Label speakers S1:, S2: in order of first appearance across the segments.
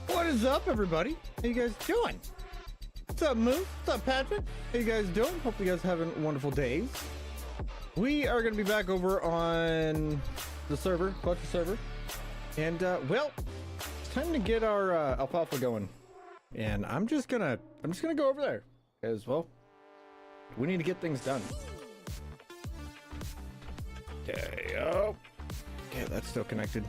S1: What is up, everybody? How you guys doing? What's up, Moose? What's up, Patrick? How you guys doing? Hope you guys having wonderful days. We are going to be back over on the server, Clutch server, and well, it's time to get our alfalfa going. And I'm just gonna go over there because, well, we need to get things done. Okay, oh, okay, that's still connected.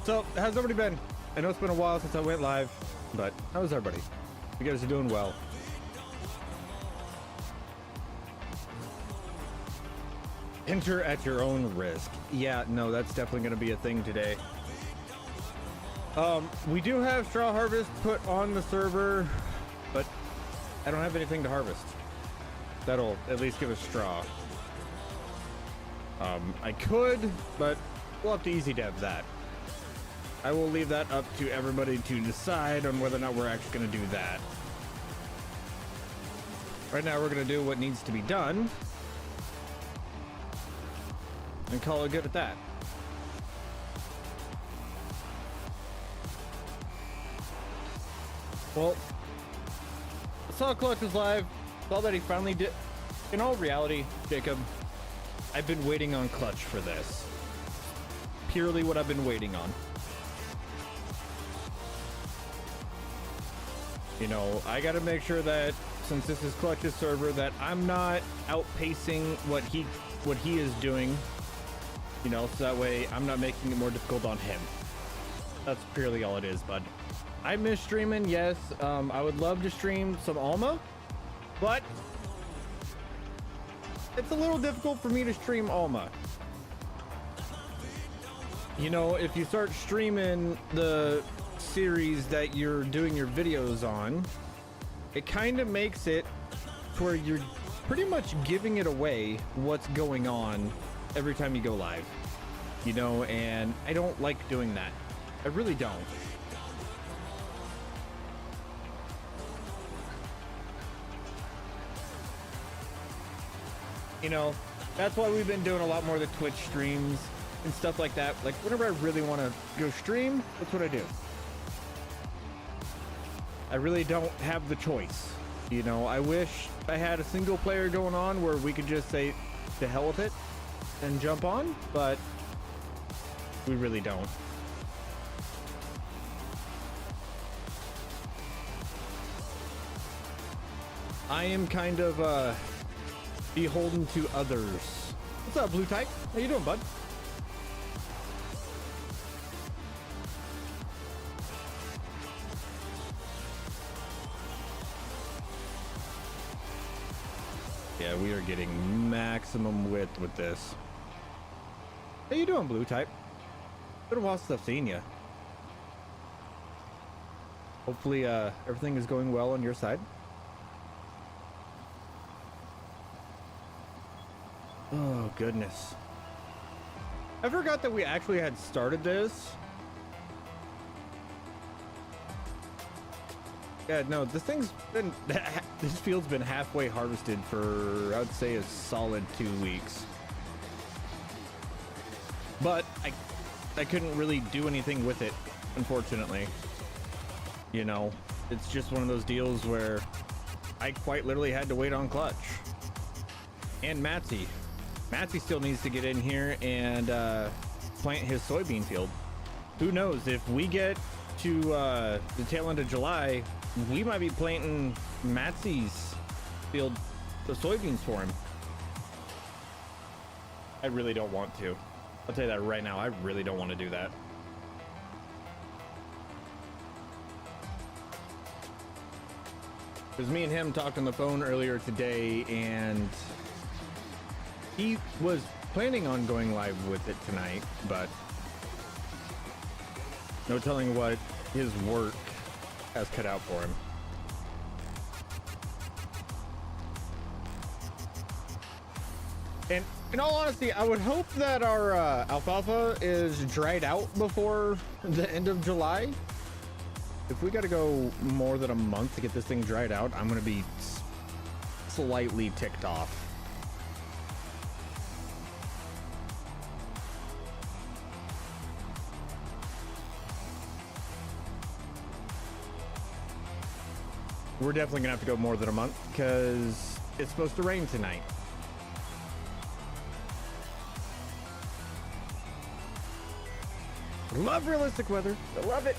S1: So, how's everybody been? I know it's been a while since I went live, but how's everybody? You guys are doing well. Enter at your own risk. Yeah, no, that's definitely going to be a thing today. We do have straw harvest put on the server, but I don't have anything to harvest. That'll at least give us straw. I could, but we'll have to easy dev that. I will leave that up to everybody to decide on whether or not we're actually going to do that. Right now, we're going to do what needs to be done and call it good at that. Well, I saw Clutch was live, saw that he finally did. In all reality, Jacob, I've been waiting on Clutch for this. Purely what I've been waiting on. You know, I gotta make sure that since this is Clutch's server, that I'm not outpacing what he is doing. You know, so that way I'm not making it more difficult on him. That's purely all it is, bud. I miss streaming, yes. I would love to stream some Alma, but it's a little difficult for me to stream Alma. You know, if you start streaming the series that you're doing your videos on, it kind of makes it to where you're pretty much giving it away what's going on every time you go live, you know, and I don't like doing that. I really don't. You know, that's why we've been doing a lot more of the Twitch streams and stuff like that. Like, whenever I really want to go stream, that's what I do. I really don't have the choice. You know, I wish I had a single player going on where we could just say, to hell with it, and jump on, but we really don't. I am kind of beholden to others. What's up, Blue Type? How you doing, bud? Yeah, we are getting maximum width with this. How you doing, Blue Type? Been a while since I've seen you. Hopefully, everything is going well on your side. Oh, goodness. I forgot that we actually had started this. Yeah, no, this thing's been, this field's been halfway harvested for, I'd say, a solid 2 weeks. But I couldn't really do anything with it, unfortunately. You know, it's just one of those deals where I quite literally had to wait on Clutch. And Matzy. Matzy still needs to get in here and plant his soybean field. Who knows, if we get to the tail end of July, we might be planting Matzy's field, the soybeans for him. I really don't want to. I'll tell you that right now, I really don't want to do that. Because me and him talked on the phone earlier today, and he was planning on going live with it tonight, but no telling what his work has cut out for him. And in all honesty, I would hope that our alfalfa is dried out before the end of July. If we got to go more than a month to get this thing dried out, I'm going to be slightly ticked off. We're definitely gonna have to go more than a month because it's supposed to rain tonight. I love realistic weather. I love it.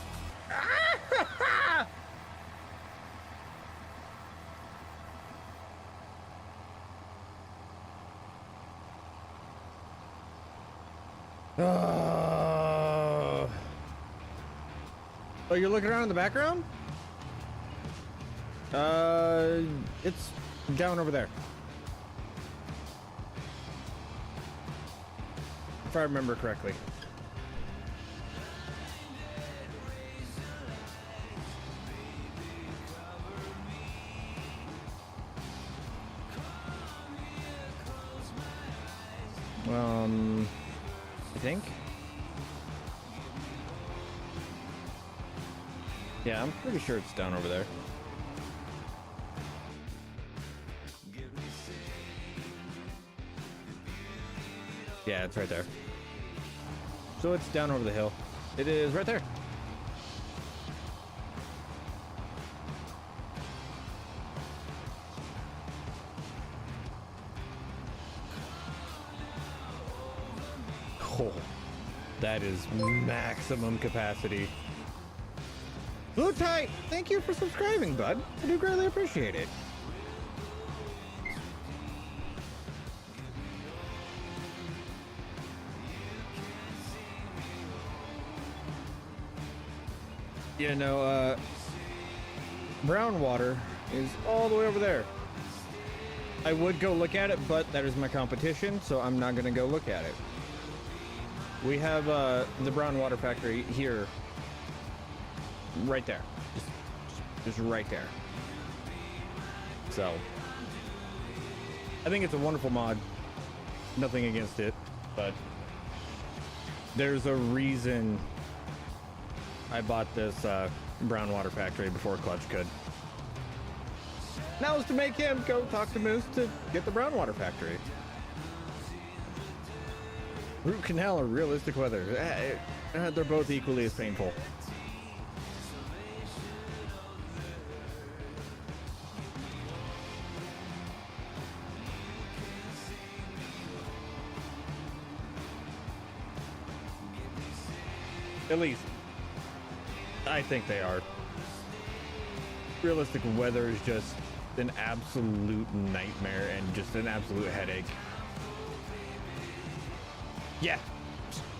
S1: Oh, you're looking around in the background? It's down over there. If I remember correctly. I think. Yeah, I'm pretty sure it's down over there. Yeah, it's right there. So it's down over the hill. It is right there. Oh, that is maximum capacity. Blue Tight, thank you for subscribing, bud. I do greatly appreciate it. You know, brown water is all the way over there. I would go look at it, but that is my competition, so I'm not going to go look at it. We have the brown water factory here, right there, just right there. So I think it's a wonderful mod. Nothing against it, but there's a reason I bought this brown water factory before Clutch could. Now is to make him go talk to Moose to get the brown water factory. Root canal or realistic weather. They're both equally as painful. At least, I think they are. Realistic weather is just an absolute nightmare and just an absolute headache. Yeah,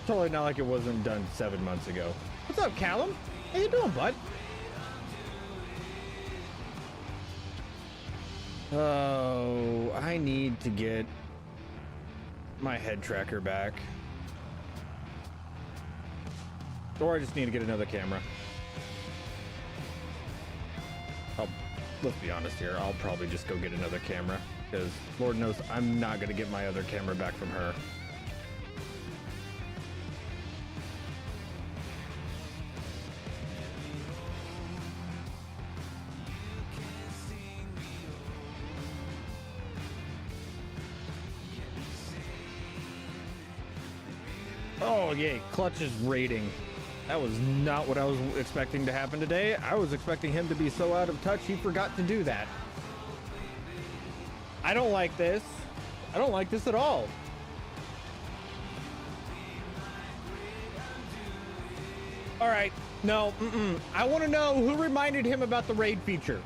S1: totally not like it wasn't done 7 months ago. What's up, Callum? How you doing, bud? Oh, I need to get my head tracker back. Or I just need to get another camera. Let's be honest here, I'll probably just go get another camera, because Lord knows I'm not going to get my other camera back from her. Oh, yay, Clutch's rating. That was not what I was expecting to happen today. I was expecting him to be so out of touch he forgot to do that. I don't like this. I don't like this at all. All right, no, I want to know who reminded him about the raid feature.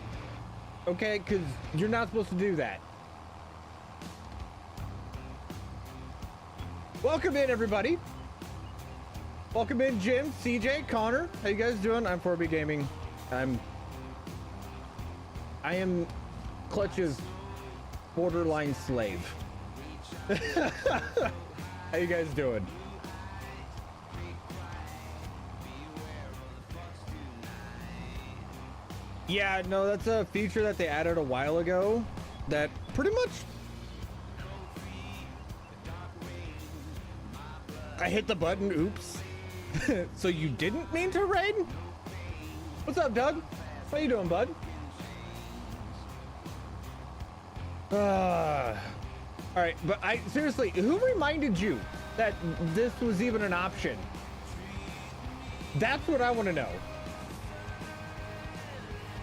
S1: Okay, because you're not supposed to do that. Welcome in, everybody. Welcome in, Jim, CJ, Connor. How you guys doing? I'm 4B Gaming. I am Clutch's borderline slave. How you guys doing? Yeah, no, that's a feature that they added a while ago that pretty much... I hit the button, oops. So you didn't mean to raid? What's up, Doug? How you doing, bud? All right, but seriously, who reminded you that this was even an option? That's what I want to know.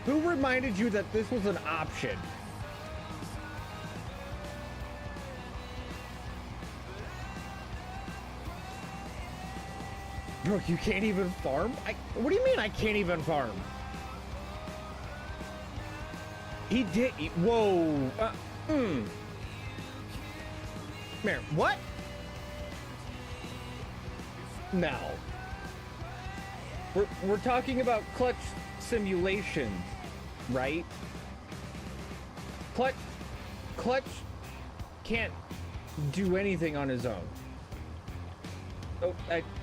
S1: Who reminded you that this was an option? Bro, you can't even farm? What do you mean I can't even farm? He did. Whoa. Mare, what? No. We're talking about clutch simulations, right? Clutch can't do anything on his own. Oh,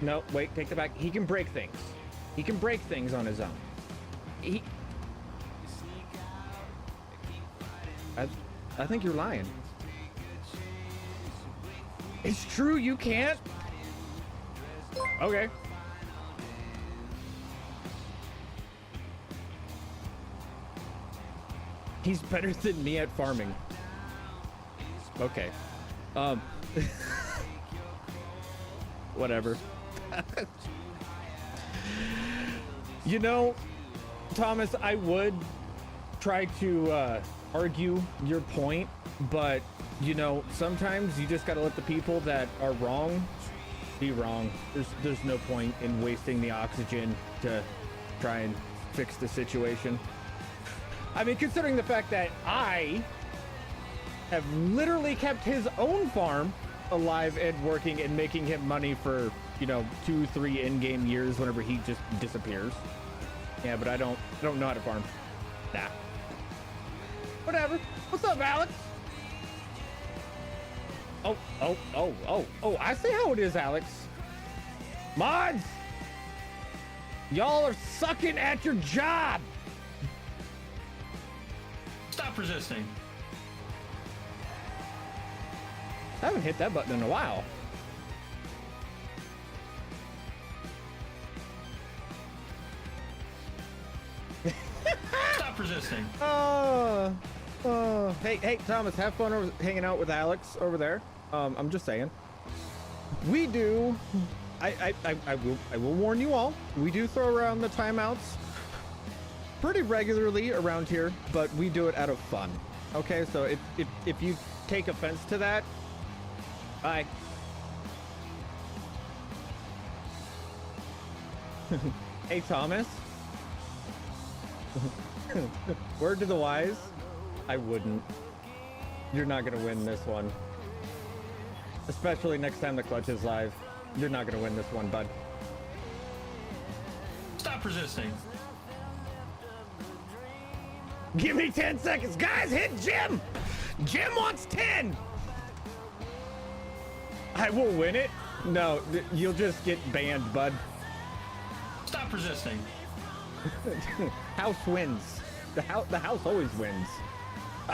S1: no, wait, take that back. He can break things. He can break things on his own. I think you're lying. It's true, you can't? Okay. He's better than me at farming. Okay. Whatever. You know, Thomas, I would try to argue your point, but you know, sometimes you just gotta let the people that are wrong be wrong. There's no point in wasting the oxygen to try and fix the situation. I mean, considering the fact that I have literally kept his own farm alive and working and making him money for, you know, 2-3 in-game years whenever he just disappears. Yeah, but I don't know how to farm. Nah. Whatever. What's up, Alex? Oh, I see how it is, Alex. Mods! Y'all are sucking at your job!
S2: Stop resisting.
S1: I haven't hit that button in a while.
S2: Stop resisting.
S1: Hey, Thomas, have fun hanging out with Alex over there. I'm just saying. We do. I will warn you all. We do throw around the timeouts pretty regularly around here, but we do it out of fun. Okay, so if you take offense to that, bye. Hey, Thomas. Word to the wise, I wouldn't. You're not gonna win this one. Especially next time the clutch is live. You're not gonna win this one, bud.
S2: Stop resisting.
S1: Give me 10 seconds. Guys, hit Jim! Jim wants 10! I will win it? No, you'll just get banned, bud.
S2: Stop resisting.
S1: House wins. The house always wins.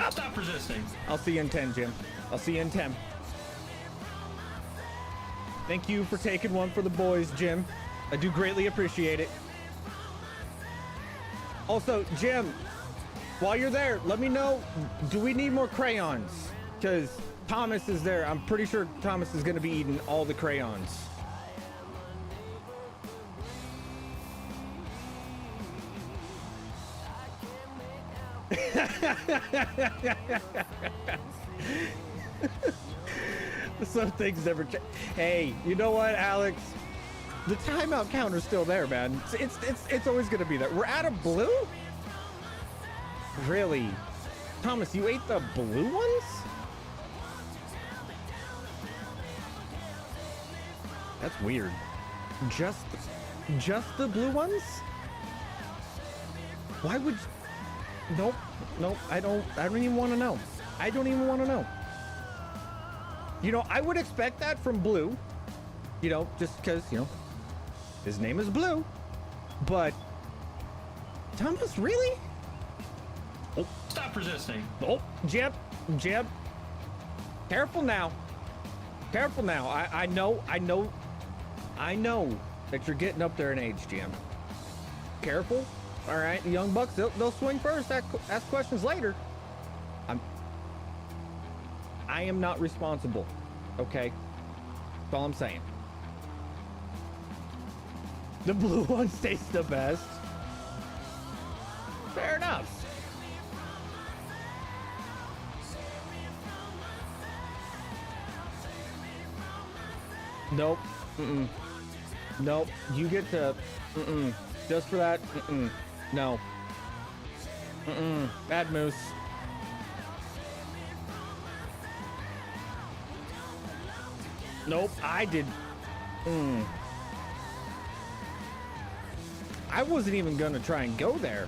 S2: Stop resisting.
S1: I'll see you in 10, Jim. I'll see you in 10. Thank you for taking one for the boys, Jim. I do greatly appreciate it. Also, Jim, while you're there, let me know, do we need more crayons? Because Thomas is there. I'm pretty sure Thomas is going to be eating all the crayons. Some things never change. Hey, you know what, Alex? The timeout counter's still there, man. It's always gonna be there. We're out of blue? Really? Thomas, you ate the blue ones? That's weird. Just the blue ones? Why would you... Nope, I don't even want to know. I don't even want to know. You know, I would expect that from Blue, you know, just because, you know, his name is Blue, but Thomas, really?
S2: Oh. Stop resisting.
S1: Oh, Jeb, careful now. I know that you're getting up there in age, Jim. Careful. All right, the young bucks, they'll swing first, ask questions later. I am not responsible, okay? That's all I'm saying. The blue ones taste the best. Fair enough. Nope. Nope. You get to... Just for that? No. Bad moose. Nope, I did. I wasn't even gonna try and go there.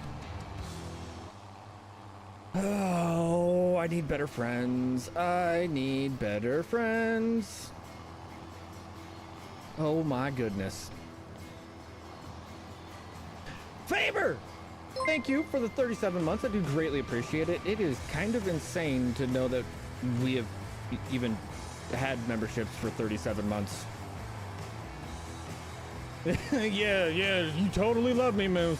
S1: Oh, I need better friends. I need better friends. Oh my goodness. Faber! Thank you for the 37 months. I do greatly appreciate it. It is kind of insane to know that we have even had memberships for 37 months. yeah, you totally love me, Moose.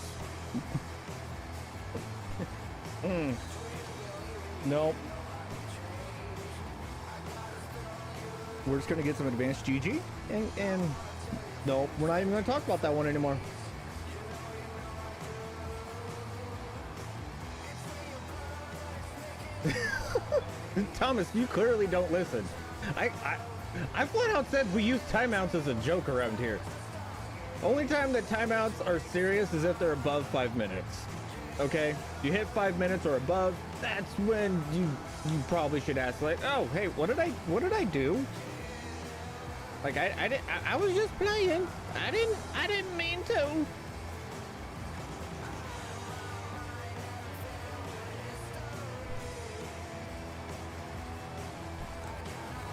S1: Nope. We're just gonna get some advanced GG, and nope, we're not even gonna talk about that one anymore. Thomas, you clearly don't listen. I flat out said we use timeouts as a joke around here. Only time that timeouts are serious is if they're above 5 minutes. Okay? You hit 5 minutes or above, that's when you probably should ask, like, oh, hey, what did I do? Like, I was just playing. I didn't mean to.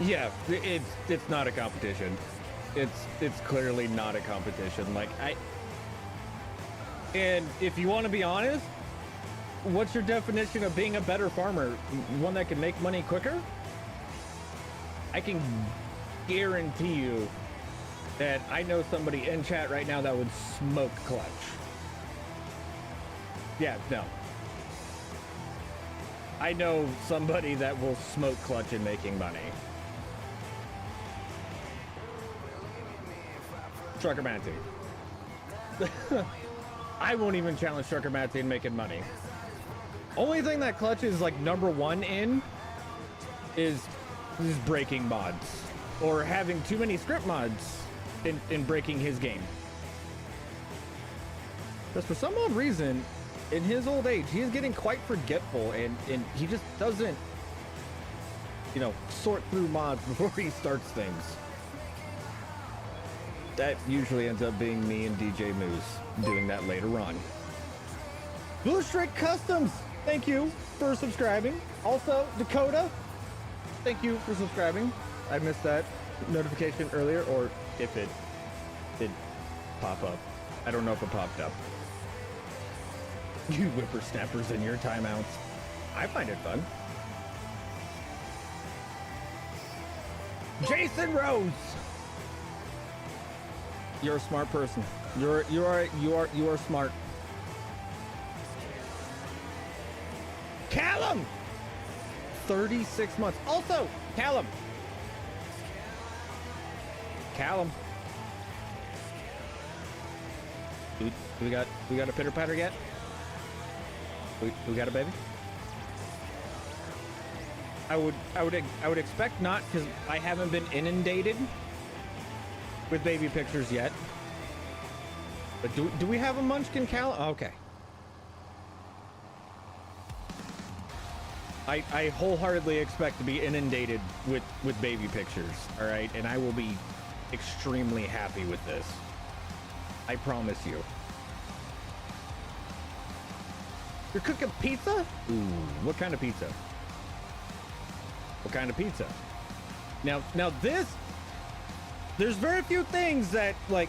S1: Yeah, it's not a competition. It's clearly not a competition. Like, and if you want to be honest, what's your definition of being a better farmer? One that can make money quicker? I can guarantee you that I know somebody in chat right now that would smoke clutch. Yeah, no. I know somebody that will smoke clutch in making money. Trucker Matzy. I won't even challenge Trucker Matzy in making money. Only thing that Clutch is like #1 in is breaking mods or having too many script mods in breaking his game. Because for some odd reason, in his old age, he is getting quite forgetful and he just doesn't, you know, sort through mods before he starts things. That usually ends up being me and DJ Moose doing that later on. Blue Streak Customs, thank you for subscribing. Also, Dakota, thank you for subscribing. I missed that notification earlier, or if it did pop up. I don't know if it popped up. You whippersnappers in your timeouts. I find it fun. Jason Rose. You're a smart person. You are smart. Callum. 36 months. Also, Callum. We got a pitter patter yet? We got a baby? I would expect not, because I haven't been inundated with baby pictures yet. But do we have a Munchkin Callum? Okay. I wholeheartedly expect to be inundated with baby pictures, all right? And I will be extremely happy with this. I promise you. You're cooking pizza? Ooh, what kind of pizza? What kind of pizza? Now this, there's very few things that, like,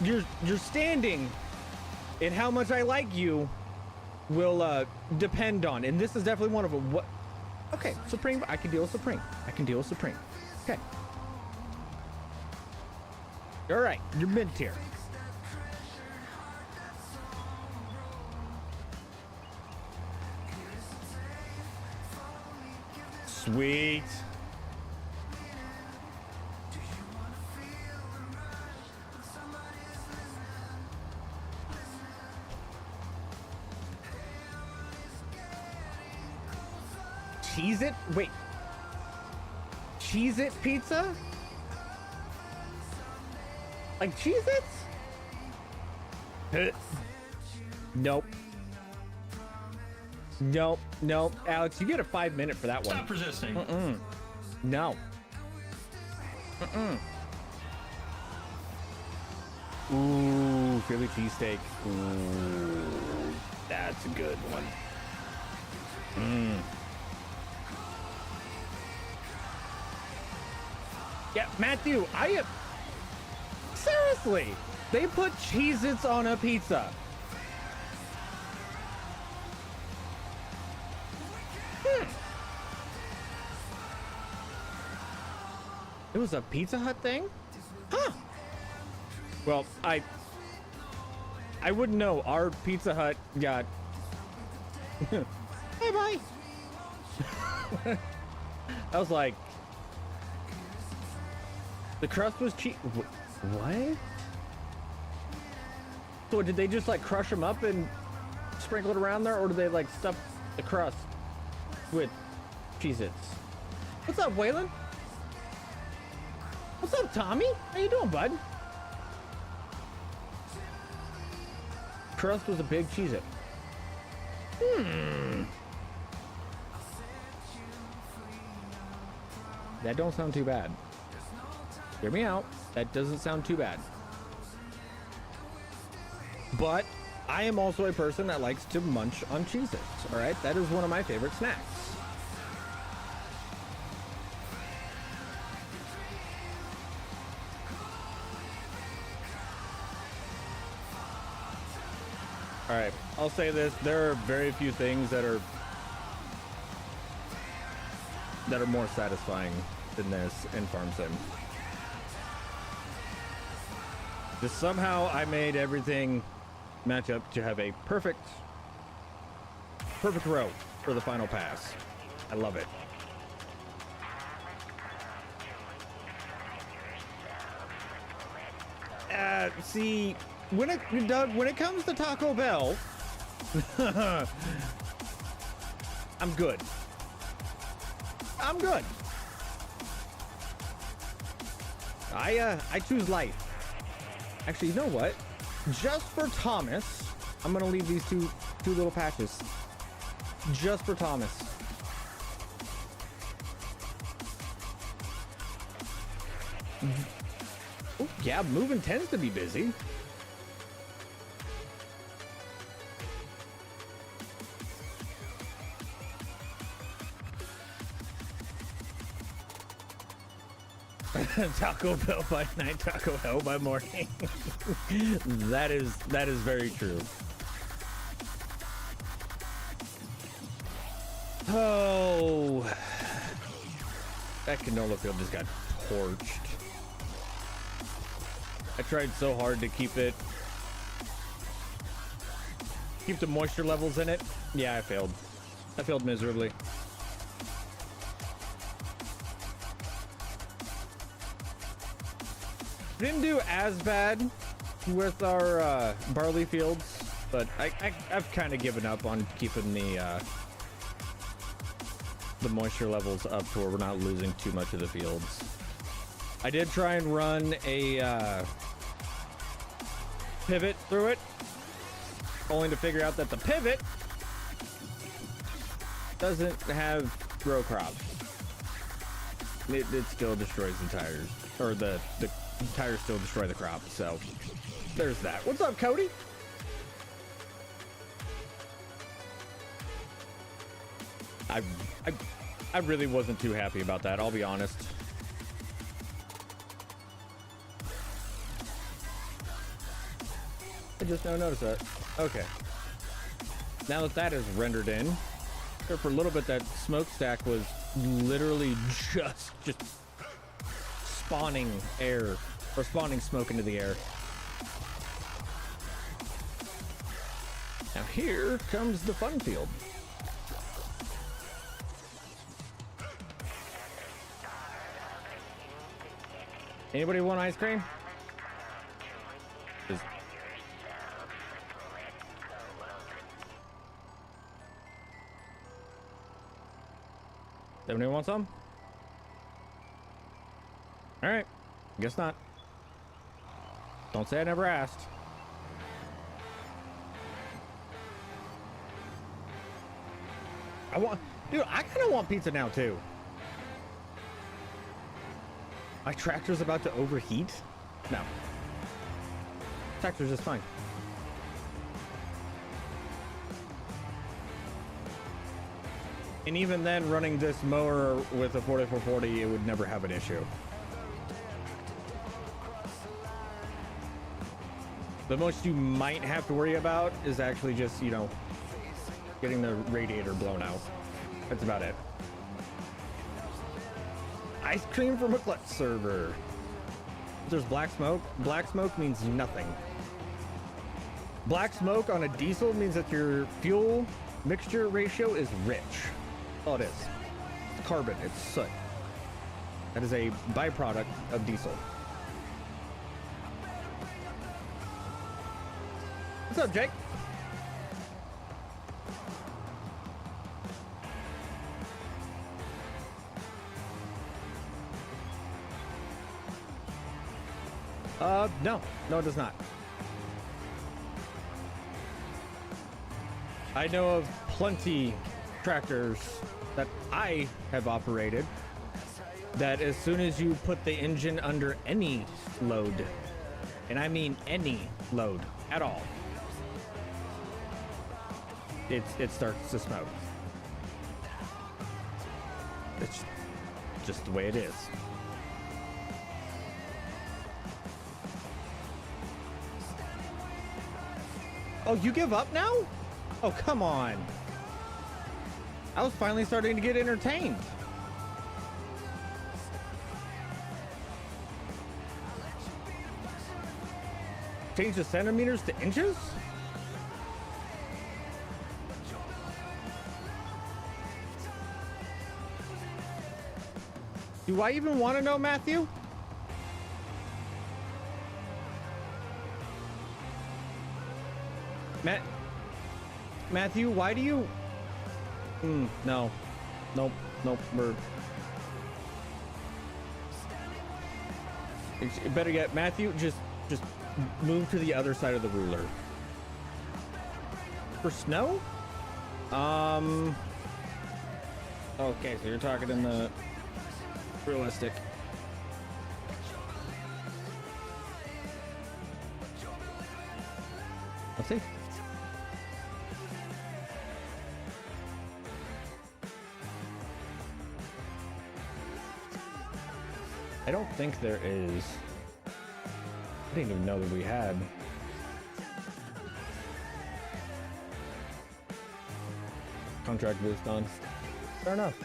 S1: your standing and how much I like you will depend on, and this is definitely one of them. What? Okay, Supreme. I can deal with Supreme. Okay. All right, you're mid tier. Sweet. Cheez-It? Wait. Cheez-It pizza? Like Cheez-Its? Nope. Nope. Alex, you get a 5-minute for that one.
S2: Stop resisting.
S1: No. Ooh, Philly cheesesteak. Ooh, that's a good one. Yeah, Matthew, seriously, they put Cheez-Its on a pizza. It was a Pizza Hut thing? Huh. Well, I wouldn't know. Our Pizza Hut got... Hey, bye. I was like... The crust was cheap. What? So did they just like crush them up and sprinkle it around there, or did they like stuff the crust with Cheez-Its? What's up, Waylon? What's up, Tommy? How you doing, bud? Crust was a big Cheez-It. That don't sound too bad. Hear me out. That doesn't sound too bad. But I am also a person that likes to munch on Cheez-Its. All right, that is one of my favorite snacks. All right, I'll say this: there are very few things that are more satisfying than this in Farm Sim. Just somehow I made everything match up to have a perfect row for the final pass. I love it. See, Doug, when it comes to Taco Bell, I'm good. I choose life. Actually, you know what? Just for Thomas, I'm gonna leave these two little patches. Just for Thomas. Oh, yeah, moving tends to be busy. Taco Bell by night, Taco Hell by morning. That is very true. Oh, that canola field just got torched. I tried so hard to keep the moisture levels in it. Yeah, I failed. I failed miserably. Didn't do as bad with our barley fields, but I've kind of given up on keeping the moisture levels up to where we're not losing too much of the fields. I did try and run a pivot through it, only to figure out that the pivot doesn't have row crop. It still destroys the tires, or the tires still destroy the crop. So there's that. What's up, Cody? I really wasn't too happy about that, I'll be honest. I just now noticed that. Okay. Now that that is rendered in, for a little bit that smokestack was literally just spawning air, or spawning smoke into the air. Now here comes the fun field. Anybody want ice cream? Anybody want some? All right, guess not. Don't say I never asked. Dude, I kind of want pizza now too. My tractor's about to overheat? No. Tractor's just fine. And even then, running this mower with a 4440, it would never have an issue. The most you might have to worry about is actually just, you know, getting the radiator blown out. That's about it. Ice cream from a clutch server. If there's black smoke means nothing. Black smoke on a diesel means that your fuel mixture ratio is rich. All it is. It's carbon, it's soot. That is a byproduct of diesel. What's up, Jake? No, it does not. I know of plenty tractors that I have operated that as soon as you put the engine under any load, and I mean any load at all, it starts to smoke. It's just the way it is. Oh, you give up now? Oh, come on. I was finally starting to get entertained. Change the centimeters to inches? Do I even want to know, Matthew? Matthew, why do you... no. Nope. We're... Better yet, Matthew, just move to the other side of the ruler. For snow? Okay, so you're talking in the realistic. Let's see. I don't think there is. I didn't even know that we had. Contract boost on. Fair enough.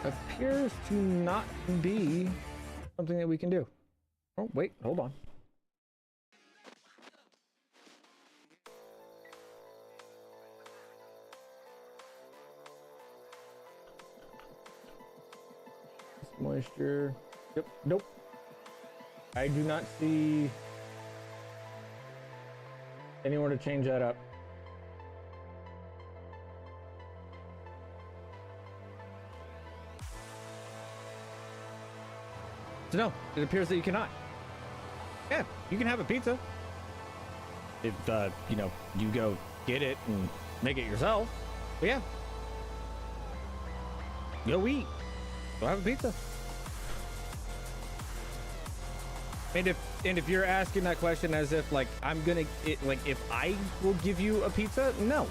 S1: Appears to not be something that we can do. Oh, wait, hold on. Moisture. Yep. Nope. I do not see anywhere to change that up. So no, it appears that you cannot. Yeah, you can have a pizza. If, you know, you go get it and make it yourself. But yeah. Go eat. Go have a pizza. And if you're asking that question as if like I'm gonna like if I will give you a pizza, no.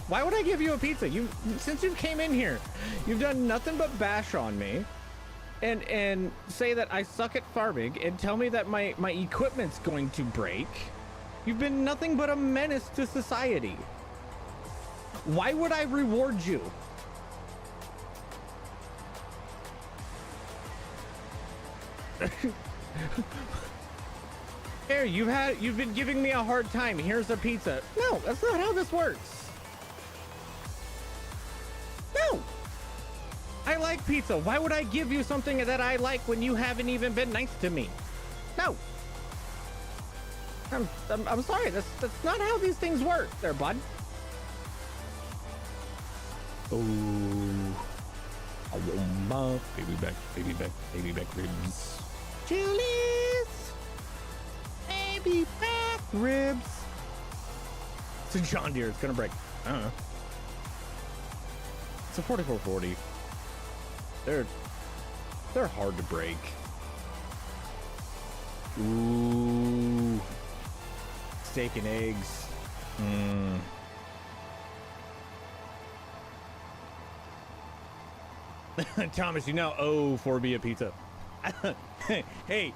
S1: Why would I give you a pizza? Since you came in here, you've done nothing but bash on me and say that I suck at farming and tell me that my equipment's going to break. You've been nothing but a menace to society. Why would I reward you? Here, you've been giving me a hard time. Here's a pizza. No, that's not how this works. No. I like pizza. Why would I give you something that I like when you haven't even been nice to me? No. I'm sorry. That's not how these things work, there, bud. Oh. Baby back ribs. Chili's baby back ribs. It's a John Deere. It's gonna break. I don't know. It's a 4440. They're hard to break. Ooh, steak and eggs. Thomas, you now owe 4B a pizza. Hey,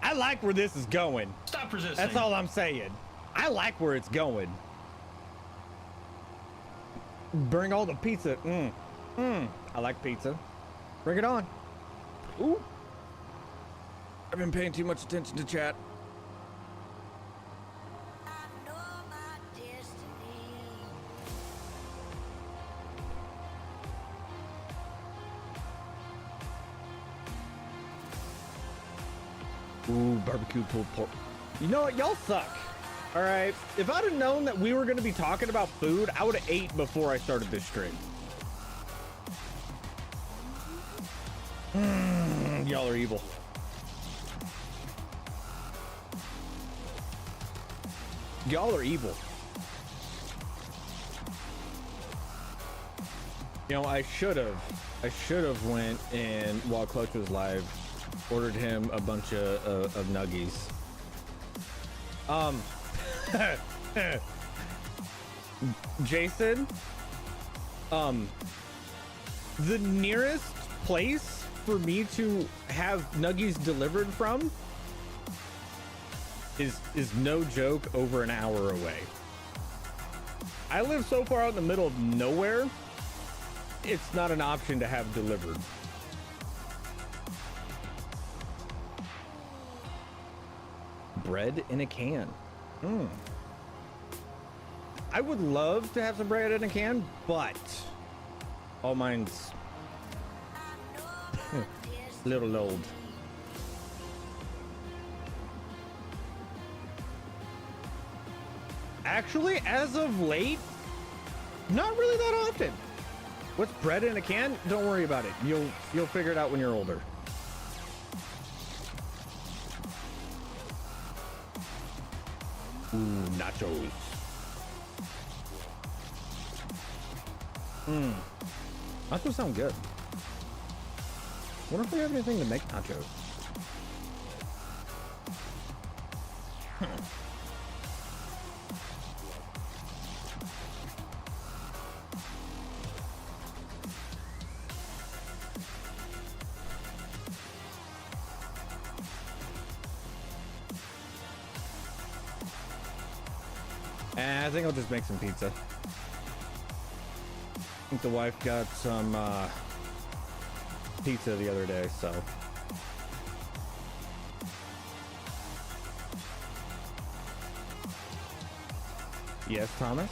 S1: I like where this is going.
S2: Stop resisting.
S1: That's all I'm saying. I like where it's going. Bring all the pizza. I like pizza. Bring it on. Ooh. I've been paying too much attention to chat. Ooh, barbecue pulled pork. You know what? Y'all suck. All right. If I'd have known that we were going to be talking about food, I would have ate before I started this stream. Y'all are evil. Y'all are evil. You know, I should have went and while Clutch was live, ordered him a bunch of nuggies. Jason, the nearest place for me to have nuggies delivered from is no joke over an hour away. I live so far out in the middle of nowhere, it's not an option to have delivered. Bread in a can. I would love to have some bread in a can, but all mine's a little old. Actually, as of late, not really that often. What's bread in a can? Don't worry about it. You'll figure it out when you're older. Ooh, nachos. Nachos sound good. Wonder if we have anything to make nachos. And I think I'll just make some pizza. I think the wife got some pizza the other day, so. Yes, Thomas?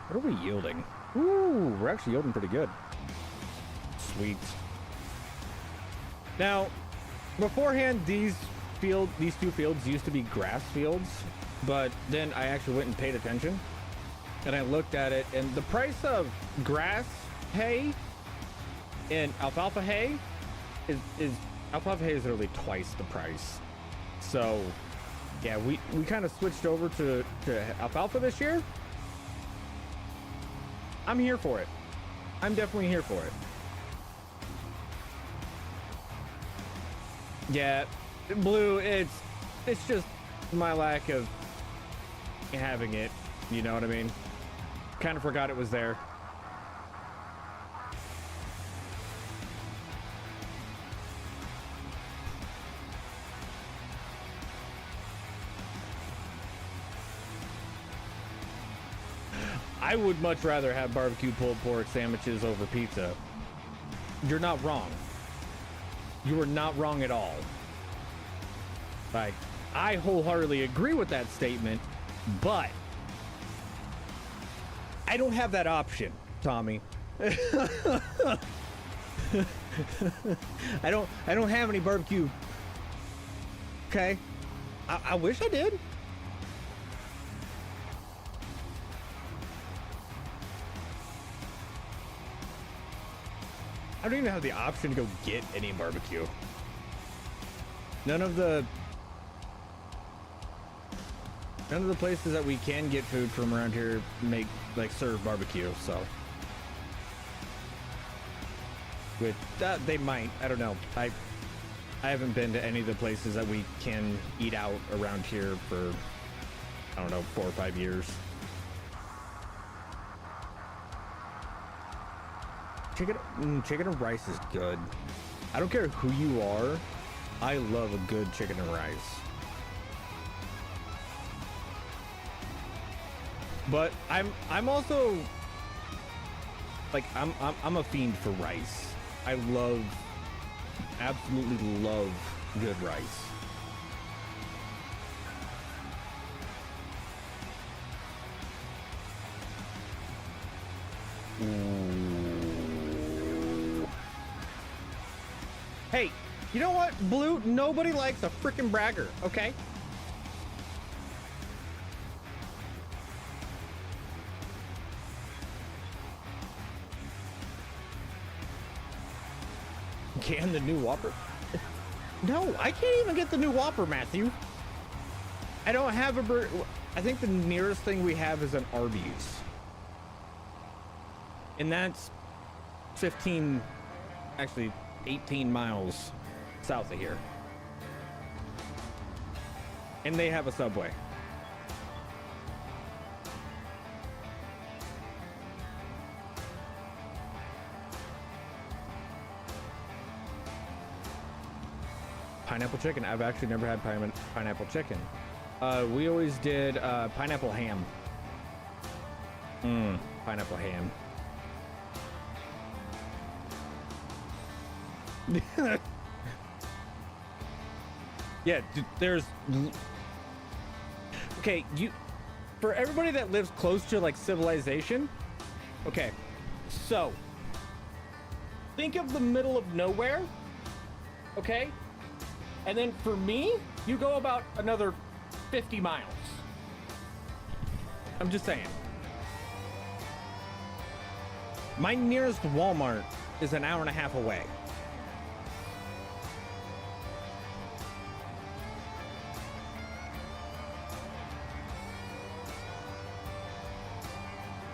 S1: What are we yielding? Ooh, we're actually yielding pretty good. Sweet. Now, beforehand, these two fields used to be grass fields, but then I actually went and paid attention, and I looked at it, and the price of grass hay and alfalfa hay is alfalfa hay is literally twice the price. So, yeah, we kind of switched over to alfalfa this year. I'm here for it. I'm definitely here for it. Yeah, Blue, it's just my lack of having it. You know what I mean? Kind of forgot it was there. I would much rather have barbecue pulled pork sandwiches over pizza. You're not wrong. You are not wrong at all. Like, I wholeheartedly agree with that statement, but I don't have that option, Tommy. I don't have any barbecue. Okay? I wish I did. I don't even have the option to go get any barbecue. None of the places that we can get food from around here serve barbecue, so. With they might, I don't know. I haven't been to any of the places that we can eat out around here for, I don't know, 4 or 5 years. Chicken and rice is good. I don't care who you are. I love a good chicken and rice. But I'm also like I'm a fiend for rice. I absolutely love good rice. Hey, you know what, Blue? Nobody likes a freaking bragger, okay? Can the new Whopper? No, I can't even get the new Whopper, Matthew. I don't have I think the nearest thing we have is an Arby's. And that's 18 miles south of here. And they have a Subway. Pineapple chicken. I've actually never had pineapple chicken. We always did pineapple ham. Pineapple ham. Yeah, there's okay, for everybody that lives close to like civilization, okay, so think of the middle of nowhere, okay, and then for me, you go about another 50 miles. I'm just saying. My nearest Walmart is an hour and a half away.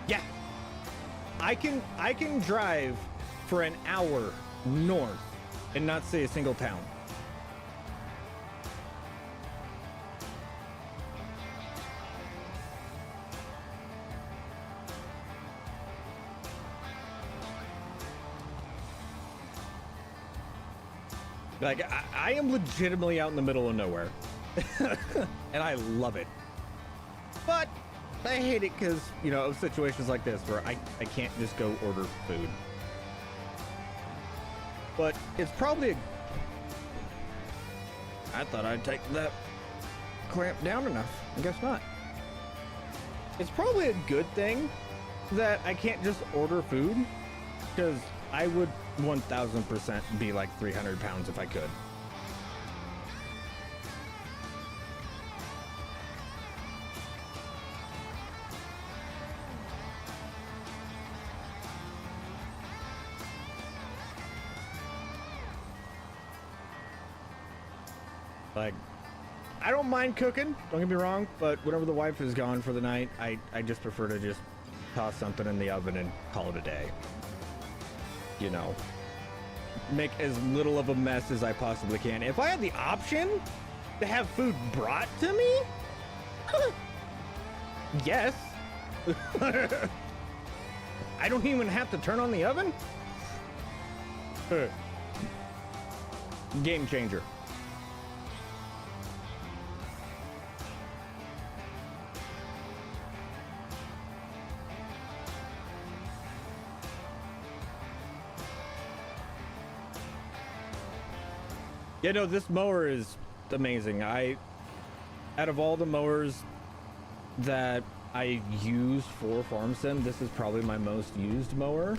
S1: Yeah, I can drive for an hour north and not see a single town. Like, I am legitimately out in the middle of nowhere. And I love it. But I hate it because, you know, of situations like this where I can't just go order food. But it's probably I thought I'd take that clamp down enough. I guess not. It's probably a good thing that I can't just order food, because I would 1000% be like 300 pounds if I could. Like, I don't mind cooking, don't get me wrong, but whenever the wife is gone for the night, I just prefer to just toss something in the oven and call it a day. You know, make as little of a mess as I possibly can. If I had the option to have food brought to me, yes. I don't even have to turn on the oven. Game changer. Yeah, no, this mower is amazing. Out of all the mowers that I use for farm sim, this is probably my most used mower.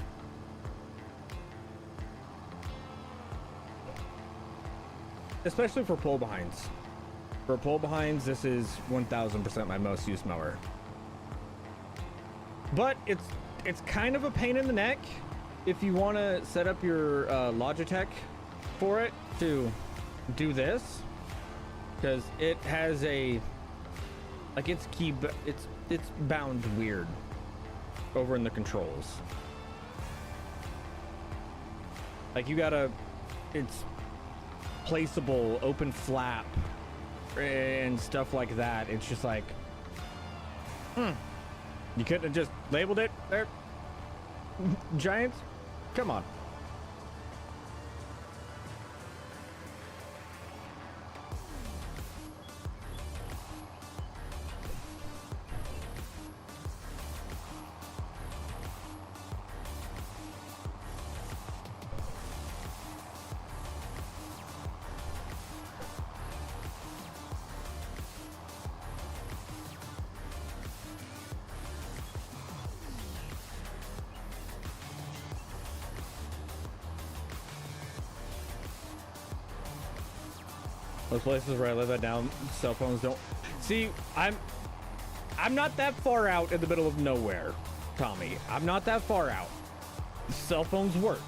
S1: Especially for pull behinds. For pull behinds, this is 1000% my most used mower. But it's kind of a pain in the neck if you want to set up your Logitech for it to do this, because it has a, like, it's bound weird over in the controls. Like, you gotta, it's placeable, open flap and stuff like that. It's just like, you couldn't have just labeled it there, Giants? Come on. Those places where I live at now, cell phones don't. See, I'm not that far out in the middle of nowhere, Tommy. I'm not that far out. Cell phones work,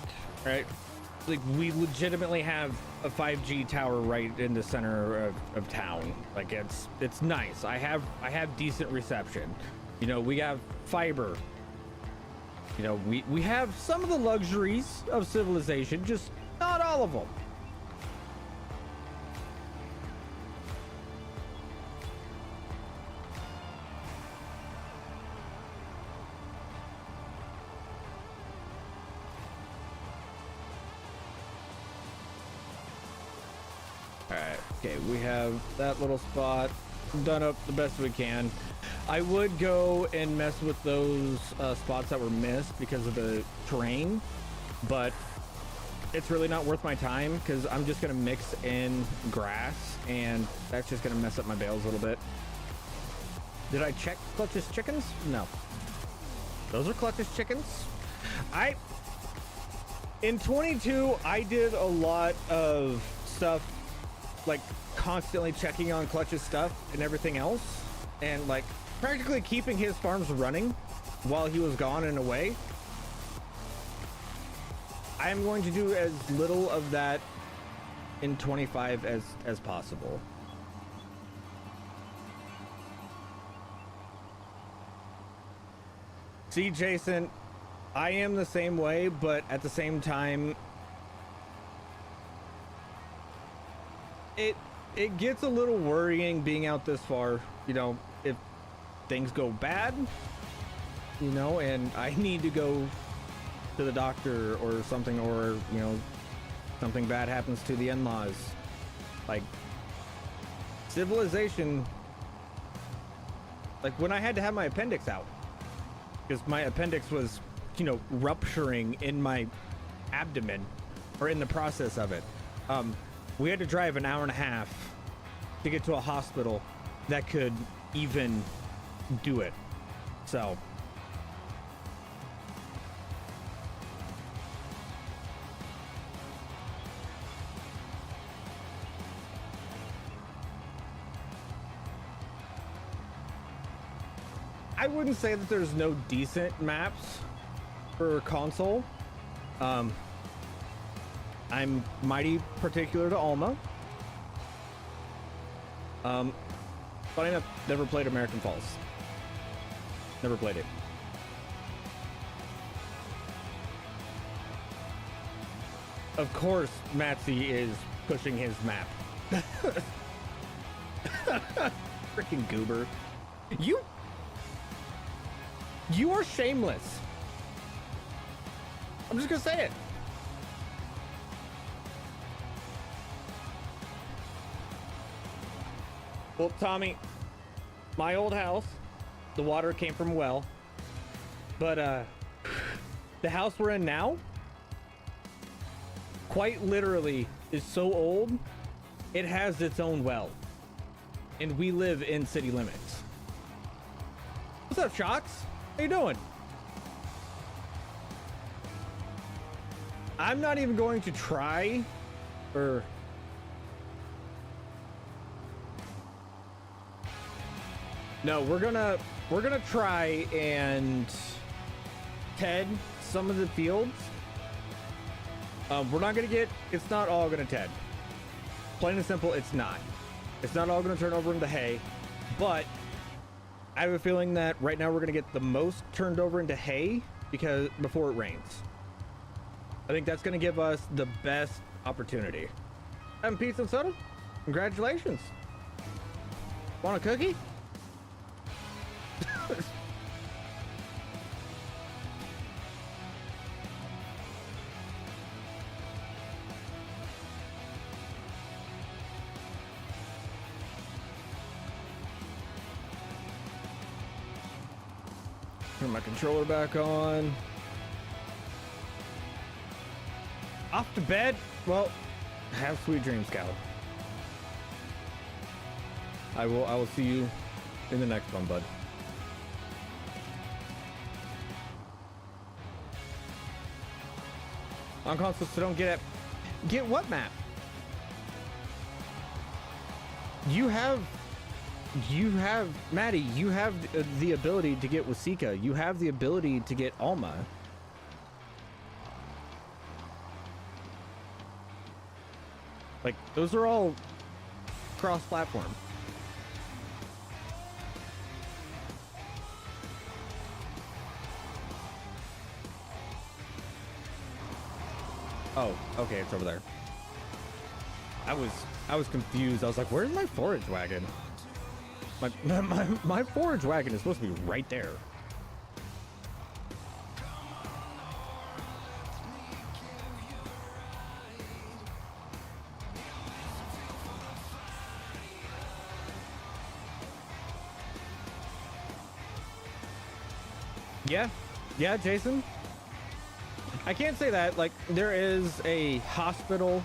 S1: right? Like, we legitimately have a 5G tower right in the center of town. Like, it's nice. I have decent reception. You know, we have fiber. You know, we have some of the luxuries of civilization, just not all of them. Okay, we have that little spot done up the best we can. I would go and mess with those spots that were missed because of the terrain, but it's really not worth my time because I'm just going to mix in grass, and that's just going to mess up my bales a little bit. Did I check Clutch's chickens? No. Those are Clutch's chickens. In 22, I did a lot of stuff, like constantly checking on Clutch's stuff and everything else, and like practically keeping his farms running while he was gone and away. I am going to do as little of that in 25 as possible. See, Jason, I am the same way, but at the same time, it gets a little worrying being out this far, you know, if things go bad, you know, and I need to go to the doctor or something, or, you know, something bad happens to the in-laws. Like, civilization, like when I had to have my appendix out, because my appendix was, you know, rupturing in my abdomen, or in the process of it. We had to drive an hour and a half to get to a hospital that could even do it. So I wouldn't say that there's no decent maps for console. I'm mighty particular to Alma. Funny enough, never played American Falls. Never played it. Of course, Matzy is pushing his map. Freaking goober. You are shameless. I'm just gonna say it. Well, Tommy, my old house, the water came from a well, but the house we're in now, quite literally, is so old, it has its own well, and we live in city limits. What's up, Shocks? How you doing? I'm not even going to try, or no, we're gonna try and TED some of the fields. We're not gonna get, it's not all gonna TED. Plain and simple, it's not. It's not all gonna turn over into hay, but I have a feeling that right now we're gonna get the most turned over into hay because before it rains. I think that's gonna give us the best opportunity. And pizza and soda, congratulations. Want a cookie? Turn my controller back on. Off to bed? Well, have sweet dreams, Cal. I will see you in the next one, bud. On console, so don't get it. Get what map? You have, Maddie, you have the ability to get Wasika. You have the ability to get Alma. Like, those are all cross-platform. Oh, okay, it's over there. I was confused. I was like, where's my forage wagon? My forage wagon is supposed to be right there. Yeah, Jason. I can't say that. Like, there is a hospital,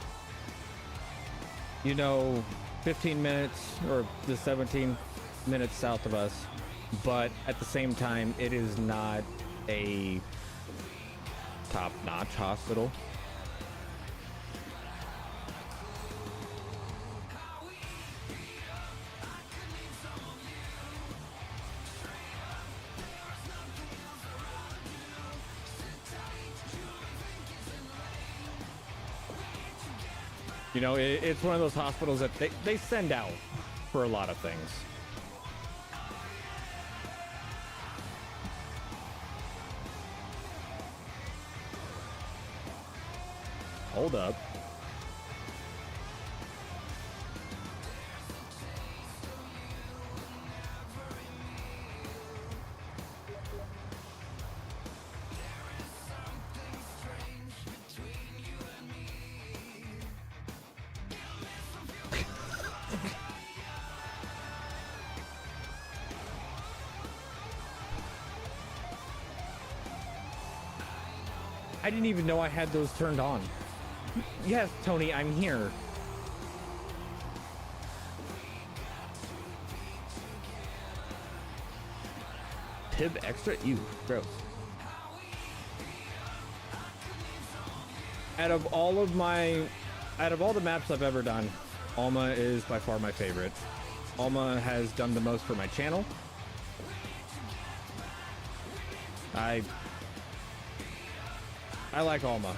S1: you know, 15 minutes or the 17 minutes south of us, but at the same time, it is not a top-notch hospital. You know, it's one of those hospitals that they send out for a lot of things. Hold up. I didn't even know I had those turned on. Yes, Tony, I'm here. Tib extra? Ew, gross. Out of all the maps I've ever done, Alma is by far my favorite. Alma has done the most for my channel. I like Alma.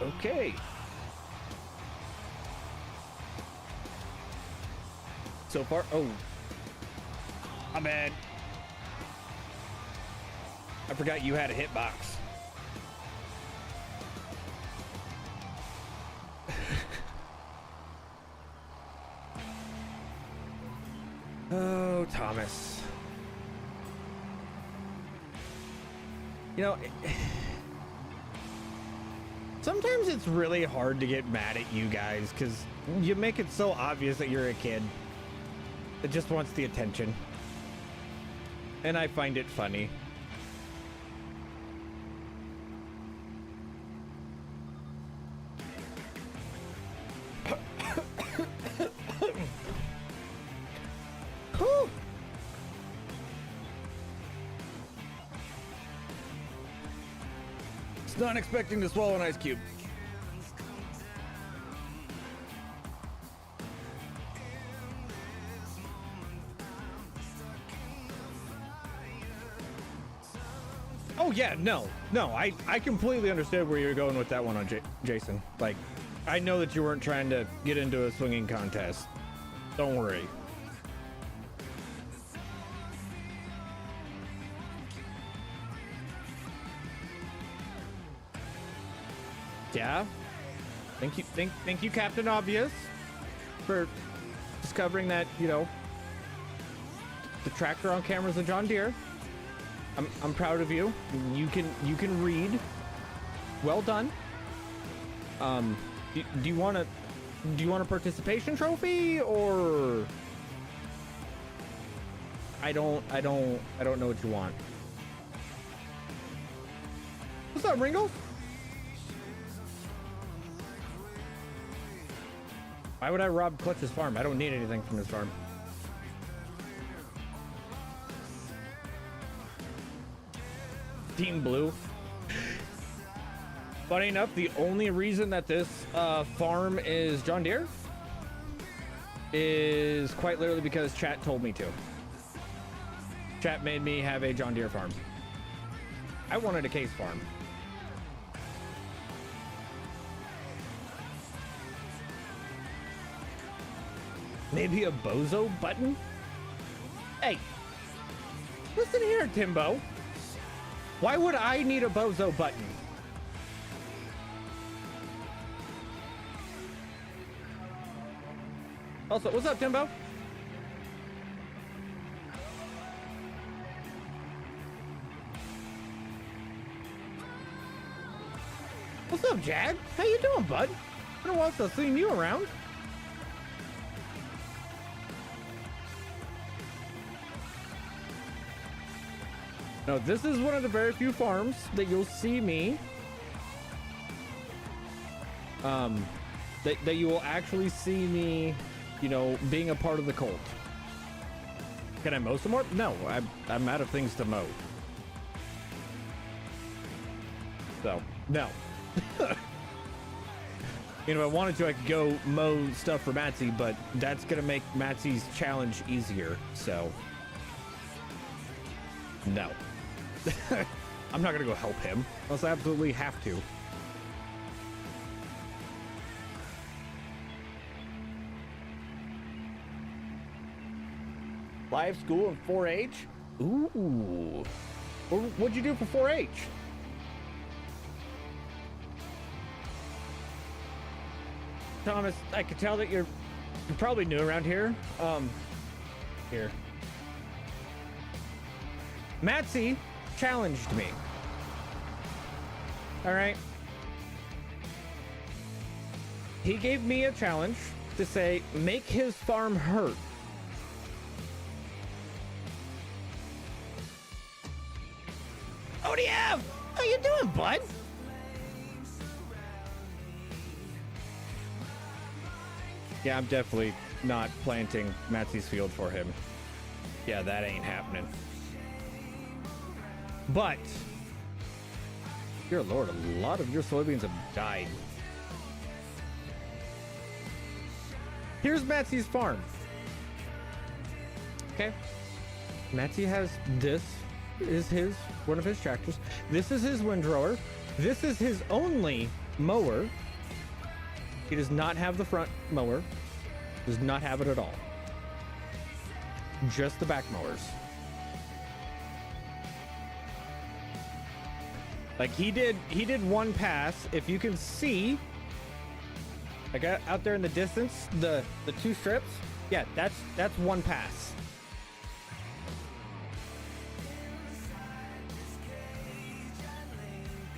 S1: Okay. So far, oh, my bad. I forgot you had a hitbox. Oh, Thomas. You know, sometimes it's really hard to get mad at you guys because you make it so obvious that you're a kid that just wants the attention. And I find it funny. Not expecting to swallow an ice cube. Oh yeah, no, I completely understand where you're going with that one on Jason. Like, I know that you weren't trying to get into a swinging contest. Don't worry. Yeah. Thank you, Captain Obvious, for discovering that, you know, the tractor on camera is a John Deere. I'm proud of you. You can read. Well done. Do you want a participation trophy, or I don't know what you want. What's up, Ringo? Why would I rob Clutch's farm? I don't need anything from his farm. Team Blue. Funny enough, the only reason that this farm is John Deere is quite literally because chat told me to. Chat made me have a John Deere farm. I wanted a Case farm. Maybe a bozo button? Hey, listen here, Timbo. Why would I need a bozo button? Also, what's up, Timbo? What's up, Jag? How you doing, bud? Been a while since I've seen you around. No, this is one of the very few farms that you'll see me, that you will actually see me, you know, being a part of the cult. Can I mow some more? No, I'm out of things to mow. So, no. You know, if I wanted to, I could go mow stuff for Matzy, but that's gonna make Matzy's challenge easier, so no. I'm not gonna go help him unless I absolutely have to. Live school and 4-H? Ooh. What'd you do for 4-H? Thomas, I could tell that you're probably new around here. Here. Matzy challenged me. All right. he gave me a challenge to say, make his farm hurt. ODF! How you doing, bud? Yeah, I'm definitely not planting Matzy's field for him. Yeah, that ain't happening. But, dear Lord, a lot of your soybeans have died. Here's Matzy's farm. Okay. Matzy has this is one of his tractors. This is his windrower. This is his only mower. He does not have the front mower. Does not have it at all. Just the back mowers. Like he did one pass. If you can see, like out there in the distance, the two strips. Yeah, that's one pass.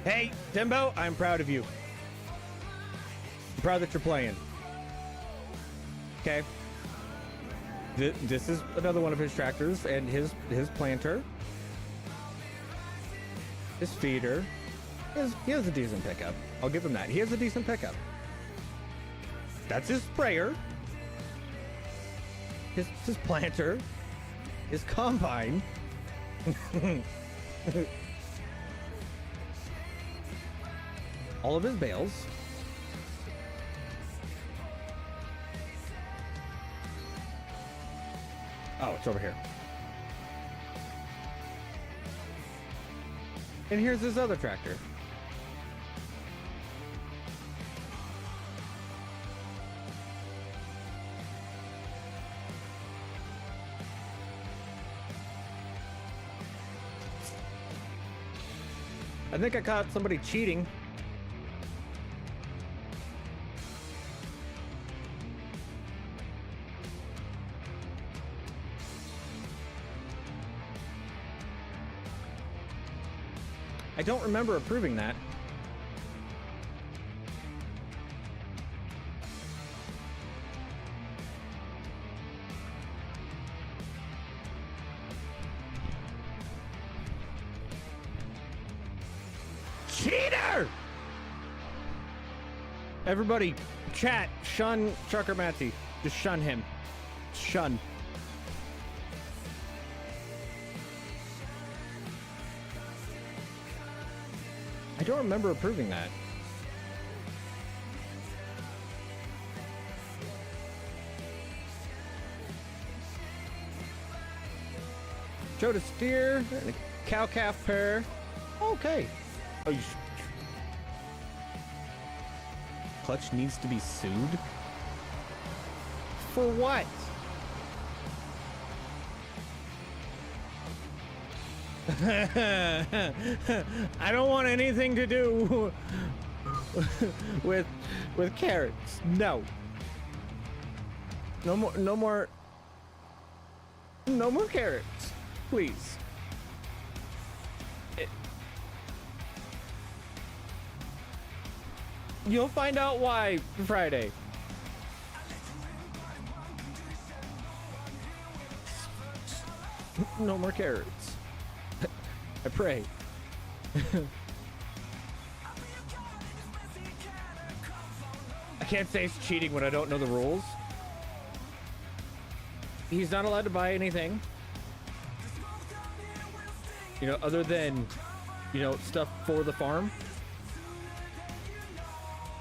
S1: Hey, Timbo, I'm proud of you. I'm proud that you're playing. Okay. This is another one of his tractors and his planter. His feeder. He has a decent pickup. I'll give him that. He has a decent pickup. That's his sprayer. His planter. His combine. All of his bales. Oh, it's over here. And here's his other tractor. I think I caught somebody cheating. I don't remember approving that. Cheater! Everybody, chat, shun Trucker Matzy. Just shun him. Shun. I don't remember approving that. Showed a steer and a cow-calf pair. Okay. Oh, Clutch needs to be sued? For what? I don't want anything to do with carrots. No. No more carrots, please. You'll find out why Friday. No more carrots. I pray. I can't say it's cheating when I don't know the rules. He's not allowed to buy anything, you know, other than, you know, stuff for the farm.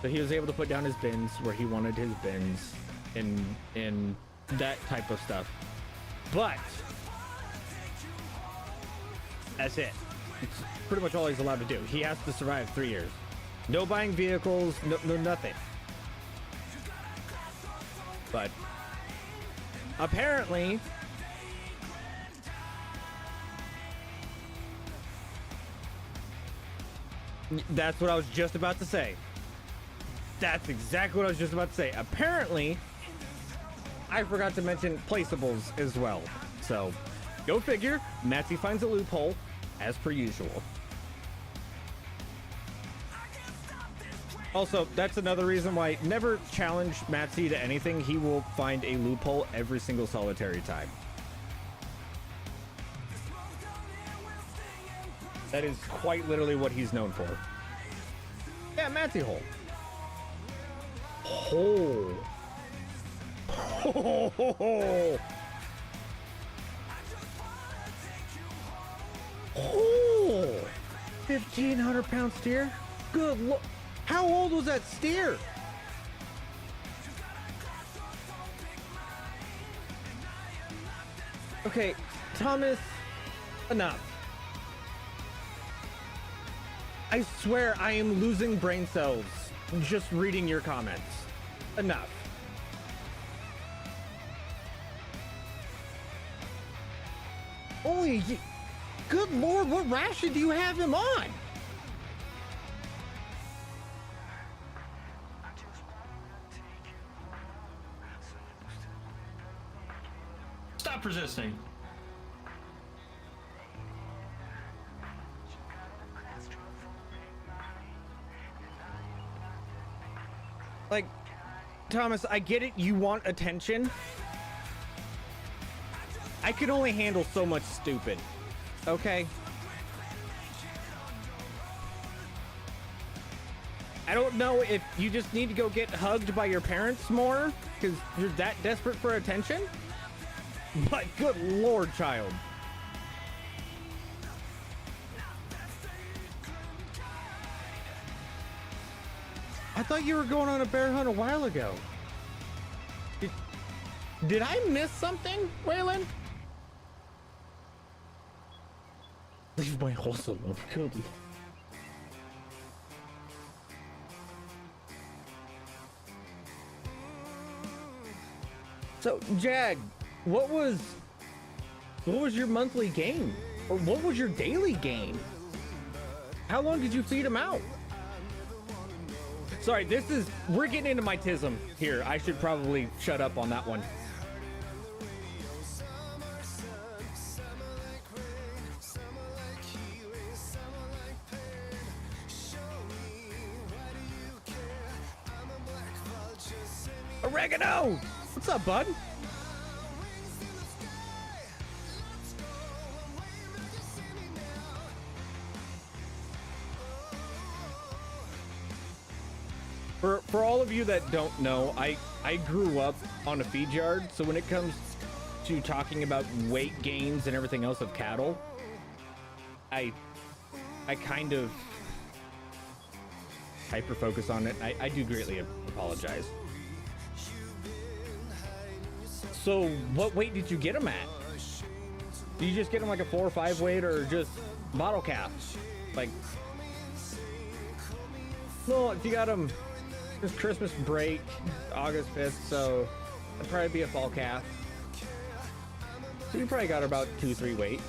S1: So he was able to put down his bins where he wanted his bins and that type of stuff. But that's it. It's pretty much all he's allowed to do. He has to survive 3 years. No buying vehicles, no nothing. But apparently that's what I was just about to say. That's exactly what I was just about to say. Apparently, I forgot to mention placeables as well. So, go figure. Matzy finds a loophole, as per usual. Also, that's another reason why never challenge Matzy to anything. He will find a loophole every single solitary time. That is quite literally what he's known for. Yeah, Matzy hole. Hole. Oh. Oh. 1,500-pound steer? Good lord. How old was that steer? Okay, Thomas, enough. I swear I am losing brain cells just reading your comments. Enough. Holy, good lord, what ration do you have him on?
S2: Stop resisting.
S1: Like, Thomas, I get it. You want attention. I can only handle so much stupid. Okay? I don't know if you just need to go get hugged by your parents more because you're that desperate for attention. But good lord, child. I thought you were going on a bear hunt a while ago. Did I miss something, Waylon? Leave my horse alone. Good. So, Jag, what was your monthly gain? Or what was your daily gain? How long did you feed him out? Sorry, we're getting into my tism here. I should probably shut up on that one. Oregano! What's up, bud? For all of you that don't know, I grew up on a feed yard, so when it comes to talking about weight gains and everything else of cattle, I kind of hyper focus on it. I do greatly apologize. So what weight did you get them at? Did you just get them like a 4 or 5 weight or just bottle calf? Like, well, if you got them, it's Christmas break, August 5th, so it'd probably be a fall calf. So you probably got about 2-3 weight,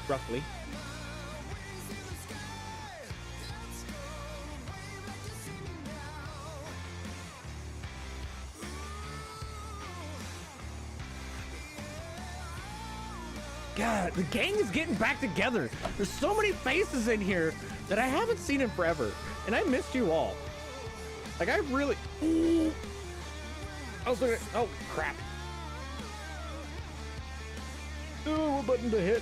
S1: roughly. God, the gang is getting back together. There's so many faces in here that I haven't seen in forever, and I missed you all. Like, I really... Ooh. I was looking at... Oh, crap. Ooh, what button to hit?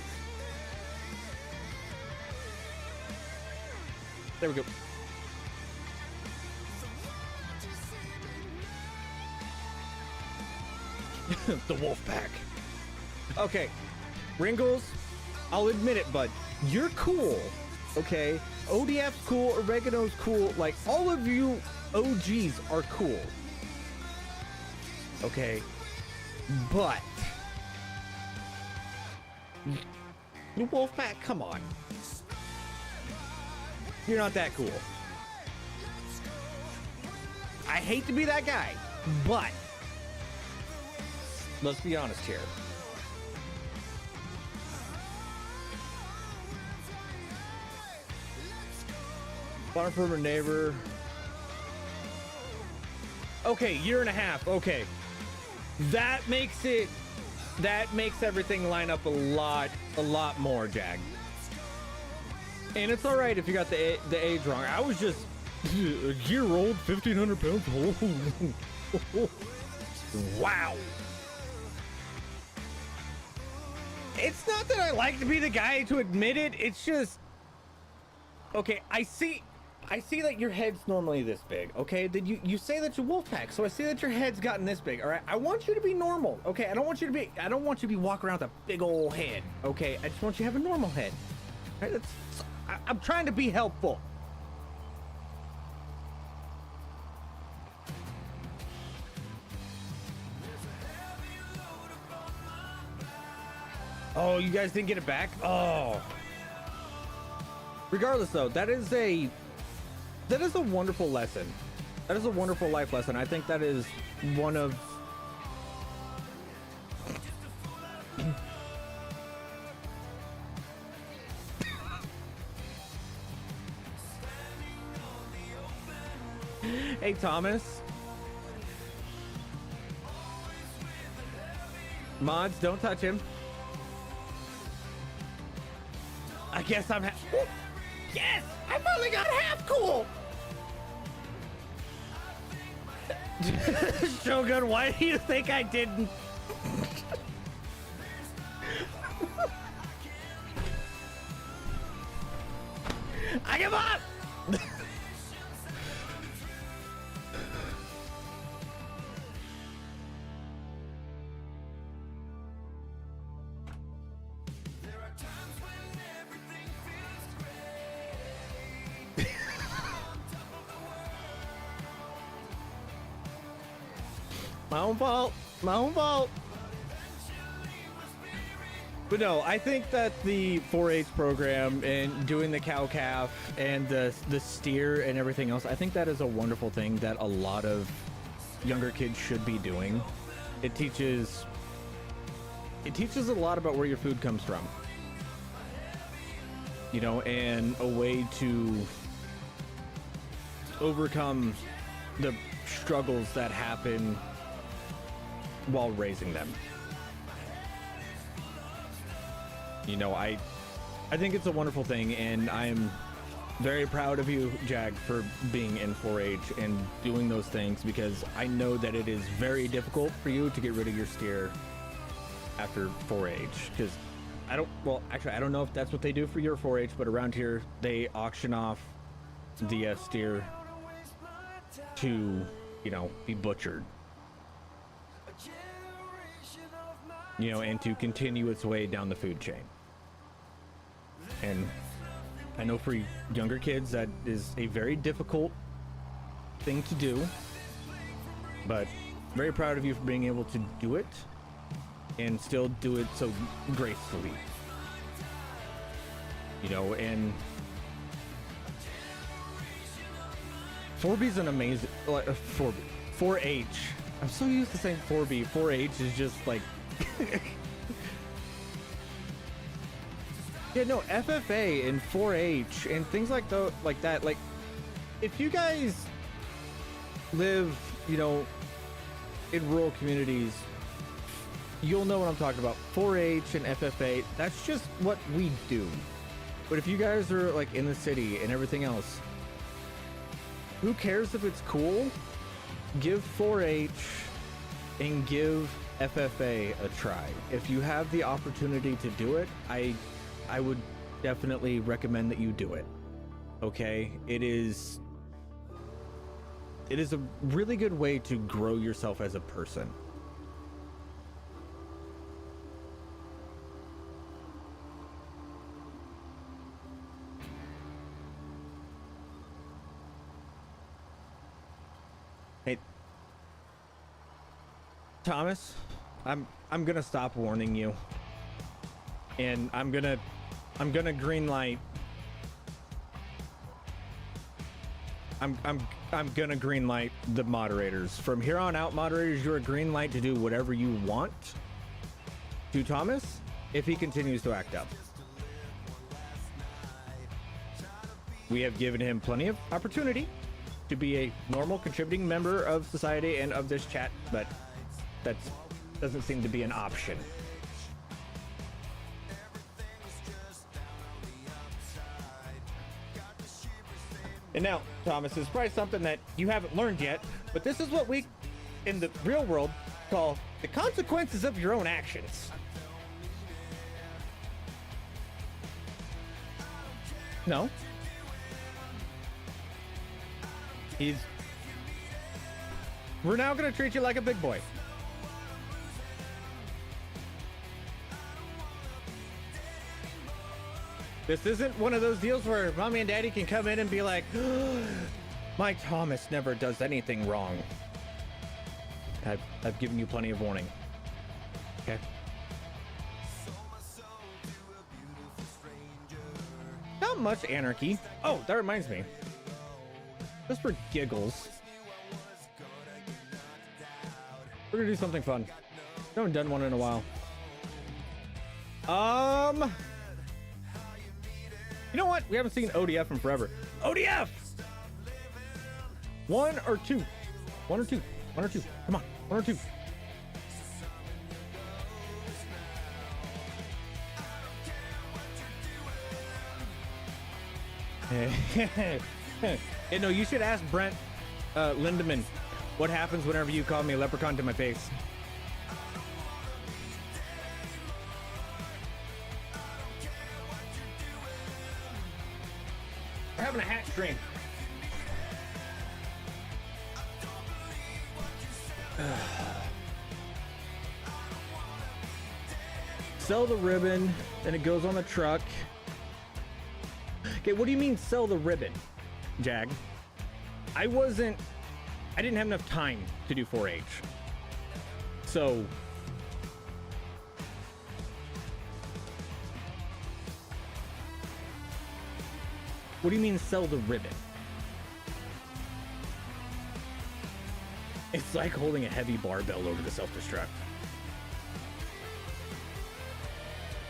S1: There we go. The wolf pack. Okay. Ringles, I'll admit it, bud. You're cool. Okay? ODF's cool, Oregano's cool. Like, all of you OGs are cool. Okay? But the wolf pack, come on. You're not that cool. I hate to be that guy, but let's be honest here. Farm from a neighbor. Okay, 1.5 years. Okay. That makes everything line up a lot more, Jag. And it's all right if you got the age wrong. I was just A year-old, 1,500 pounds. Wow. It's not that I like to be the guy to admit it. It's just, okay, I see that your head's normally this big, okay? Then you say that you're wolf pack, so I see that your head's gotten this big, all right? I want you to be normal, okay? I don't want you to be walking around with a big old head, okay? I just want you to have a normal head. All right, I'm trying to be helpful. Oh, you guys didn't get it back? Oh. Regardless though, that is a wonderful lesson. That is a wonderful life lesson. I think that is one of Hey Thomas. Mods, don't touch him. I guess I'm yes! I finally got half cool! Shogun, why do you think I didn't? I give up! My own fault. My own fault. But no, I think that the 4-H program and doing the cow calf and the steer and everything else, I think that is a wonderful thing that a lot of younger kids should be doing. It teaches a lot about where your food comes from. You know, and a way to overcome the struggles that happen while raising them. You know, I think it's a wonderful thing, and I'm very proud of you, Jag, for being in 4-H and doing those things, because I know that it is very difficult for you to get rid of your steer after 4-H, because I don't know if that's what they do for your 4-H, but around here they auction off the steer to, you know, be butchered. You know, and to continue its way down the food chain. And I know for younger kids that is a very difficult thing to do, but very proud of you for being able to do it and still do it so gracefully. You know, and 4B's an amazing 4H. I'm so used to saying 4B. 4H is just like yeah, no, FFA and 4-H and things like that. Like, if you guys live, you know, in rural communities, you'll know what I'm talking about. 4-H and FFA, that's just what we do. But if you guys are like in the city and everything else, who cares if it's cool? Give 4-H and give FFA a try. If you have the opportunity to do it, I would definitely recommend that you do it. Okay? It is a really good way to grow yourself as a person. Hey, Thomas, I'm gonna stop warning you, and I'm gonna green light. I'm gonna green light the moderators from here on out. Moderators, you're a green light to do whatever you want to Thomas if he continues to act up. We have given him plenty of opportunity to be a normal contributing member of society and of this chat, but that doesn't seem to be an option. And now, Thomas, this is probably something that you haven't learned yet, but this is what we, in the real world, call the consequences of your own actions. No. We're now gonna treat you like a big boy. This isn't one of those deals where mommy and daddy can come in and be like, my Thomas never does anything wrong. I've given you plenty of warning. Okay. Not much anarchy. Oh, that reminds me. Just for giggles, we're gonna do something fun. I haven't done one in a while. You know what? We haven't seen ODF in forever. ODF! One or two. One or two. One or two. Come on. One or two. Hey, no, you should ask Brent Lindemann what happens whenever you call me a leprechaun to my face. We're having a hat stream. Sell the ribbon, then it goes on the truck. Okay, what do you mean sell the ribbon, Jag? I didn't have enough time to do 4-H. So what do you mean sell the ribbon? It's like holding a heavy barbell over the self-destruct.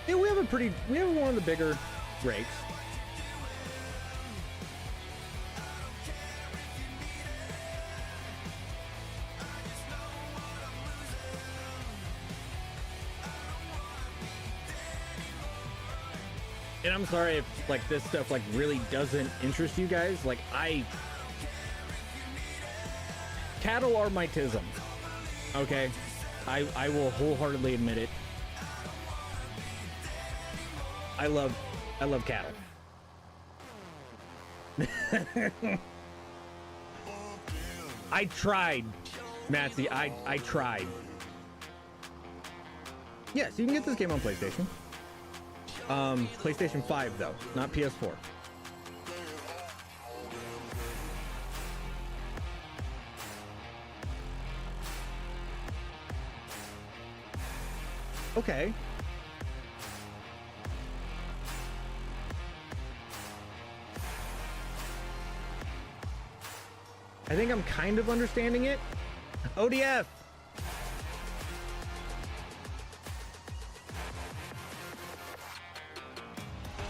S1: Yeah, we have one of the bigger rakes. And I'm sorry if like this stuff like really doesn't interest you guys. Like cattle are my tism. Okay, I will wholeheartedly admit it. I love cattle. I tried, Matzy. I tried. Yes, you can get this game on PlayStation. PlayStation 5 though, not PS4. Okay. I think I'm kind of understanding it. ODF!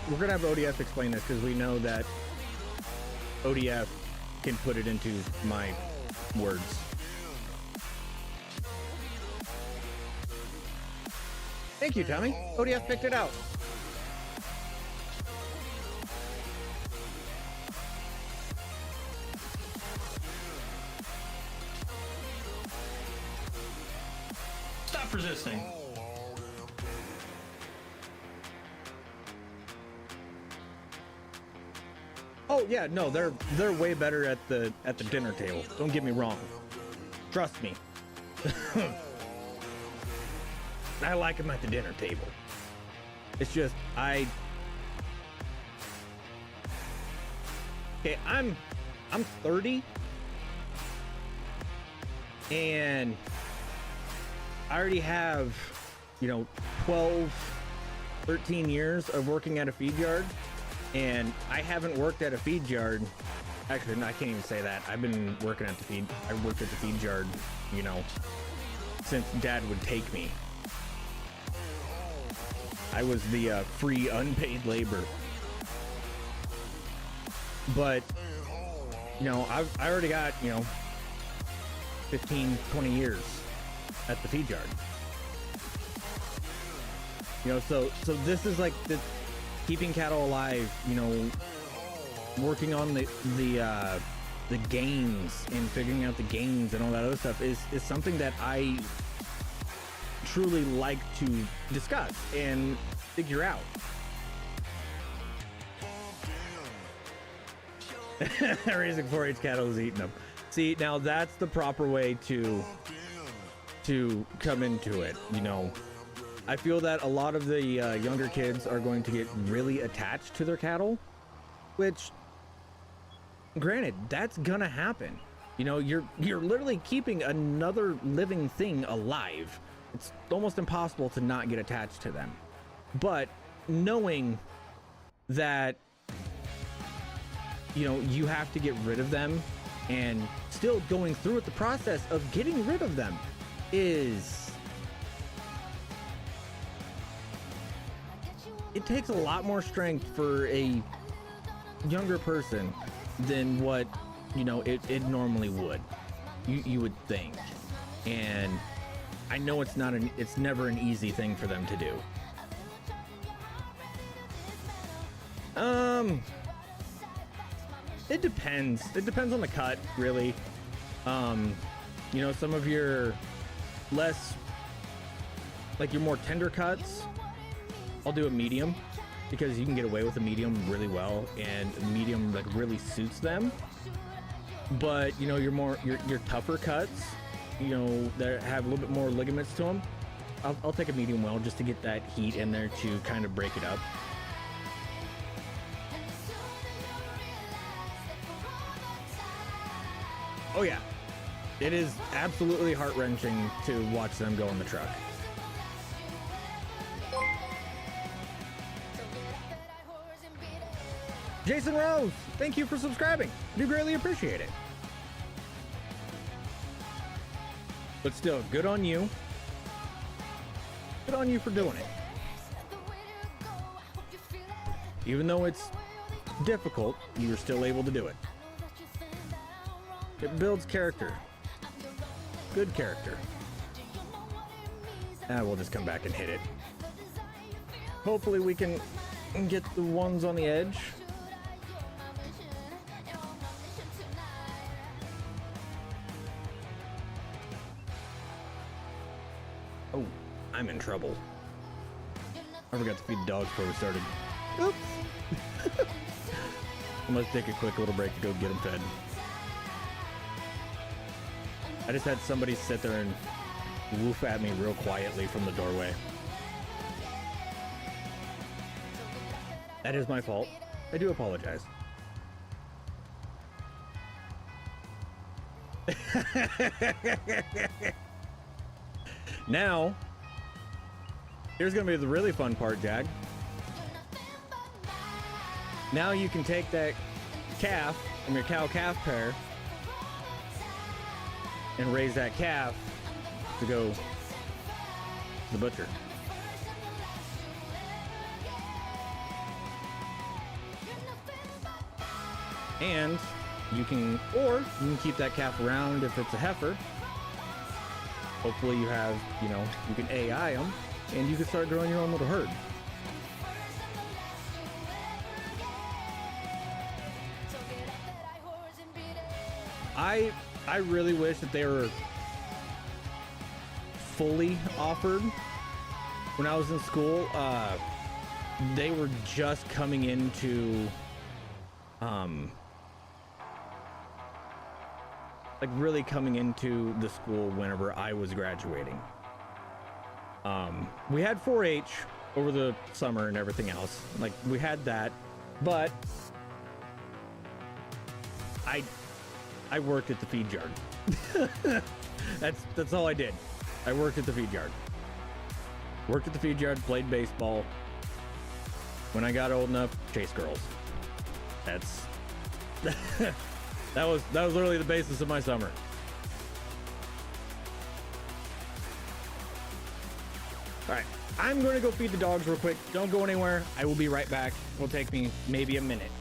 S1: We're gonna have ODF explain this because we know that ODF can put it into my words. Thank you, Tommy. ODF picked it out.
S2: Stop resisting.
S1: Oh yeah, no, they're way better at the dinner table. Don't get me wrong. Trust me. I like them at the dinner table. It's just okay, I'm 30 and I already have, 12, 13 years of working at a feed yard. And I haven't worked at a feed yard. Actually, no, I can't even say that. I've been working at I worked at the feed yard, since Dad would take me. I was the free unpaid labor. But, I already got, 15, 20 years at the feed yard. So this is like the keeping cattle alive, working on the gains and figuring out the gains and all that other stuff is something that I truly like to discuss and figure out. Raising 4-H cattle is eating them. See, now that's the proper way to come into it. You know, I feel that a lot of the younger kids are going to get really attached to their cattle, which, granted, that's gonna happen. You know, you're literally keeping another living thing alive. It's almost impossible to not get attached to them. But knowing that, you know, you have to get rid of them, and still going through with the process of getting rid of them is, it takes a lot more strength for a younger person than what, you know, it normally would. You would think. And I know it's never an easy thing for them to do. It depends. It depends on the cut, really. You know, some of your less, like your more tender cuts, I'll do a medium, because you can get away with a medium really well, and medium like really suits them. But you know, your tougher cuts, you know, that have a little bit more ligaments to them, I'll take a medium well just to get that heat in there to kind of break it up. Oh yeah, it is absolutely heart-wrenching to watch them go in the truck. Jason Rose, thank you for subscribing. Do greatly appreciate it. But still, good on you. Good on you for doing it. Even though it's difficult, you're still able to do it. It builds character. Good character. We'll just come back and hit it. Hopefully we can get the ones on the edge. Oh, I'm in trouble. I forgot to feed the dogs before we started. Oops. I must take a quick little break to go get them fed. I just had somebody sit there and woof at me real quietly from the doorway. That is my fault. I do apologize. Now, here's gonna be the really fun part, Jag. Now you can take that calf from your cow-calf pair and raise that calf to go to the butcher. And you can keep that calf around if it's a heifer. Hopefully you have, you know, you can AI them and you can start growing your own little herd. I really wish that they were fully offered. When I was in school, they were just coming into, like really coming into the school whenever I was graduating. We had 4-H over the summer and everything else. Like we had that, but I worked at the feed yard. That's all I did. I worked at the feed yard. Worked at the feed yard, played baseball. When I got old enough, chased girls. That's that was literally the basis of my summer. All right, I'm going to go feed the dogs real quick. Don't go anywhere. I will be right back. It'll take me maybe a minute.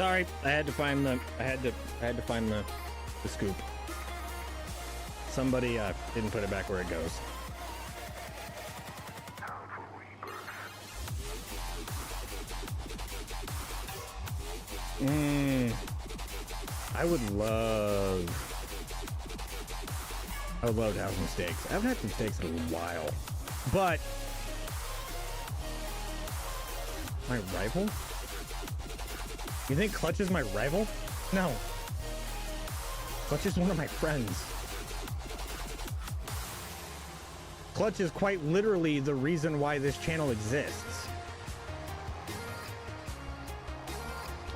S1: Sorry, I had to find the scoop. Somebody didn't put it back where it goes. I would love to have some steaks. I haven't had some steaks in a while. But my rival? You think Clutch is my rival? No. Clutch is one of my friends. Clutch is quite literally the reason why this channel exists.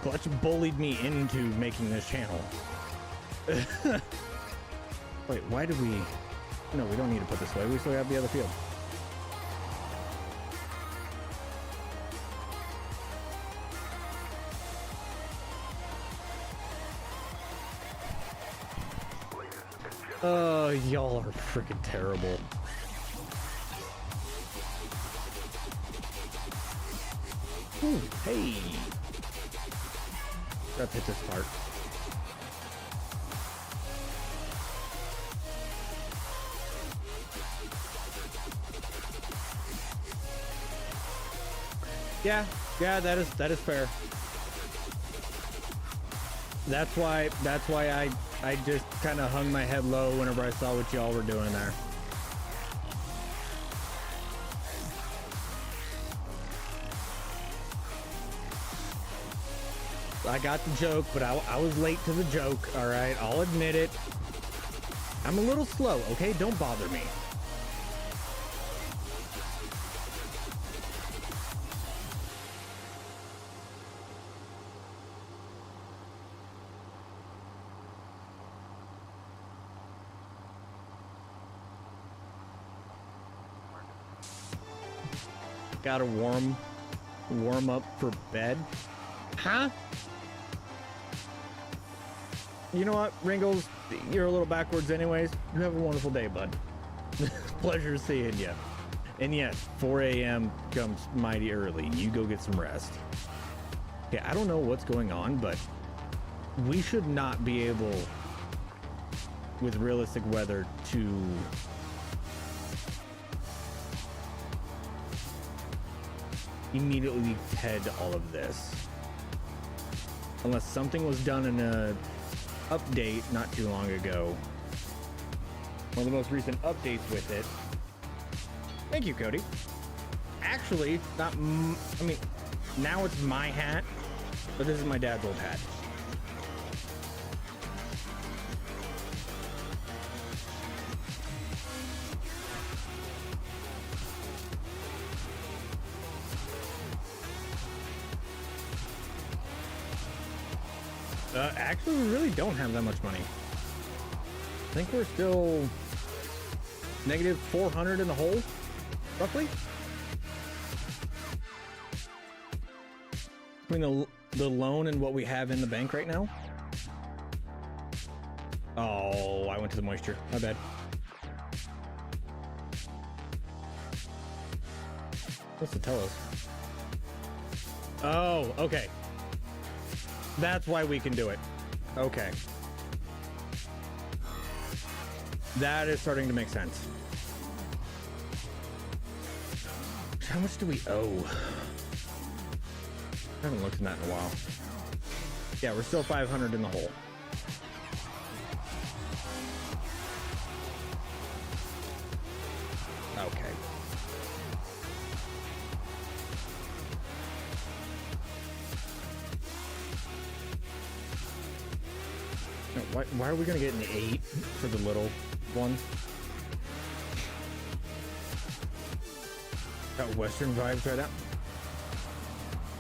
S1: Clutch bullied me into making this channel. Wait, why did we... No, we don't need to put this away. We still have the other field. Y'all are freaking terrible. Ooh, hey. Let's hit this part. Yeah, that is fair. That's why I just kind of hung my head low whenever I saw what y'all were doing there. I got the joke, but I was late to the joke, all right? I'll admit it. I'm a little slow, okay? Don't bother me. Gotta warm up for bed. Huh? You know what, Ringles? You're a little backwards anyways. You have a wonderful day, bud. Pleasure seeing you. And yes, 4 a.m. comes mighty early. You go get some rest. Okay, I don't know what's going on, but we should not be able, with realistic weather, to immediately head all of this. Unless something was done in a update not too long ago. One of the most recent updates with it. Thank you, Cody. Actually, I mean, now it's my hat, but this is my dad's old hat. Actually, we really don't have that much money. I think we're still negative 400 in the hole, roughly. Between the loan and what we have in the bank right now. Oh, I went to the moisture. My bad. What's it tell us? Oh, okay. That's why we can do it. Okay. That is starting to make sense. How much do we owe? I haven't looked at that in a while. Yeah, we're still 500 in the hole. Okay. Why are we gonna get an 8 for the little one? Got Western vibes right now.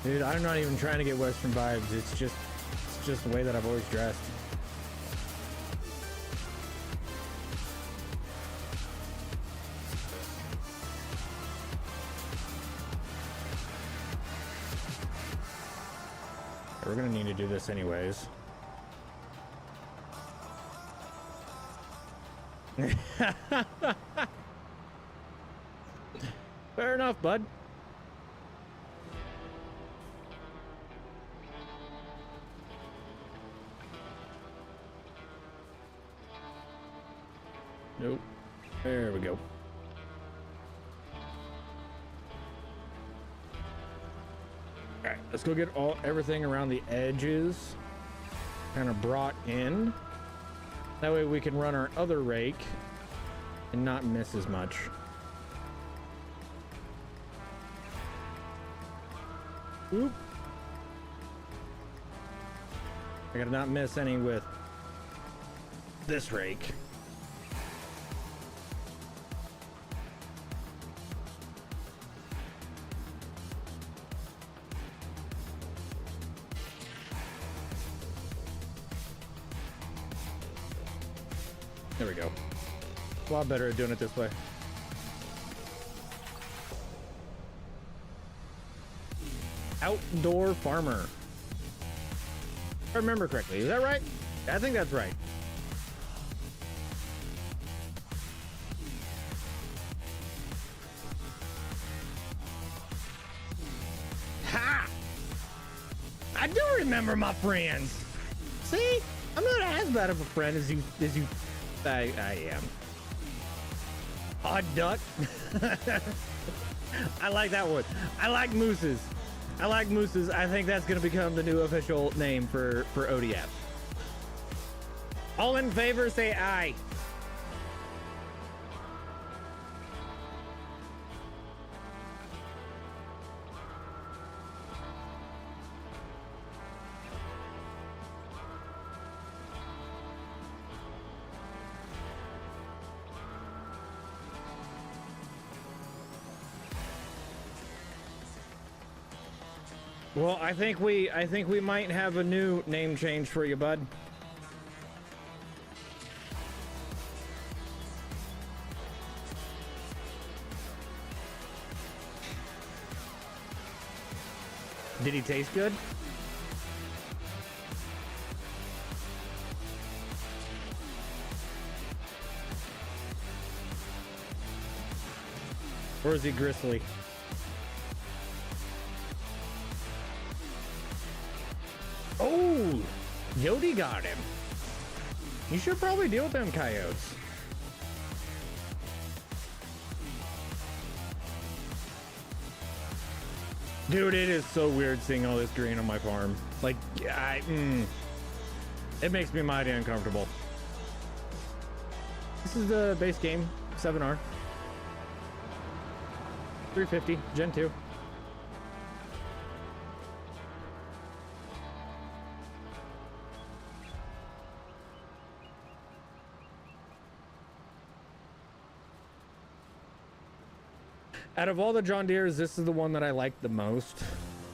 S1: Dude, I'm not even trying to get Western vibes. It's just the way that I've always dressed. We're gonna need to do this anyways. Fair enough, bud. Nope. There we go. All right, let's go get everything around the edges kind of brought in. That way we can run our other rake and not miss as much. Oop. I gotta not miss any with this rake. There we go. A lot better at doing it this way. Outdoor farmer. If I remember correctly, is that right? I think that's right. Ha! I do remember my friends. See, I'm not as bad of a friend as you I am. Odd duck. I like that one. I like mooses. I like mooses. I think that's going to become the new official name for ODF. All in favor, say aye. Well, I think we might have a new name change for you, bud. Did he taste good? Or is he gristly? Oh, Yodi got him. You should probably deal with them coyotes. Dude, it is so weird seeing all this green on my farm. Like, it makes me mighty uncomfortable. This is the base game, 7R. 350, Gen 2. Out of all the John Deeres, this is the one that I like the most,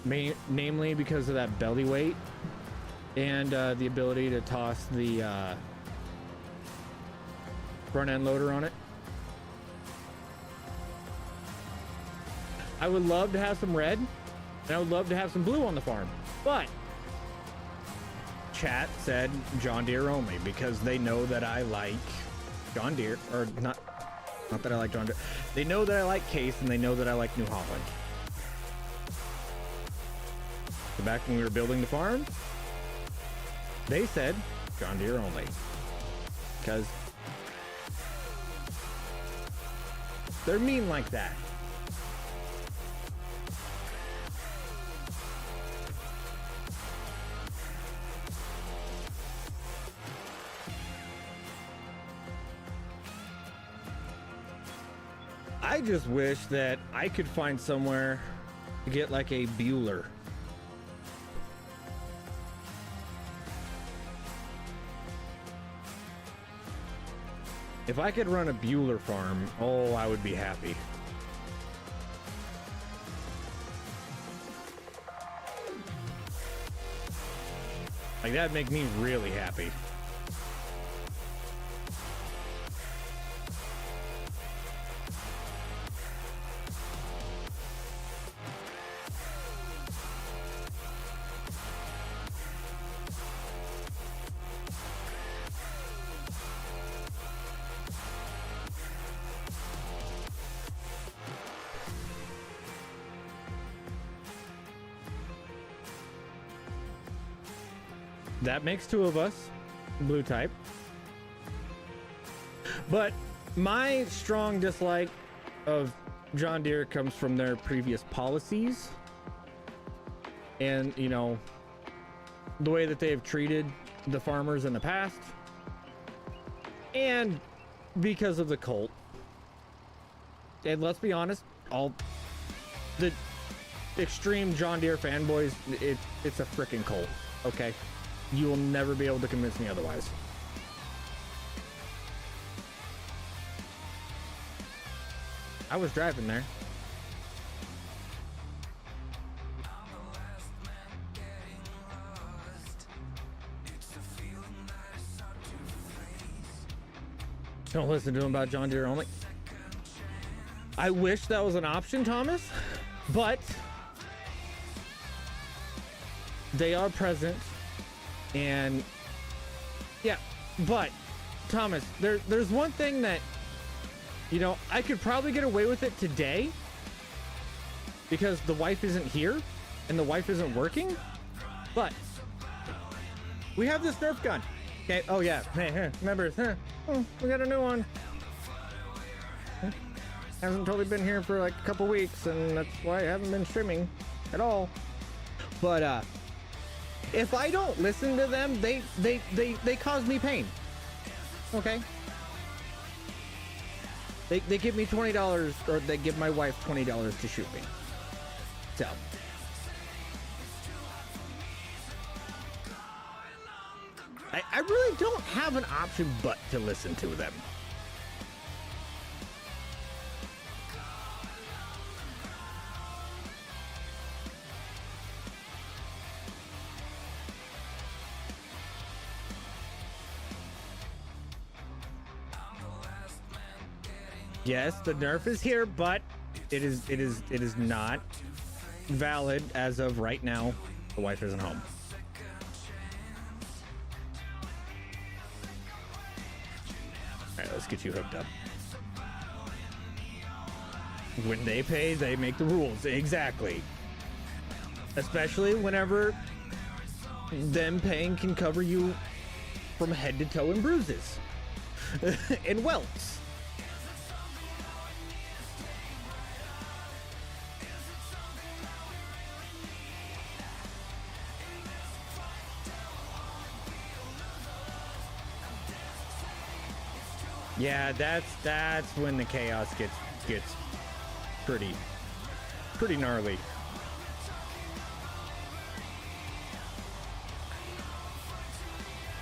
S1: namely because of that belly weight and the ability to toss the front end loader on it. I would love to have some red, and I would love to have some blue on the farm, but chat said John Deere only because they know that I like John Deere, or not that I like John Deere. They know that I like Case, and they know that I like New Holland. So back when we were building the farm, they said John Deere only. Because they're mean like that. I just wish that I could find somewhere to get like a Bueller. If I could run a Bueller farm, oh, I would be happy. Like, that'd make me really happy. That makes two of us, blue type. But my strong dislike of John Deere comes from their previous policies and, you know, the way that they have treated the farmers in the past, and because of the cult. And let's be honest, all the extreme John Deere fanboys, it's a freaking cult, okay? You will never be able to convince me otherwise. I was driving there. Don't listen to him about John Deere only. I wish that was an option, Thomas, but they are present, and yeah, but Thomas, there's one thing that, you know, I could probably get away with it today because the wife isn't here and the wife isn't working, but we have this Nerf gun. Okay, oh yeah, hey, remember, we got a new one. Hasn't totally been here for like a couple weeks, and that's why I haven't been streaming at all. But if I don't listen to them, they cause me pain. Okay. They give me $20, or they give my wife $20 to shoot me. So. I really don't have an option but to listen to them. Yes, the Nerf is here, but it is not valid as of right now. The wife isn't home. All right, let's get you hooked up. When they pay, they make the rules. Exactly. Especially whenever them paying can cover you from head to toe in bruises and welts. Yeah, that's when the chaos gets pretty gnarly.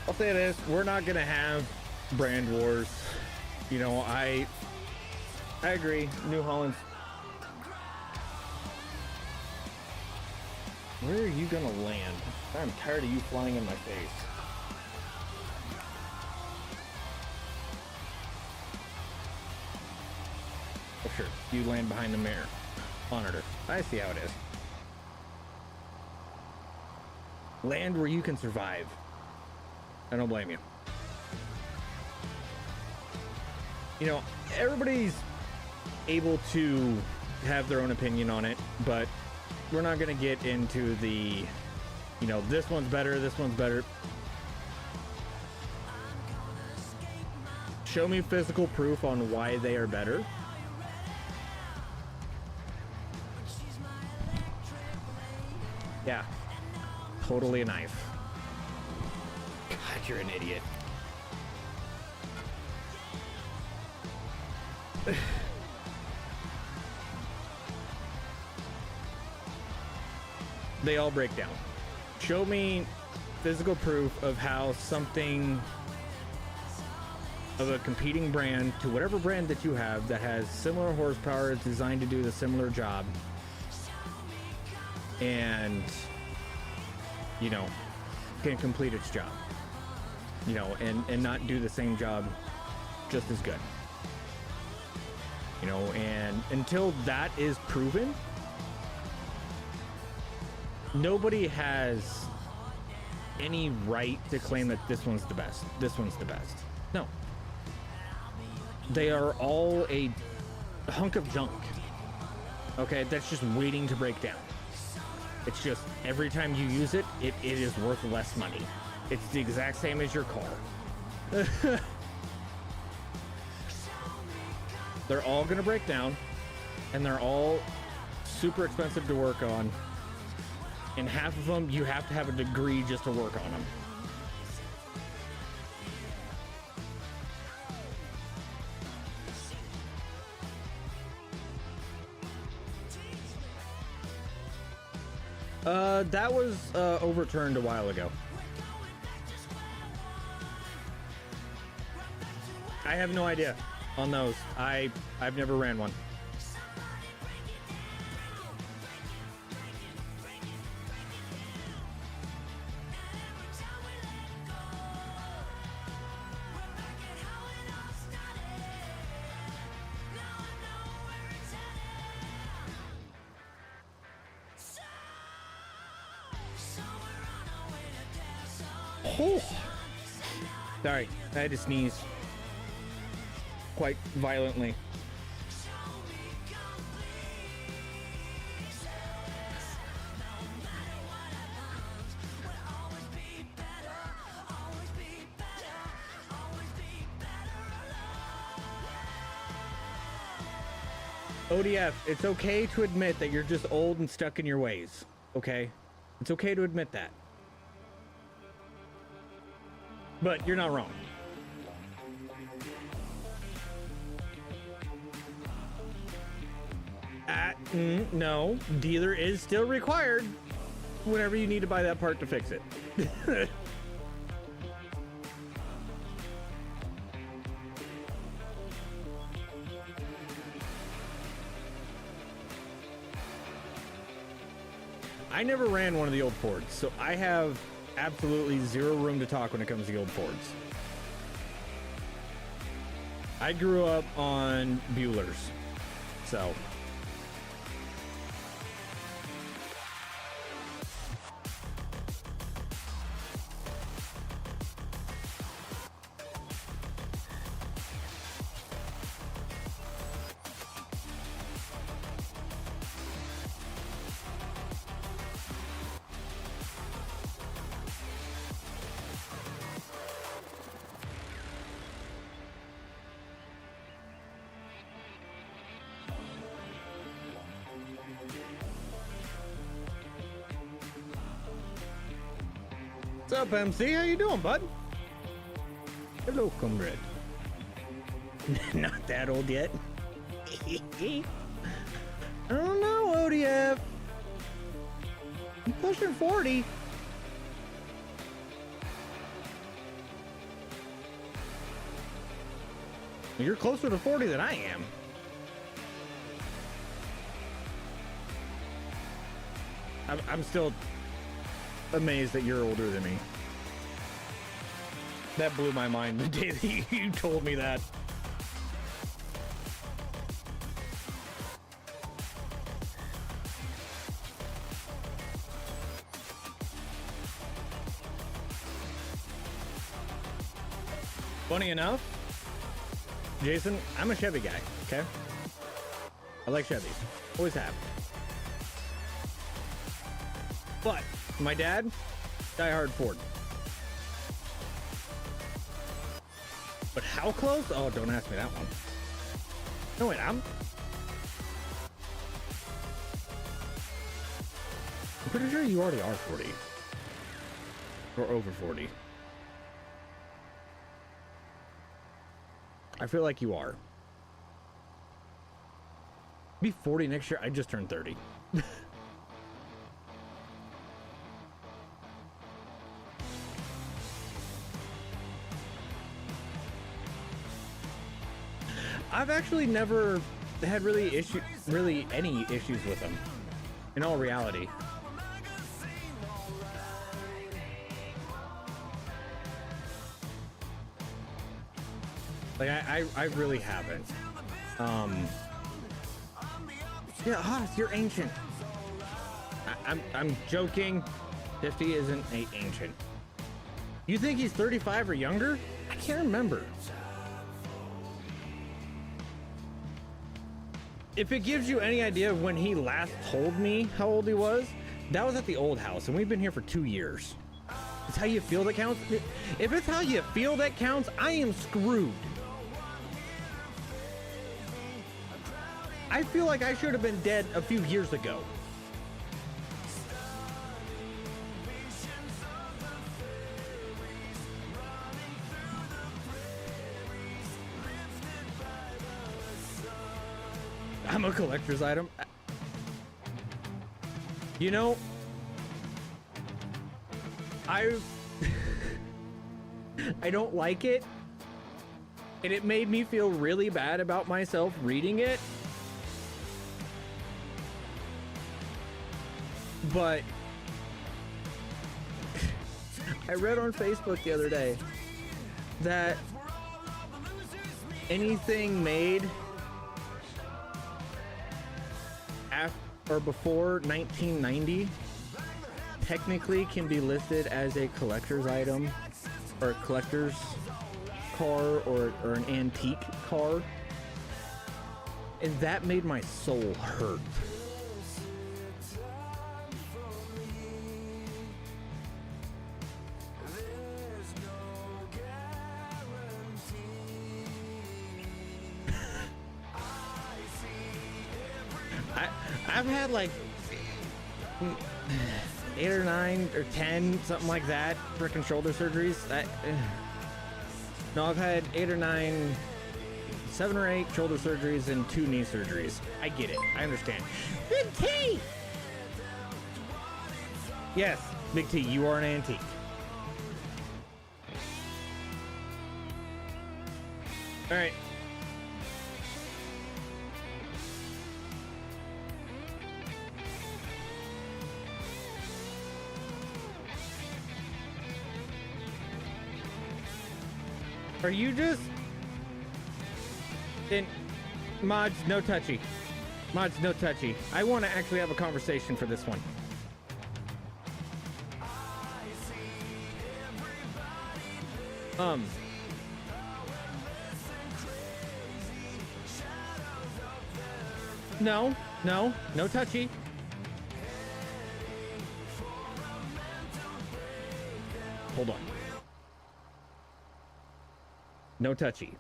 S1: I'll say this, we're not gonna have brand wars. You know, I agree. New Holland. Where are you gonna land? I'm tired of you flying in my face. Oh, sure. You land behind the mirror. Monitor. I see how it is. Land where you can survive. I don't blame you. You know, everybody's able to have their own opinion on it, but we're not going to get into the, you know, this one's better, this one's better. Show me physical proof on why they are better. Yeah, totally a knife. God, you're an idiot. They all break down. Show me physical proof of how something of a competing brand to whatever brand that you have that has similar horsepower, is designed to do the similar job, and, you know, can complete its job, you know, and not do the same job just as good, you know. And until that is proven, nobody has any right to claim that this one's the best, this one's the best. No, they are all a hunk of junk, okay, that's just waiting to break down. It's just every time you use it, it is worth less money. It's the exact same as your car. They're all gonna break down, and they're all super expensive to work on. And half of them, you have to have a degree just to work on them. That was overturned a while ago. I have no idea on those. I've never ran one. Oh. Sorry, I had to sneeze quite violently. ODF, it's okay to admit that you're just old and stuck in your ways, okay? It's okay to admit that. But you're not wrong. No, dealer is still required whenever you need to buy that part to fix it. I never ran one of the old Fords, so I have absolutely zero room to talk when it comes to the old Fords. I grew up on Bueller's, so. What's up, MC? How you doing, bud? Hello, comrade. Not that old yet. I don't know, ODF. I'm pushing 40. You're closer to 40 than I am. I'm still amazed that you're older than me. That blew my mind the day that you told me that. Funny enough, Jason, I'm a Chevy guy, okay? I like Chevys. Always have. But my dad, diehard Ford. But how close? Oh, don't ask me that one. No, wait, I'm pretty sure you already are 40. Or over 40. I feel like you are. Be 40 next year. I just turned 30. I've actually never had really any issues with them, in all reality. Like I really haven't. Yeah, Haas, you're ancient. I'm joking. 50 isn't ancient. You think he's 35 or younger? I can't remember. If it gives you any idea of when he last told me how old he was, that was at the old house, and we've been here for 2 years. It's how you feel that counts. If it's how you feel that counts, I am screwed. I feel like I should have been dead a few years ago. I'm a collector's item. You know, I don't like it, and it made me feel really bad about myself reading it. But I read on Facebook the other day that anything made after or before 1990 technically can be listed as a collector's item or a collector's car or an antique car, and that made my soul hurt. I've had like 8 or 9 or 10, something like that, frickin' shoulder surgeries. No, I've had 8 or 9, 7 or 8 shoulder surgeries and 2 knee surgeries. I get it. I understand. Big T! Yes, Big T, you are an antique. All right. Are you just... And mods, no touchy. Mods, no touchy. I want to actually have a conversation for this one. No touchy. Hold on. No touchy.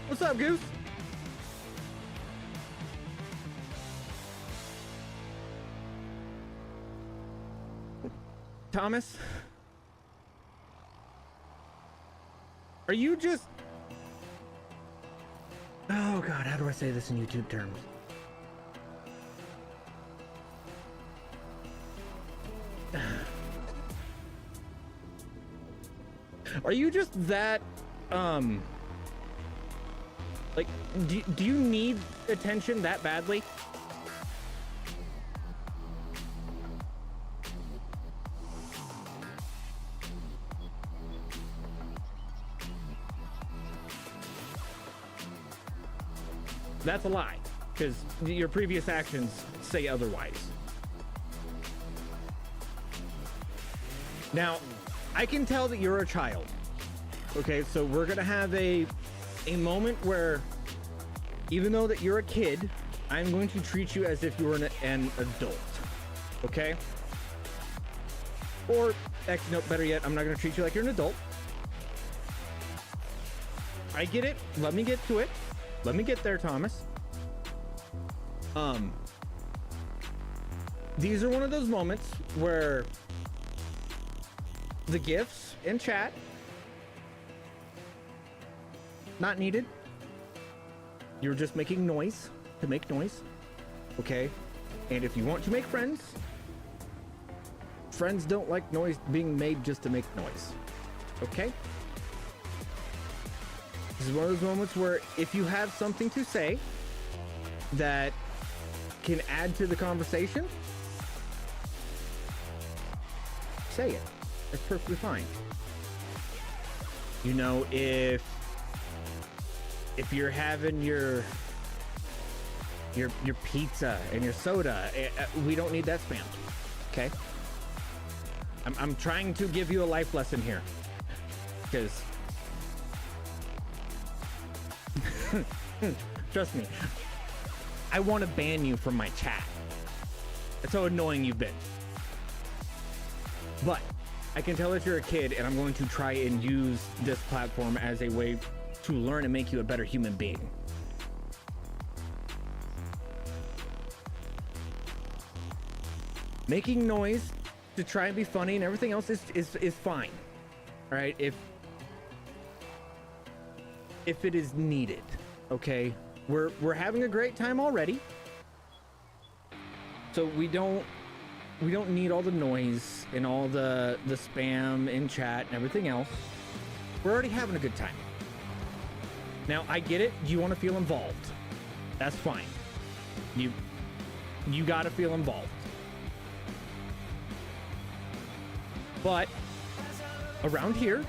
S1: What's up, Goose? Thomas? Are you just... Oh God, how do I say this in YouTube terms? Are you just that, like, do you need attention that badly? That's a lie, because your previous actions say otherwise. Now, I can tell that you're a child. Okay, so we're gonna have a moment where, even though that you're a kid, I'm going to treat you as if you were an adult. Okay? Or, no, better yet, I'm not gonna treat you like you're an adult. I get it. Let me get to it. Let me get there, Thomas. These are one of those moments where the gifts in chat, not needed. You're just making noise to make noise. Okay? And if you want to make friends, friends don't like noise being made just to make noise. Okay? This is one of those moments where if you have something to say that can add to the conversation, say it. It's perfectly fine. You know, if you're having your pizza and your soda, we don't need that spammed. Okay? I'm trying to give you a life lesson here, because trust me, I want to ban you from my chat. That's how annoying you've been. But I can tell that you're a kid, and I'm going to try and use this platform as a way to learn and make you a better human being. Making noise to try and be funny and everything else is fine. All right, if it is needed, okay? We're having a great time already. So we don't need all the noise and all the spam in chat and everything else. We're already having a good time. Now, I get it. You want to feel involved. That's fine. You got to feel involved. But around here,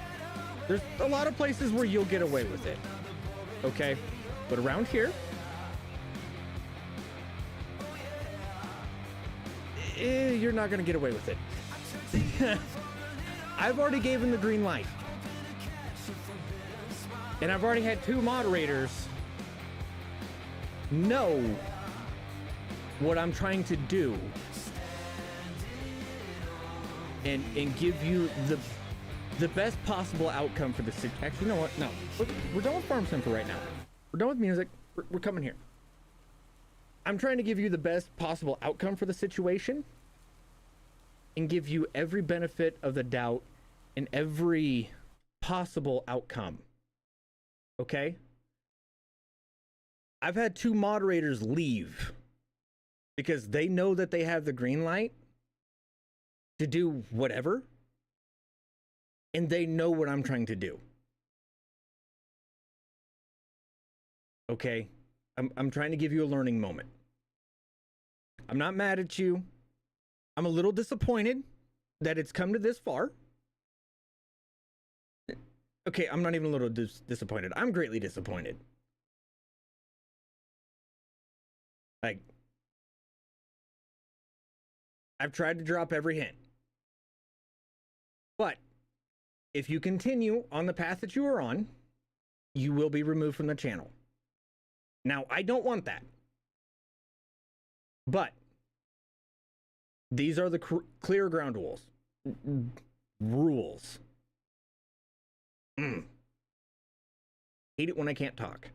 S1: there's a lot of places where you'll get away with it. Okay? But around here, you're not going to get away with it. I've already given the green light. And I've already had 2 moderators know what I'm trying to do and give you the best possible outcome for the situation. Actually, you know what? No, we're done with Farm Sim for right now. We're done with music. We're coming here. I'm trying to give you the best possible outcome for the situation and give you every benefit of the doubt and every possible outcome. Okay? I've had 2 moderators leave because they know that they have the green light to do whatever, and they know what I'm trying to do. Okay? I'm trying to give you a learning moment. I'm not mad at you. I'm a little disappointed that it's come to this far. Okay, I'm not even a little disappointed. I'm greatly disappointed. Like, I've tried to drop every hint. But if you continue on the path that you are on, you will be removed from the channel. Now, I don't want that. But these are the clear ground rules. Hate it when I can't talk.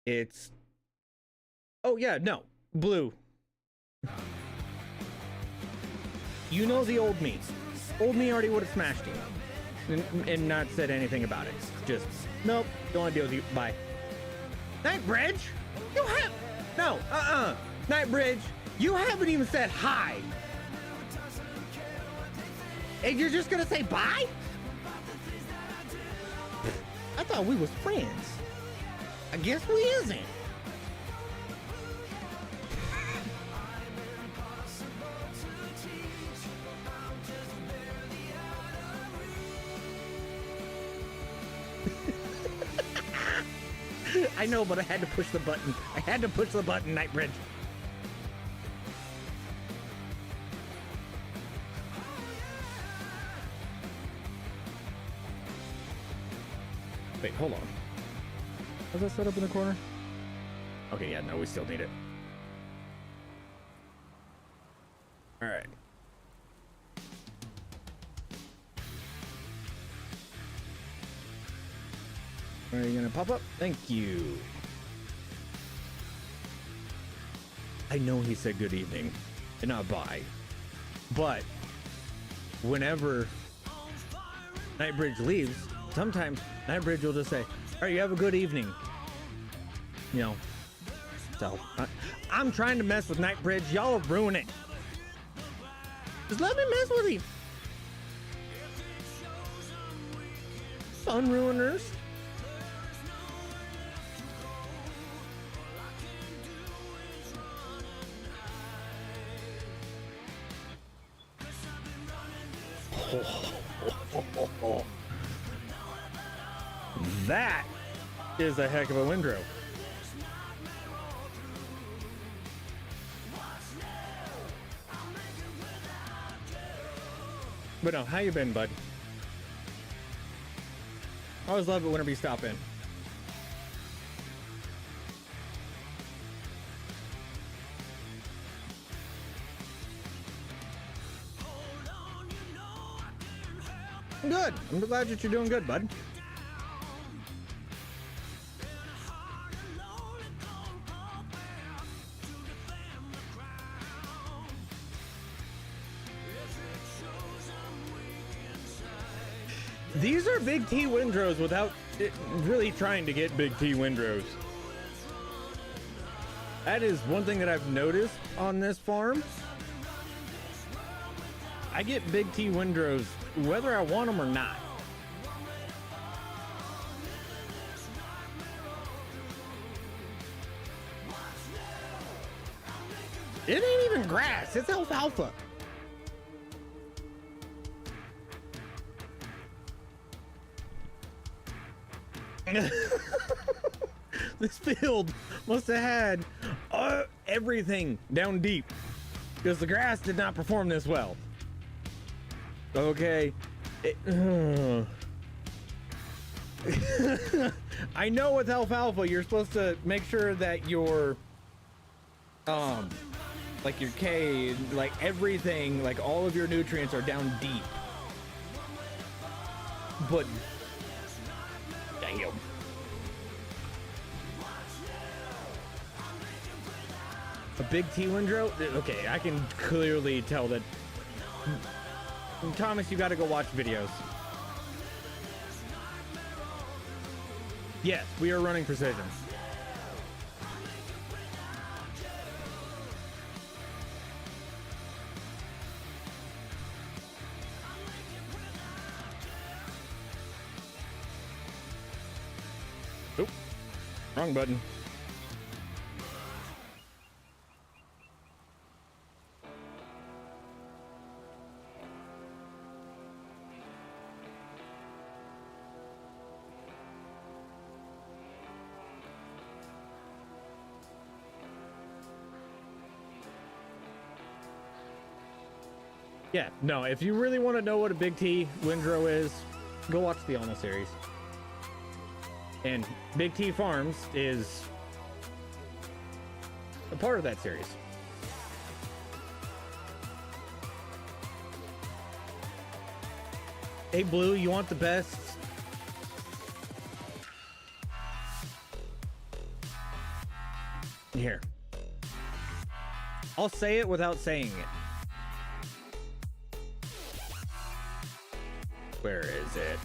S1: It's... Oh, yeah, no. Blue. You know the old me. Old me already would have smashed you. And not said anything about it. Just, nope, don't want to deal with you. Bye. Nightbridge? You have... No, Nightbridge, you haven't even said hi. And you're just gonna say bye? I thought we was friends. I guess we isn't. I know, but I had to push the button. I had to push the button, Nightbridge. Wait, hold on. How's that set up in the corner? Okay, yeah, no, we still need it. All right. Are you gonna pop up? Thank you. I know he said good evening and not bye, but whenever Nightbridge leaves, sometimes Nightbridge will just say, all right, you have a good evening. You know, so I'm trying to mess with Nightbridge. Y'all are ruining it. Just let me mess with him. Fun ruiners. That is a heck of a windrow. But no, how you been, bud? I always love it whenever you stop in. Good. I'm glad that you're doing good, bud. These are big T windrows without really trying to get big T windrows. That is one thing that I've noticed on this farm. I get big T windrows whether I want them or not. It ain't even grass, it's alfalfa. This field must have had everything down deep because the grass did not perform this well. Okay. I know with alfalfa you're supposed to make sure that your like your K, like everything, like all of your nutrients are down deep. But damn. A big T windrow? Okay, I can clearly tell that. Thomas, you gotta go watch videos. Yes, we are running precision. Oop, wrong button. Yeah, no, if you really want to know what a big T windrow is, go watch the Alma series. And Big T Farms is a part of that series. Hey, Blue, you want the best? Here. I'll say it without saying it. Where is it?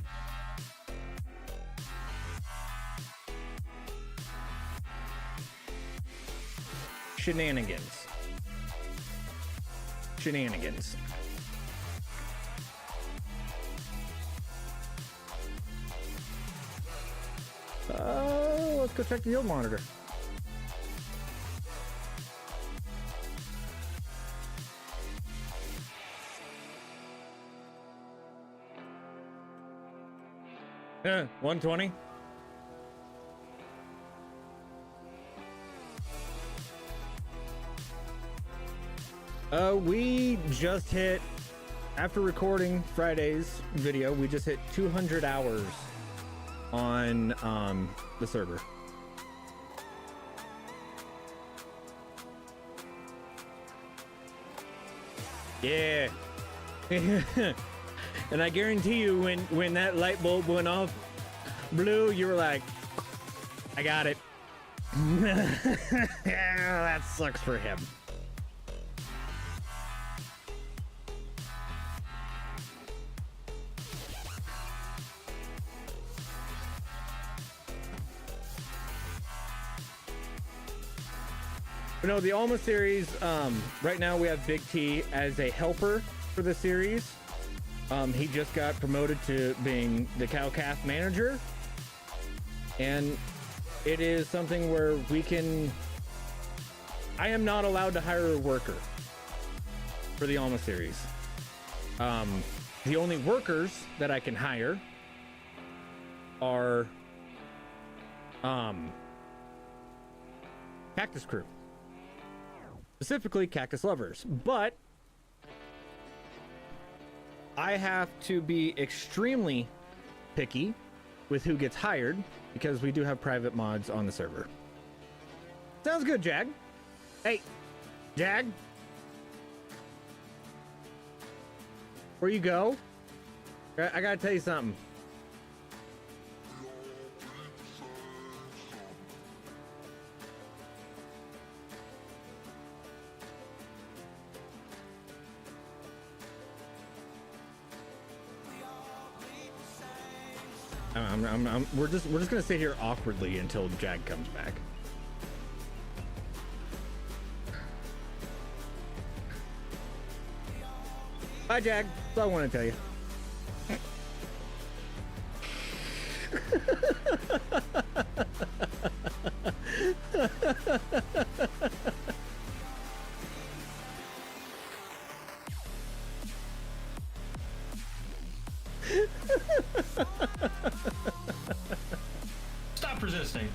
S1: Shenanigans. Shenanigans. Let's go check the yield monitor. Yeah, 120. We just hit, after recording Friday's video, we just hit 200 hours on the server. Yeah. And I guarantee you when that light bulb went off, Blue, you were like, I got it. Yeah, that sucks for him. But no, the Alma series, right now we have Big T as a helper for the series. He just got promoted to being the cow-calf manager. And it is something where we can... I am not allowed to hire a worker for the Alma series. The only workers that I can hire are Cactus Crew. Specifically cactus lovers. But I have to be extremely picky with who gets hired because we do have private mods on the server. Sounds good, Jag. Hey, Jag. Where you go? I gotta tell you something. We're just gonna sit here awkwardly until Jag comes back. Hi, Jag. That's all I want to tell you.
S2: Stop resisting.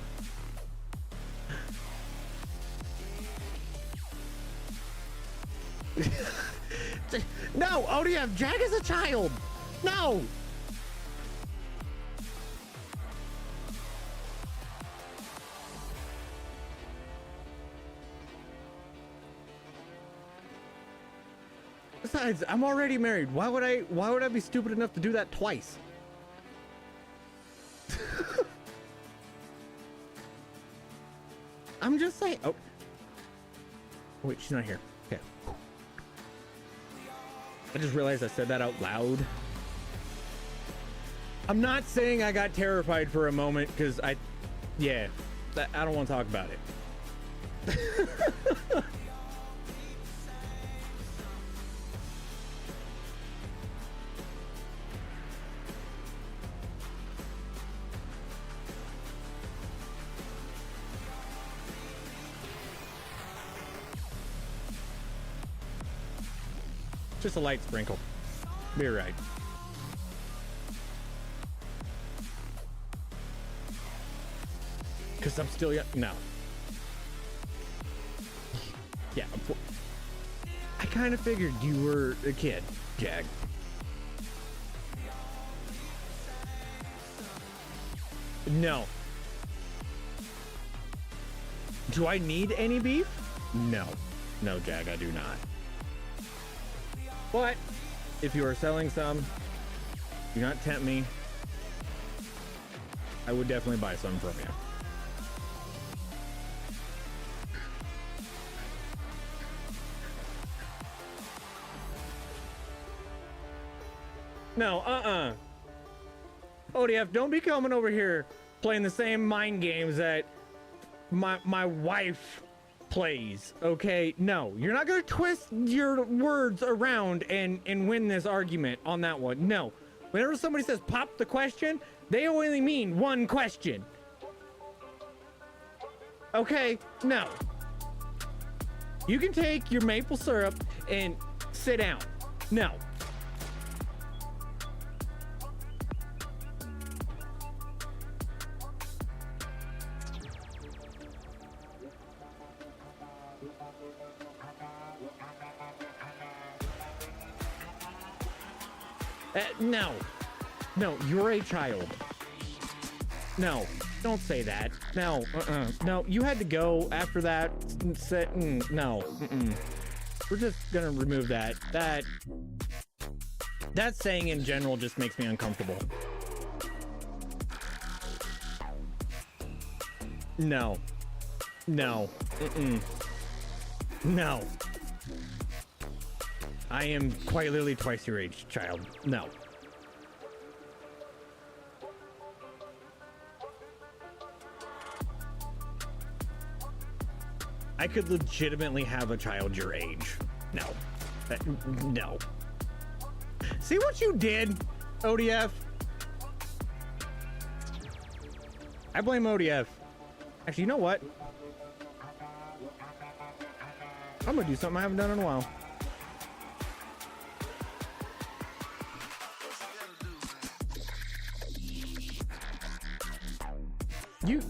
S1: No, ODF, Jag is a child. No. Besides, I'm already married. Why would I be stupid enough to do that twice? I'm just saying. Oh. Wait, she's not here. Okay. I just realized I said that out loud. I'm not saying I got terrified for a moment because I don't want to talk about it. Just a light sprinkle. Be right. Because I'm still young. No. Yeah. I kind of figured you were a kid, Jag. No. Do I need any beef? No. No, Jag, I do not. But if you are selling some, do not tempt me. I would definitely buy some from you. No, ODF, don't be coming over here playing the same mind games that my wife plays, okay? No, you're not gonna twist your words around and win this argument on that one. No, whenever somebody says pop the question, they only mean one question. Okay, no. You can take your maple syrup and sit down. No. No. No, you're a child. No, don't say that. No, no, you had to go after that. No, we're just gonna remove that. That saying in general just makes me uncomfortable. No. No. No. I am quite literally twice your age, child. No. I could legitimately have a child your age. No. No. See what you did, ODF? I blame ODF. Actually, you know what? I'm gonna do something I haven't done in a while.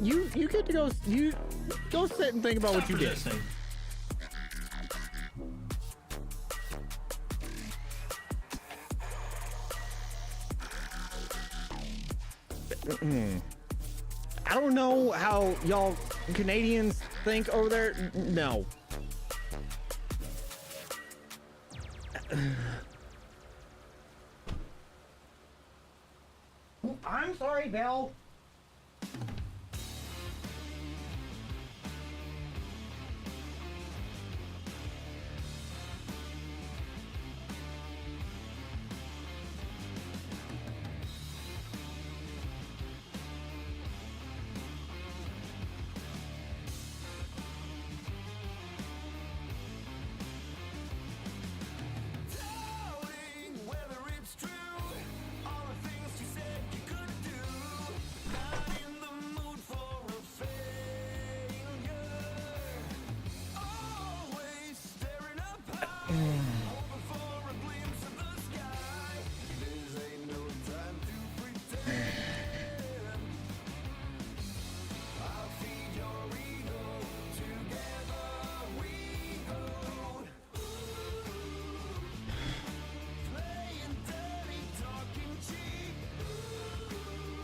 S1: You get to go sit and think about what you did. I don't know how y'all Canadians think over there. No. I'm sorry, Belle.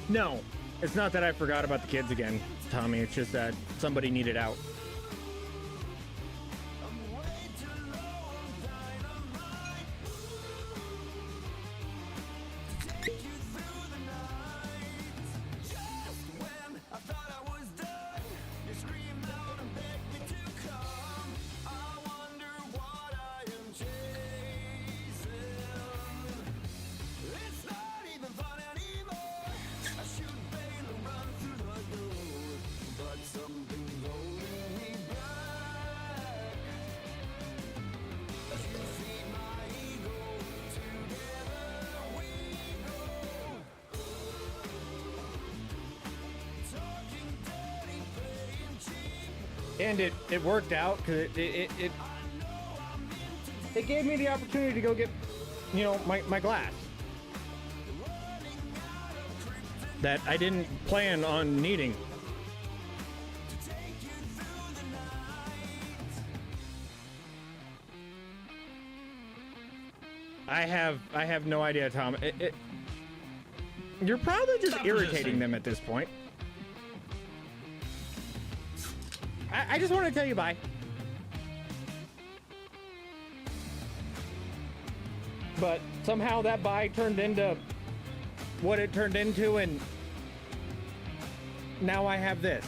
S1: No, it's not that I forgot about the kids again, Tommy. It's just that somebody needed out. And it worked out because it gave me the opportunity to go get, you know, my glass that I didn't plan on needing. I have no idea, Tom. You're probably just irritating them at this point. I just want to tell you bye. But somehow that bye turned into what it turned into, and now I have this.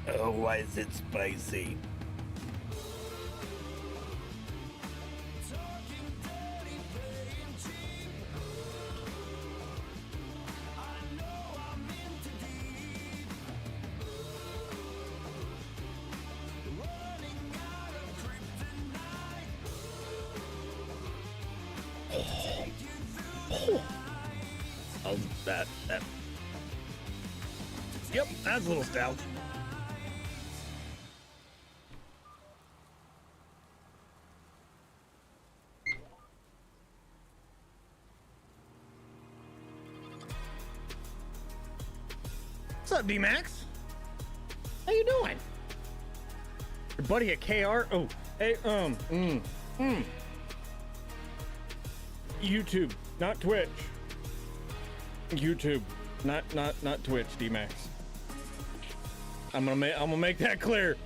S3: Oh, why is it spicy?
S1: Oh, that. Yep, that's a little stout. What's up, D-Max? How you doing? Your buddy at KR? Oh, hey, YouTube, not Twitch. YouTube, not Twitch, D-Max. I'm gonna make that clear.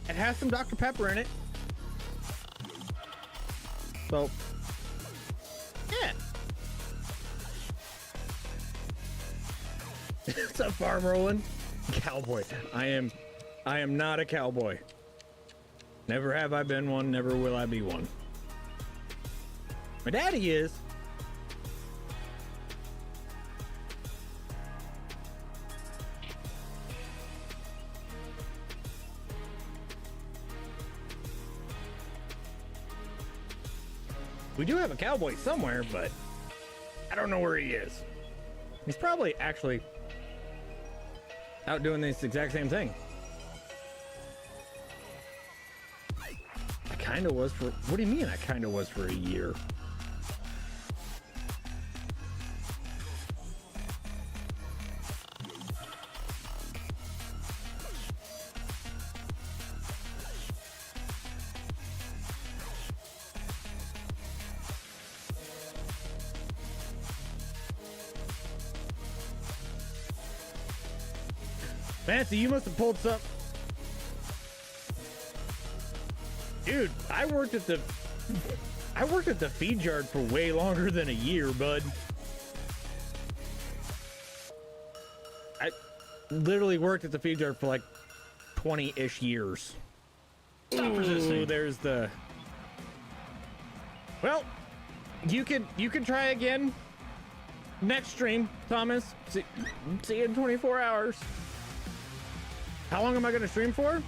S1: It has some Dr. Pepper in it. So, yeah. What's up, Farm Rolling? Cowboy. I am not a cowboy. Never have I been one, never will I be one. My daddy is. We do have a cowboy somewhere, but I don't know where he is. He's probably actually out doing this exact same thing. I kind of was for... What do you mean I kind of was for a year? Matzy, you must have pulled some. Dude, I worked at the feed yard for way longer than a year, bud. I literally worked at the feed yard for like 20-ish years.
S2: Stop resisting.
S1: There's the. Well, you can try again next stream, Thomas. See you in 24 hours. How long am I going to stream for?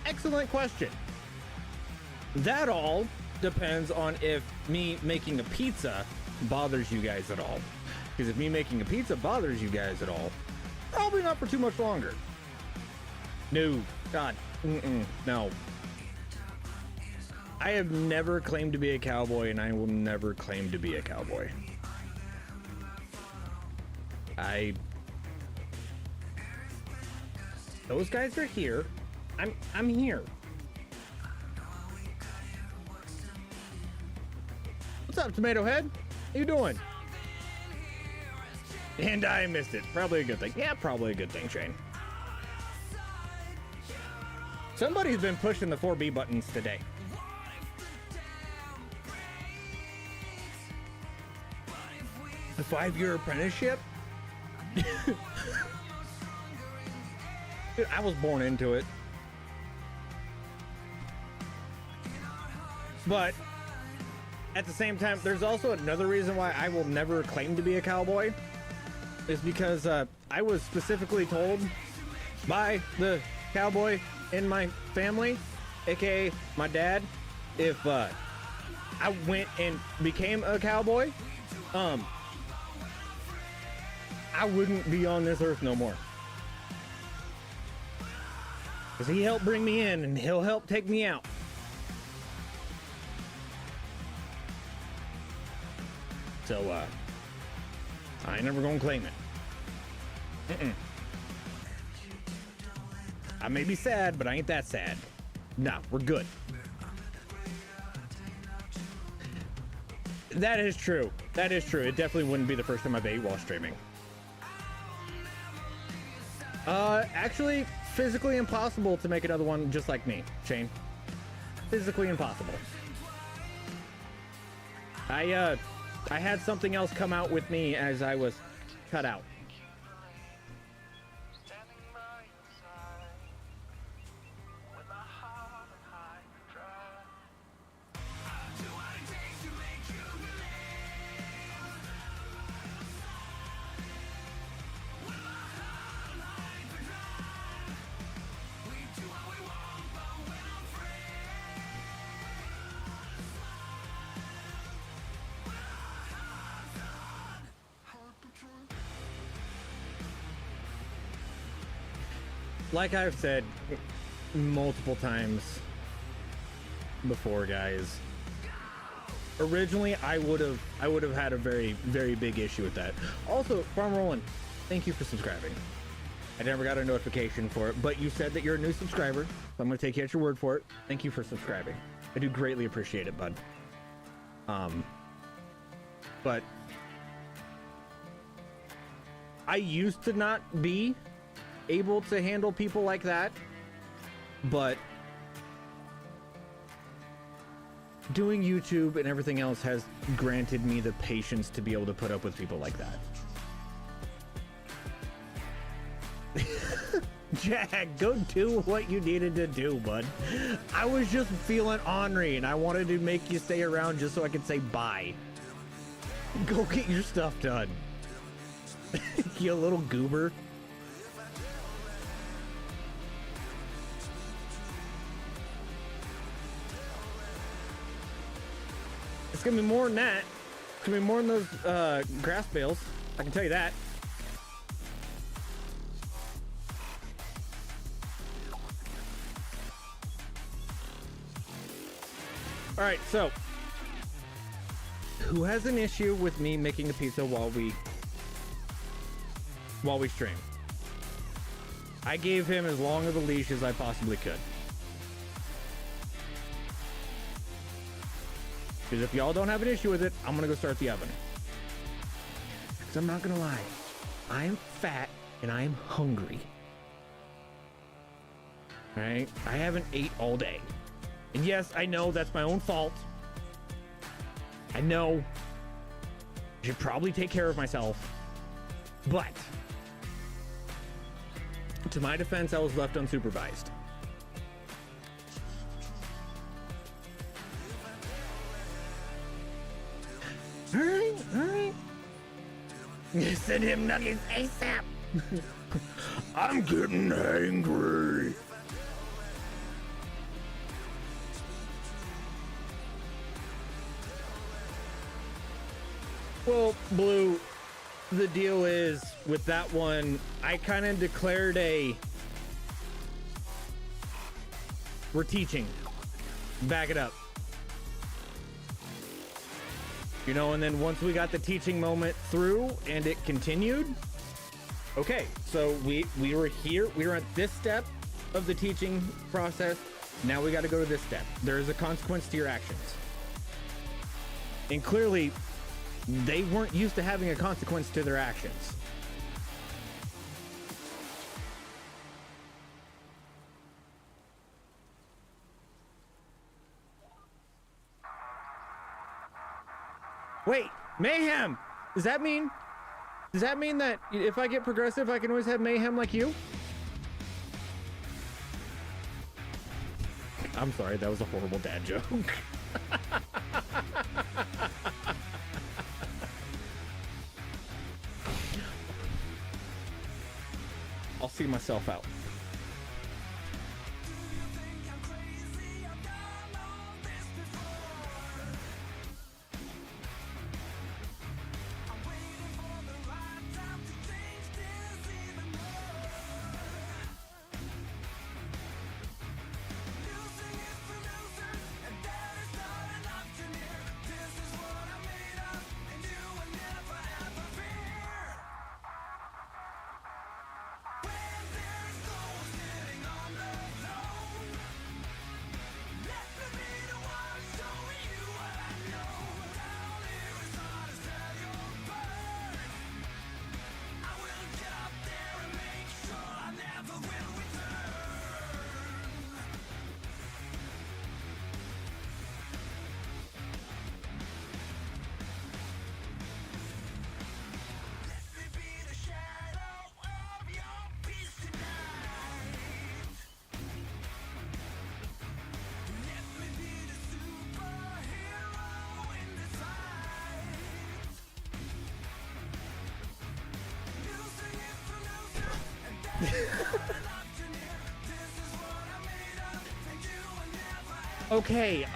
S1: Excellent question. That all depends on if me making a pizza bothers you guys at all. Because if me making a pizza bothers you guys at all, probably not for too much longer. No, God, no. I have never claimed to be a cowboy, and I will never claim to be a cowboy. Those guys are here. I'm here. What's up, Tomato Head? How you doing? And I missed it. Probably a good thing. Yeah, probably a good thing, Shane. Somebody's been pushing the 4B buttons today. A 5-year apprenticeship? Dude, I was born into it. But at the same time, there's also another reason why I will never claim to be a cowboy. Is because I was specifically told by the cowboy in my family, aka my dad, if I went and became a cowboy, I wouldn't be on this earth no more. Because he helped bring me in and he'll help take me out. So, I ain't never gonna claim it. I may be sad, but I ain't that sad. Nah, we're good. That is true. That is true. It definitely wouldn't be the first time I've ate while streaming. Actually, physically impossible to make another one just like me, Shane. Physically impossible. I had something else come out with me as I was cut out. Like I've said multiple times before, guys, originally I would have had a very, very big issue with that. Also, Farm Roland, thank you for subscribing. I never got a notification for it, but you said that you're a new subscriber, so I'm going to take you at your word for it. Thank you for subscribing. I do greatly appreciate it, bud. But I used to not be able to handle people like that, but doing YouTube and everything else has granted me the patience to be able to put up with people like that. Jag, go do what you needed to do, bud. I was just feeling ornery and I wanted to make you stay around just so I could say bye. Go get your stuff done. You little goober. It's gonna be more than that. It's gonna be more than those grass bales. I can tell you that. All right, so who has an issue with me making a pizza while we stream? I gave him as long of a leash as I possibly could. Because if y'all don't have an issue with it, I'm gonna go start the oven. Because I'm not gonna lie, I'm fat and I'm hungry. All right, I haven't ate all day. And yes, I know that's my own fault. I know I should probably take care of myself, but to my defense, I was left unsupervised. All right. Send him nuggets ASAP.
S3: I'm getting angry.
S1: Well, Blue, the deal is with that one, I kind of declared we're teaching. Back it up. You know, and then once we got the teaching moment through and it continued, okay, so we were here, we were at this step of the teaching process. Now we got to go to this step. There is a consequence to your actions. And clearly, they weren't used to having a consequence to their actions. Wait, mayhem! Does that mean that if I get progressive, I can always have mayhem like you? I'm sorry, that was a horrible dad joke. I'll see myself out.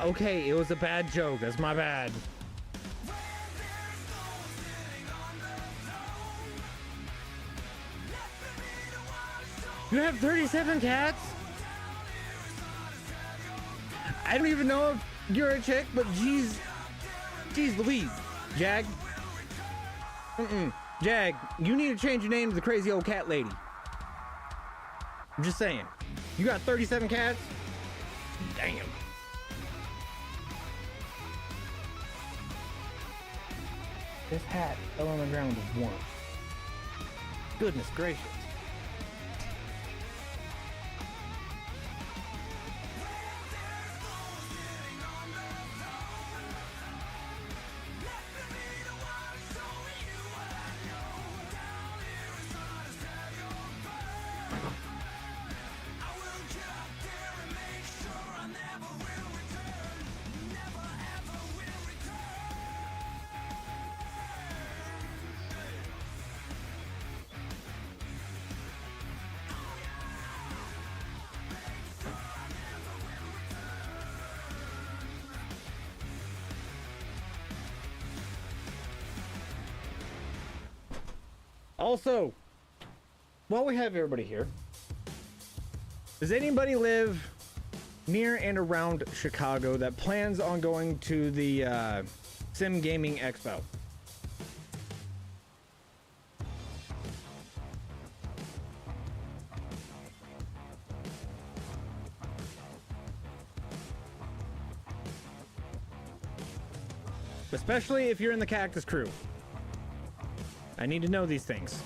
S1: Okay, it was a bad joke. That's my bad. You have 37 cats? I don't even know if you're a chick, but geez Louise. Jag? Jag, you need to change your name to the crazy old cat lady. I'm just saying. You got 37 cats? Damn. This hat fell on the ground once. Goodness gracious. Also, while we have everybody here, does anybody live near and around Chicago that plans on going to the Sim Gaming Expo? Especially if you're in the Cactus crew. I need to know these things.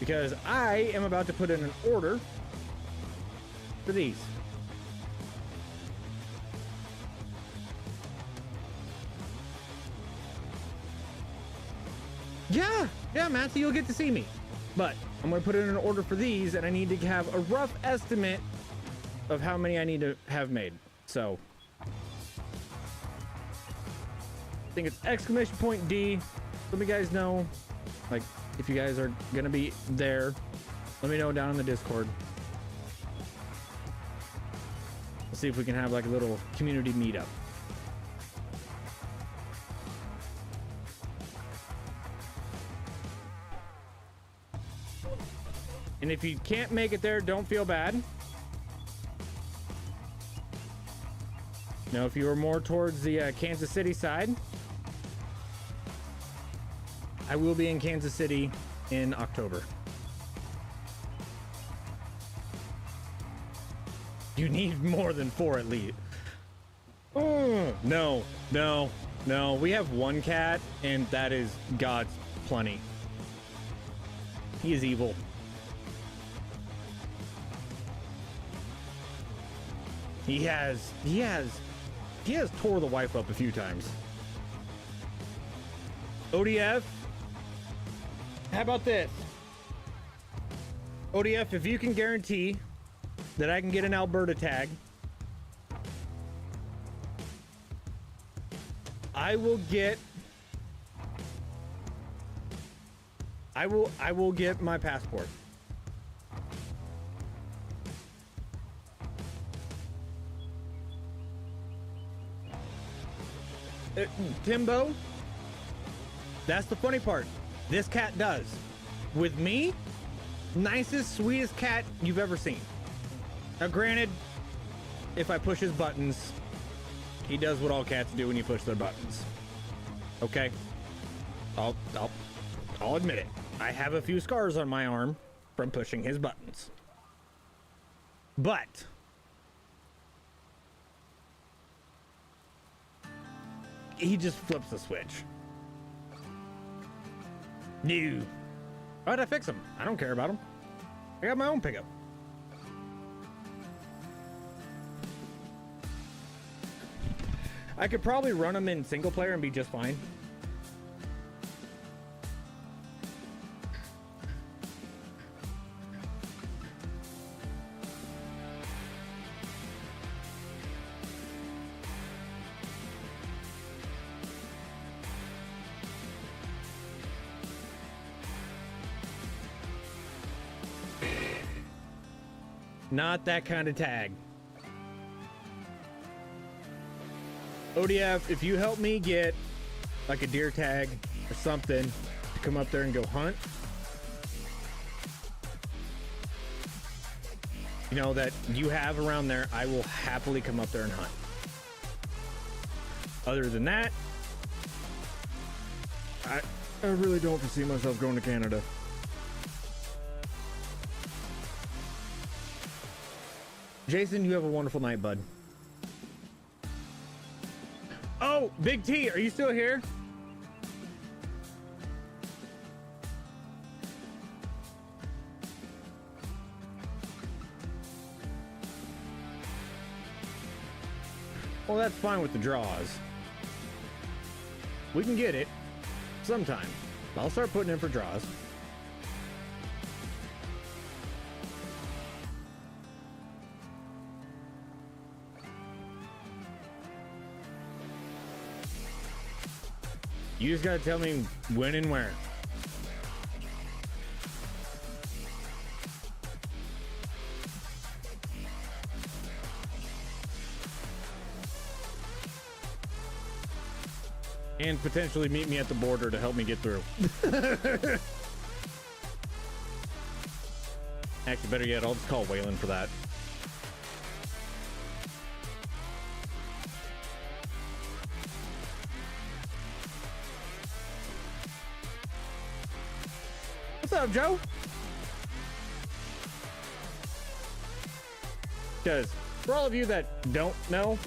S1: because I am about to put in an order for these. Yeah, Matthew, you'll get to see me. But I'm going to put in an order for these, and I need to have a rough estimate of how many I need to have made. So I think it's exclamation point D. Let me guys know, like, if you guys are going to be there. Let me know down in the Discord. Let's see if we can have like a little community meetup. And if you can't make it there, don't feel bad. Now, if you were more towards the Kansas City side, I will be in Kansas City in October. You need more than 4 at least. Oh, no. We have 1 cat, and that is God's plenty. He is evil. He has tore the wife up a few times. ODF, how about this? ODF, if you can guarantee that I can get an Alberta tag, I will get my passport. Timbo, that's the funny part. This cat does. With me, nicest, sweetest cat you've ever seen. Now, granted, if I push his buttons, he does what all cats do when you push their buttons. Okay? I'll admit it. I have a few scars on my arm from pushing his buttons. But he just flips the switch. No. Why'd I fix him? I don't care about him. I got my own pickup. I could probably run him in single player and be just fine. Not that kind of tag. ODF, if you help me get like a deer tag or something to come up there and go hunt, you know, that you have around there, I will happily come up there and hunt. Other than that, I really don't foresee myself going to Canada. Jason, you have a wonderful night, bud. Oh, Big T, are you still here? Well, that's fine with the draws. We can get it sometime. I'll start putting in for draws. You just gotta tell me when and where. And potentially meet me at the border to help me get through. Actually, better yet, I'll just call Waylon for that. What's up, Joe? Because for all of you that don't know,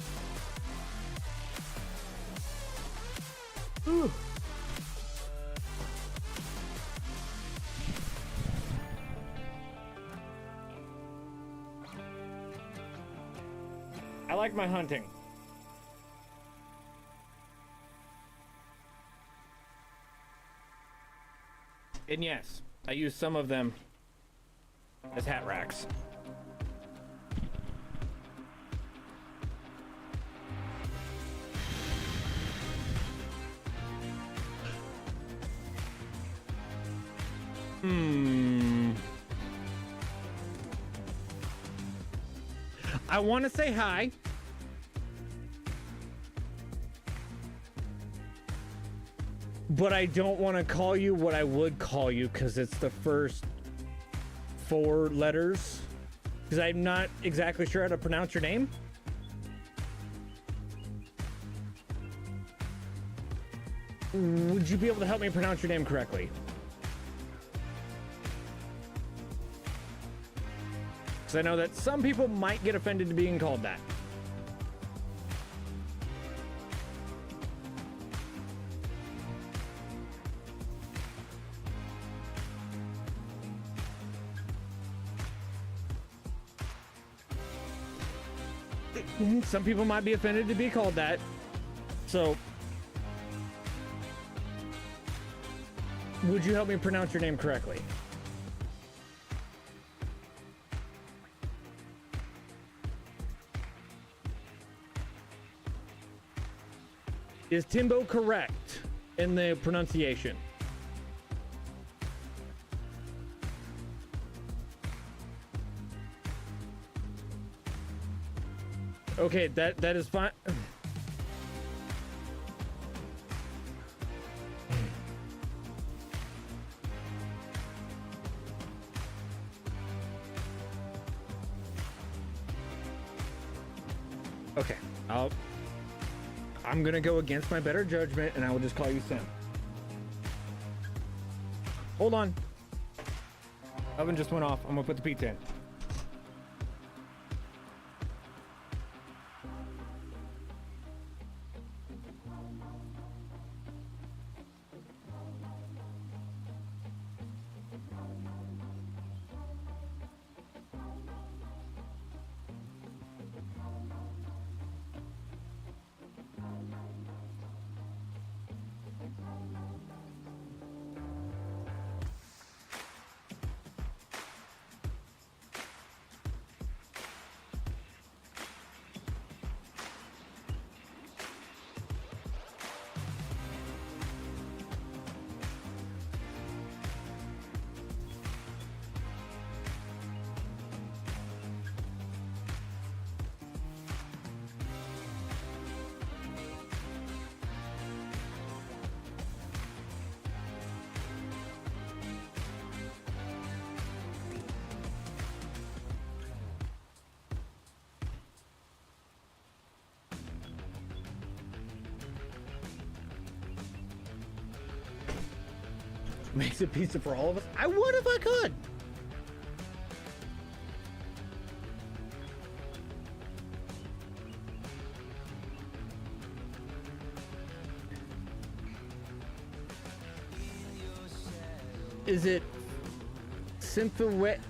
S1: I like my hunting. And yes, I use some of them as hat racks. I want to say hi. But I don't want to call you what I would call you because it's the first 4 letters. Because I'm not exactly sure how to pronounce your name. Would you be able to help me pronounce your name correctly? Because I know that some people might get offended to being called that. Some people might be offended to be called that. So, would you help me pronounce your name correctly? Is Timbo correct in the pronunciation? Okay, that is fine. Okay, I'm gonna go against my better judgment and I will just call you Sim. Hold on. Oven just went off. I'm gonna put the pizza in. Makes a pizza for all of us. I would if I could. Is it simple wet?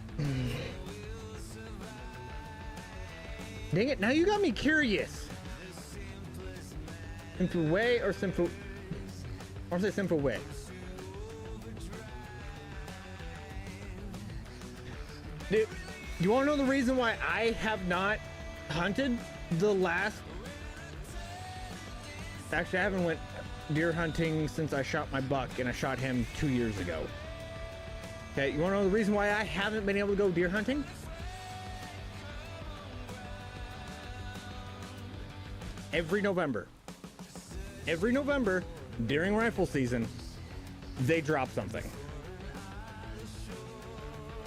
S1: Dang it, now you got me curious. Simple way or simple? Or say simple way? Dude, you want to know the reason why I have not hunted the last... Actually, I haven't went deer hunting since I shot my buck, and I shot him 2 years ago. Okay, you want to know the reason why I haven't been able to go deer hunting? Every November, during rifle season, they drop something.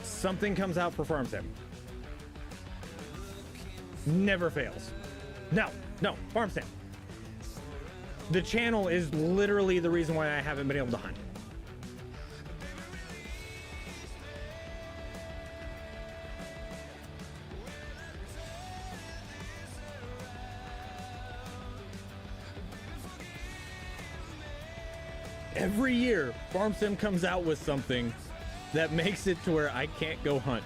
S1: Something comes out for farm sim. Never fails. No, farm sim. The channel is literally the reason why I haven't been able to hunt. Every year, farm sim comes out with something that makes it to where I can't go hunt.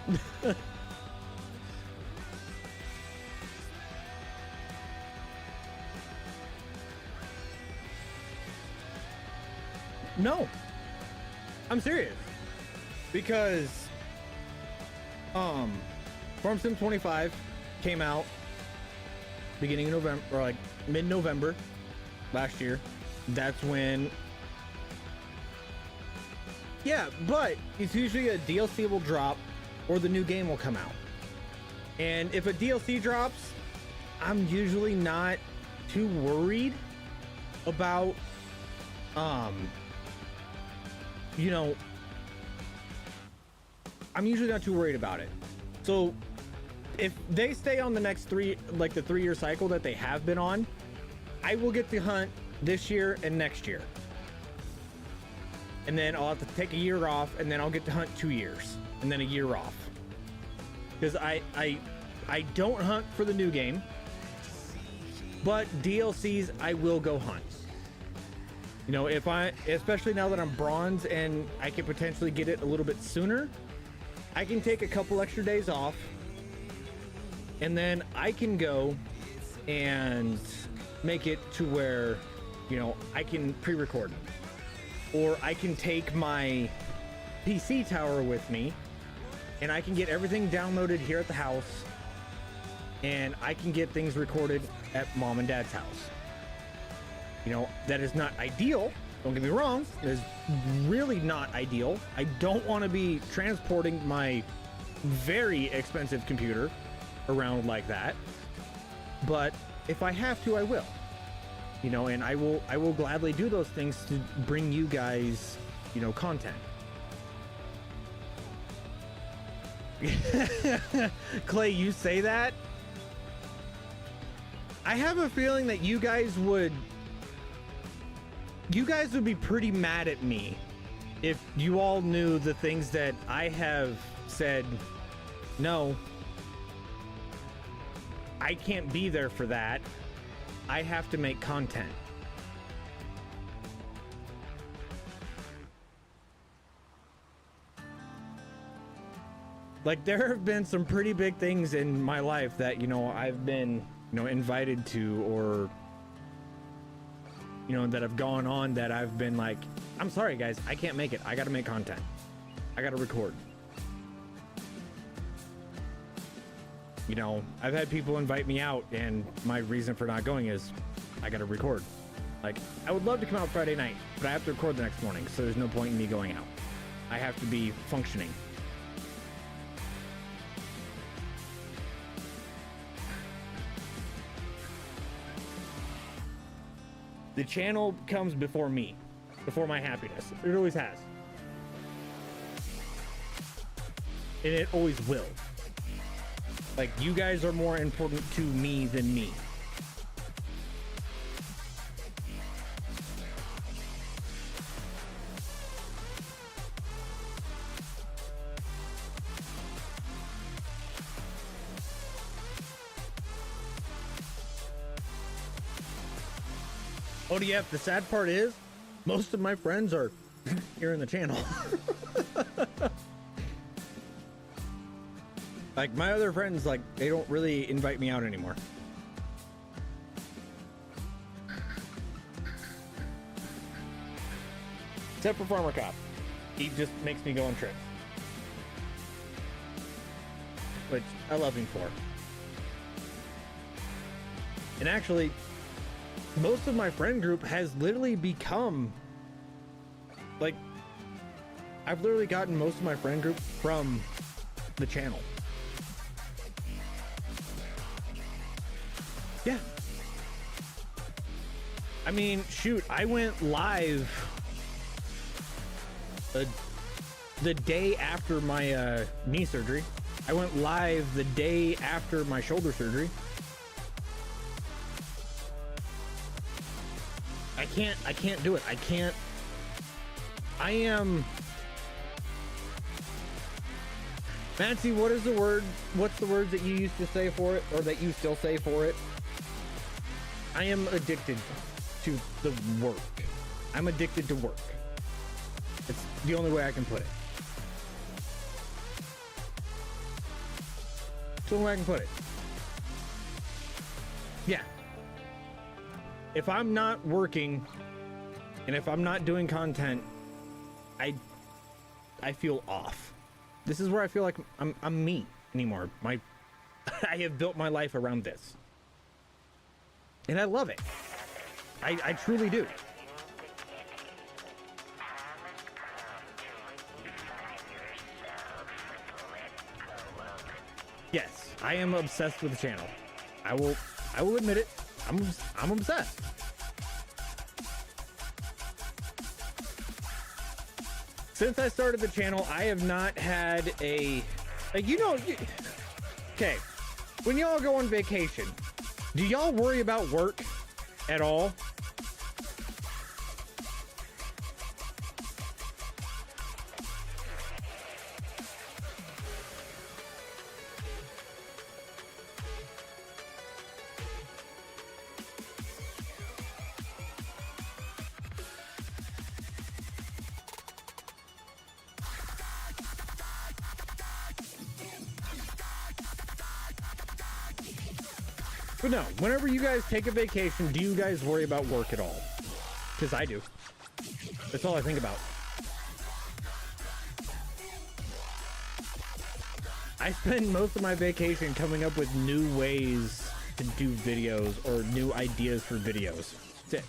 S1: No, I'm serious. Because Farm Sim 25 came out beginning of November, or like mid-November last year. That's when, yeah, but it's usually a DLC will drop or the new game will come out. And if a DLC drops, I'm usually not too worried about, you know, I'm usually not too worried about it. So if they stay on the next the 3-year cycle that they have been on, I will get to hunt this year and next year. And then I'll have to take a year off, and then I'll get to hunt 2 years and then a year off. Because I don't hunt for the new game, but DLCs I will go hunt. You know, especially now that I'm bronze and I can potentially get it a little bit sooner, I can take a couple extra days off, and then I can go and make it to where, you know, I can pre-record, or I can take my PC tower with me and I can get everything downloaded here at the house, and I can get things recorded at mom and dad's house. You know, that is not ideal. Don't get me wrong. It is really not ideal. I don't want to be transporting my very expensive computer around like that. But if I have to, I will. You know, and I will gladly do those things to bring you guys, you know, content. Clay, you say that? I have a feeling that you guys would be pretty mad at me if you all knew the things that I have said. No, I can't be there for that. I have to make content. Like, there have been some pretty big things in my life that, you know, I've been, you know, invited to, or, you know, that have gone on that I've been like, I'm sorry guys, I can't make it. I gotta make content. I gotta record. You know, I've had people invite me out, and my reason for not going is I gotta record. Like, I would love to come out Friday night, but I have to record the next morning, so there's no point in me going out. I have to be functioning. The channel comes before me, before my happiness. It always has. And it always will. Like, you guys are more important to me than me. ODF, the sad part is, most of my friends are here in the channel. Like, my other friends, like, they don't really invite me out anymore. Except for Farmer Cop. He just makes me go on trips. Which I love him for. And actually, most of my friend group has literally become, like, I've literally gotten most of my friend group from the channel. Yeah. I mean, shoot, I went live the day after my knee surgery. I went live the day after my shoulder surgery. I can't do it. I am... Matzy, what is the word? What's the words that you used to say for it, or that you still say for it? I am addicted to the work. I'm addicted to work. It's the only way I can put it. It's the only way I can put it. Yeah. If I'm not working And if I'm not doing content, I feel off. This is where I feel like I'm me anymore. I have built my life around this. And I love it. I truly do. Yes, I am obsessed with the channel. I will admit it. I'm obsessed. Since I started the channel, I have not had a, like, okay, when y'all go on vacation, do y'all worry about work at all? But no, whenever you guys take a vacation, do you guys worry about work at all? Because I do. That's all I think about. I spend most of my vacation coming up with new ways to do videos or new ideas for videos. That's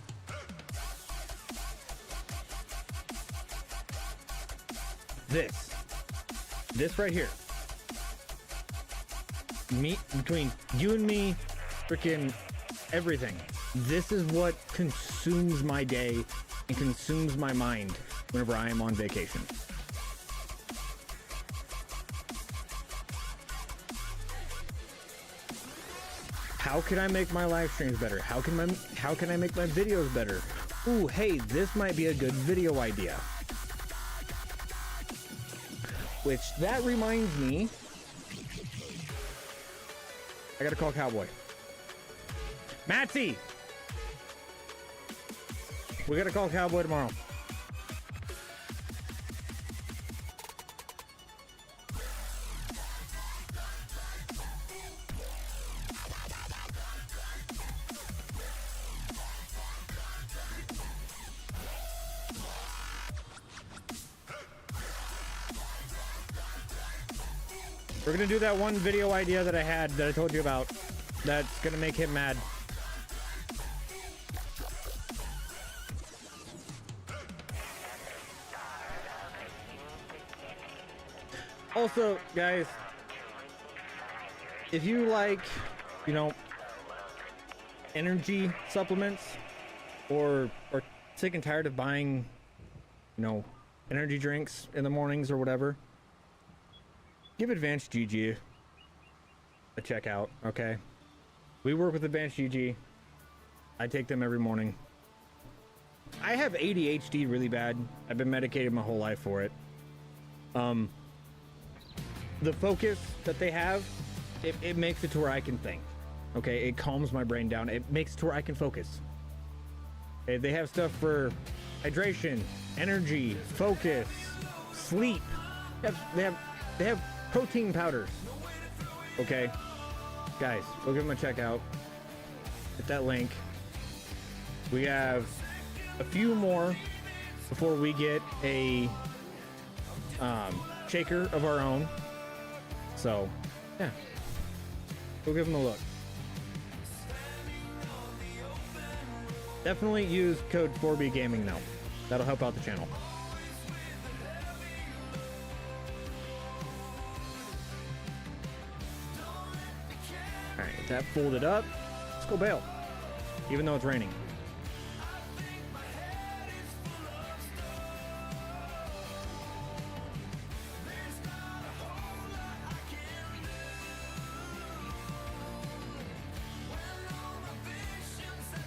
S1: it. This right here. Between you and me, freaking everything. This is what consumes my day and consumes my mind whenever I am on vacation. How can I make my live streams better? How can I make my videos better? Ooh, hey, this might be a good video idea. Which, that reminds me, I gotta call Cowboy. Matzy! We gotta call Cowboy tomorrow. We're gonna do that one video idea that I had that I told you about. That's gonna make him mad. Also, guys, if you like, energy supplements, or sick and tired of buying, energy drinks in the mornings or whatever, give Advanced GG a check out, okay? We work with Advanced GG. I take them every morning. I have ADHD really bad. I've been medicated my whole life for it. The focus that they have, it makes it to where I can think. Okay, it calms my brain down. It makes it to where I can focus. They have stuff for hydration, energy, focus, sleep. They have protein powders. Okay, guys, go give them a check out. Hit that link. We have a few more before we get a shaker of our own. So, yeah, go give them a look. Definitely use code 4B Gaming though. That'll help out the channel. Alright, with that folded up, let's go bale. Even though it's raining.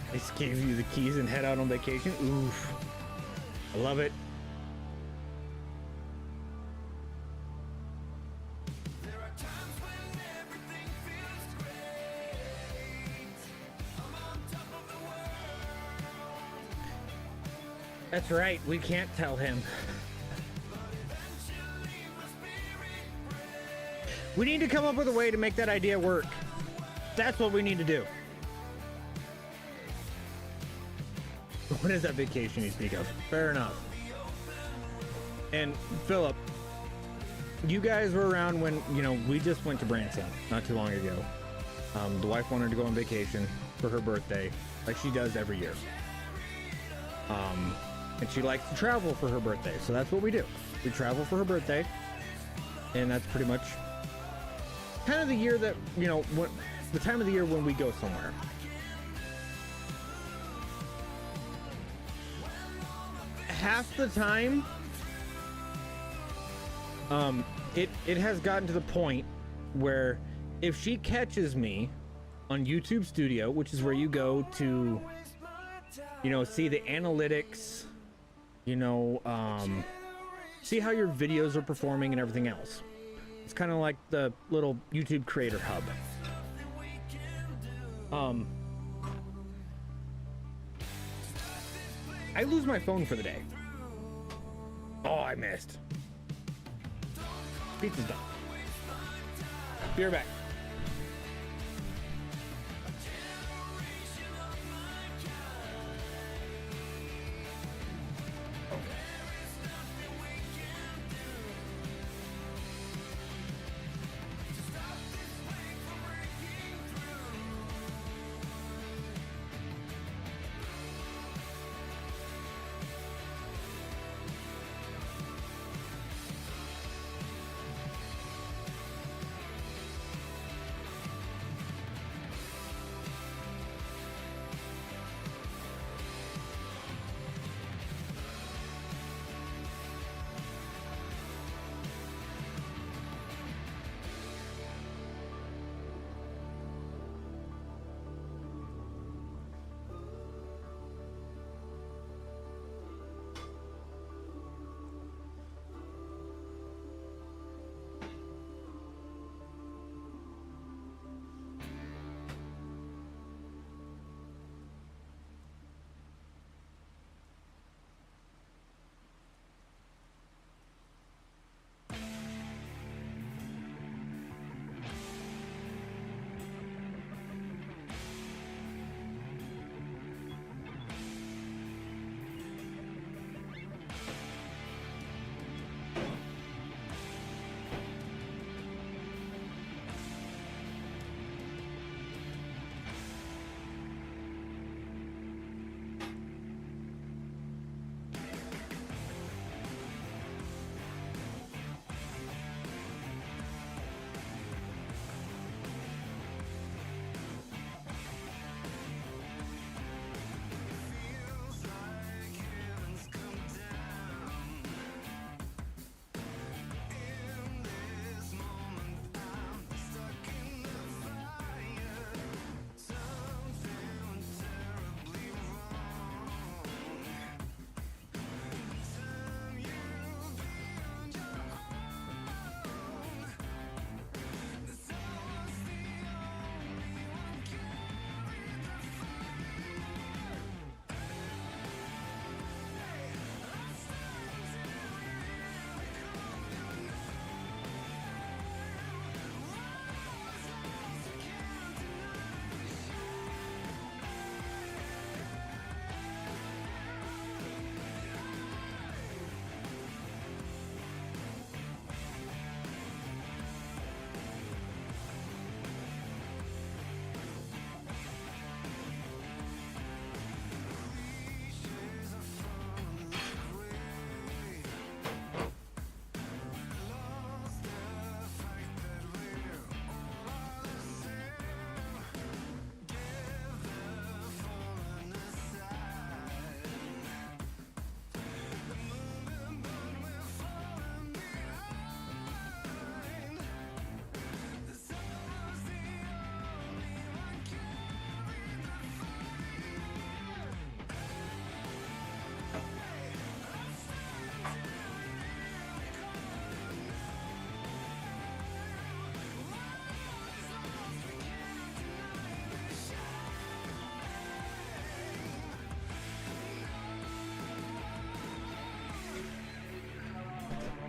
S1: I just gave you the keys and head out on vacation. Oof. I love it. That's right, we can't tell him. We need to come up with a way to make that idea work. That's what we need to do. What is that vacation you speak of? Fair enough. And Philip, you guys were around when, you know, we just went to Branson not too long ago. The wife wanted to go on vacation for her birthday, like she does every year. And she likes to travel for her birthday, so that's what we do. We travel for her birthday, and that's pretty much kind of the year that, you know, what the time of the year when we go somewhere. Half the time, it has gotten to the point where if she catches me on YouTube Studio, which is where you go to, you know, see the analytics, you know, see how your videos are performing and everything else. It's kind of like the little YouTube creator hub. I lose my phone for the day. Oh, I missed. Pizza's done. Be right back.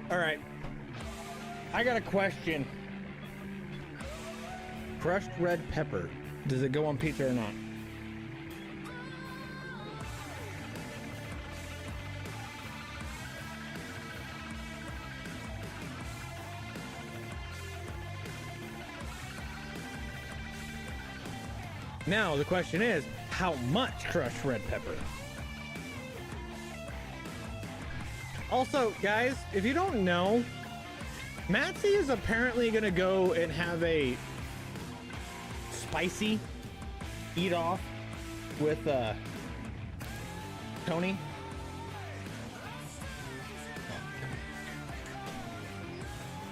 S1: All right. I got a question. Crushed red pepper. Does it go on pizza or not? Now the question is, how much crushed red pepper? Also, guys, if you don't know, Matzy is apparently gonna go and have a spicy eat off with Tony.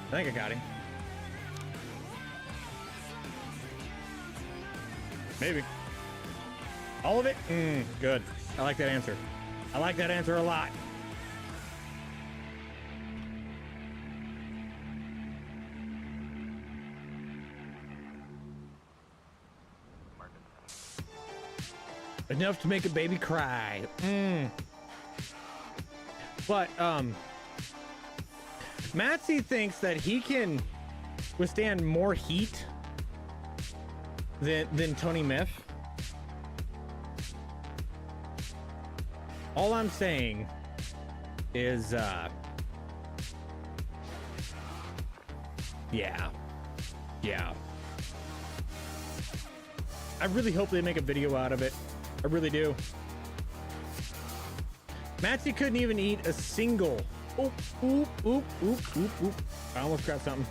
S1: I think I got him. Maybe. All of it? Good. I like that answer. I like that answer a lot. Enough to make a baby cry. But, Matzy thinks that he can withstand more heat than Tony Miff. All I'm saying is, yeah. I really hope they make a video out of it. I really do. Matzy couldn't even eat a single. Oop. I almost grabbed something.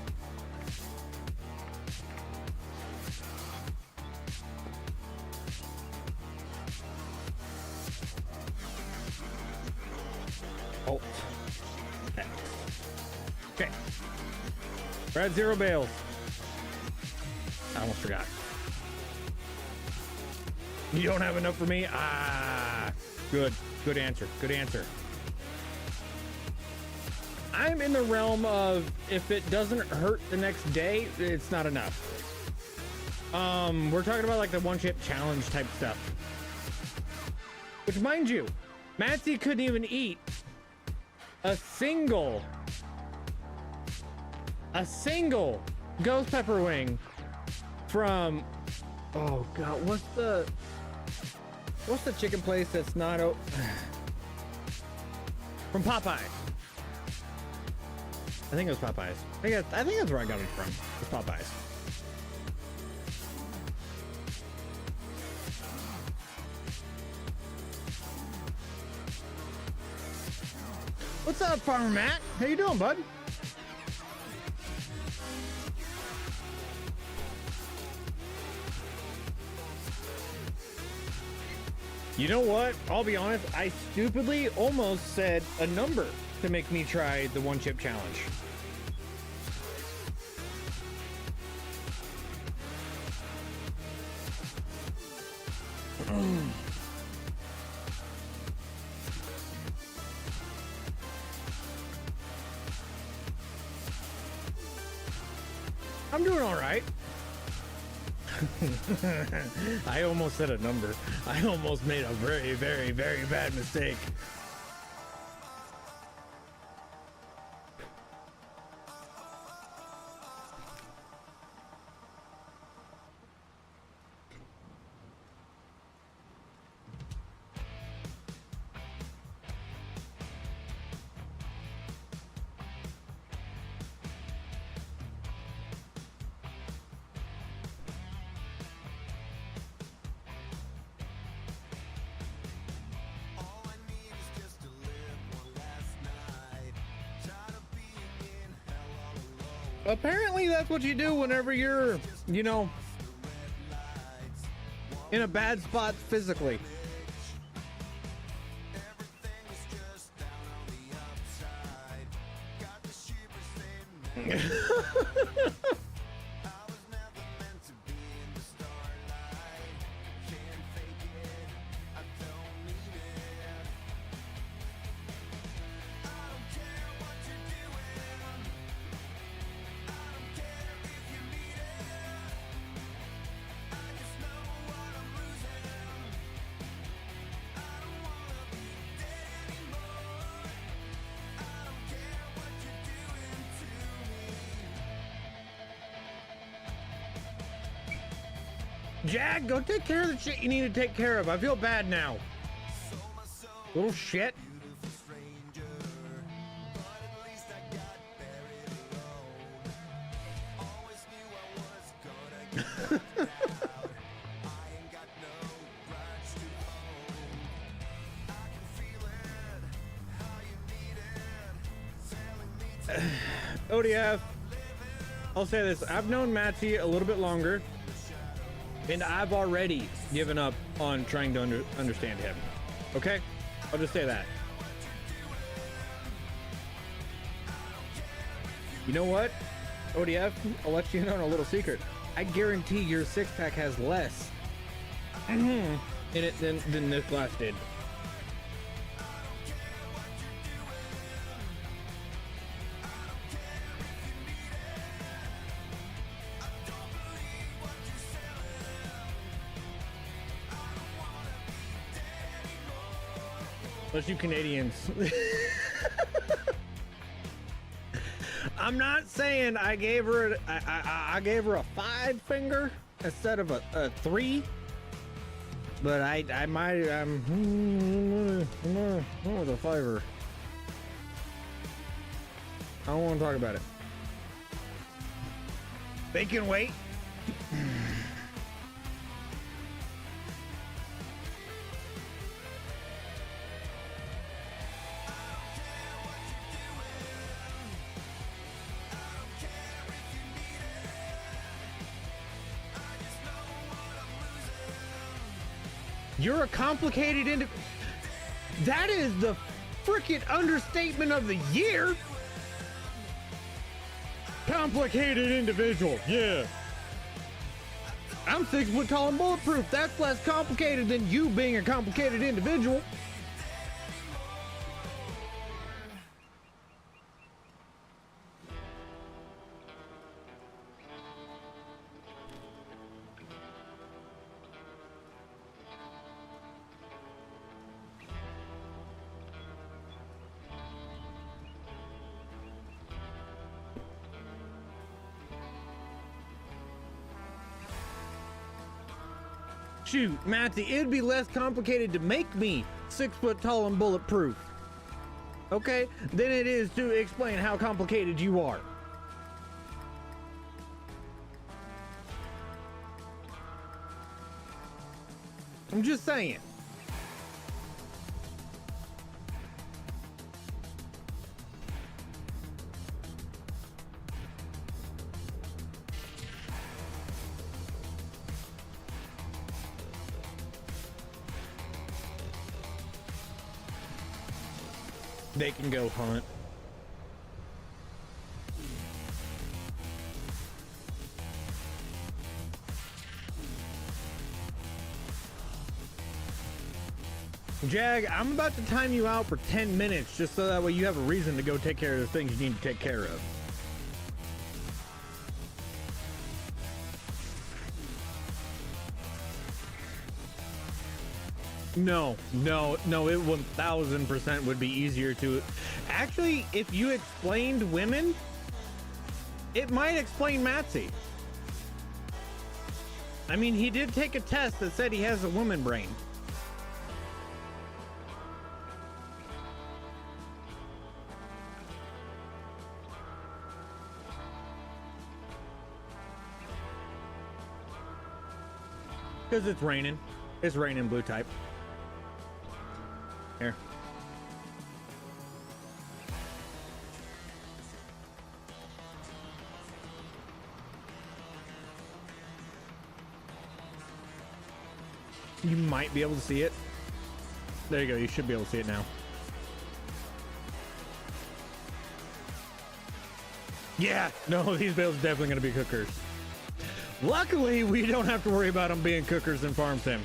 S1: Oh. Okay. We're at 0 bales. I almost forgot. You don't have enough for me? Ah, good answer. Good answer. I'm in the realm of if it doesn't hurt the next day, it's not enough. We're talking about like the one chip challenge type stuff. Which, mind you, Matzy couldn't even eat a single ghost pepper wing from, oh god, what's the chicken place that's not from Popeyes? I think it was Popeyes. I think that's where I got it from. It's Popeyes. What's up, Farmer Matt? How you doing, bud? You know what? I'll be honest. I stupidly almost said a number to make me try the one chip challenge. I'm doing all right. I almost said a number. I almost made a very, very, very bad mistake. Apparently that's what you do whenever you're, you know, in a bad spot physically. Jag, go take care of the shit you need to take care of. I feel bad now. Little shit. ODF, I'll say this. I've known Matzy a little bit longer, and I've already given up on trying to understand him. Okay? I'll just say that. You know what? ODF, I'll let you know a little secret. I guarantee your six-pack has less in it than this glass did. Unless you Canadians. I'm not saying I gave her I gave her a 5 finger instead of a 3, but I might I'm with a 5-er. I don't want to talk about it. They can wait. You're a complicated that is the freaking understatement of the year. Complicated individual. Yeah. I'm 6 foot tall and bulletproof. That's less complicated than you being a complicated individual. Shoot, Matzy, it'd be less complicated to make me 6 foot tall and bulletproof, okay, than it is to explain how complicated you are. I'm just saying. They can go hunt. Jag, I'm about to time you out for 10 minutes just so that way you have a reason to go take care of the things you need to take care of. No, it 1000% would be easier to... Actually, if you explained women, it might explain Matzy. I mean, he did take a test that said he has a woman brain. Because it's raining. It's raining blue type. Here. You might be able to see it. There you go. You should be able to see it now. Yeah. No, these bales are definitely going to be cookers. Luckily, we don't have to worry about them being cookers in Farm Sim.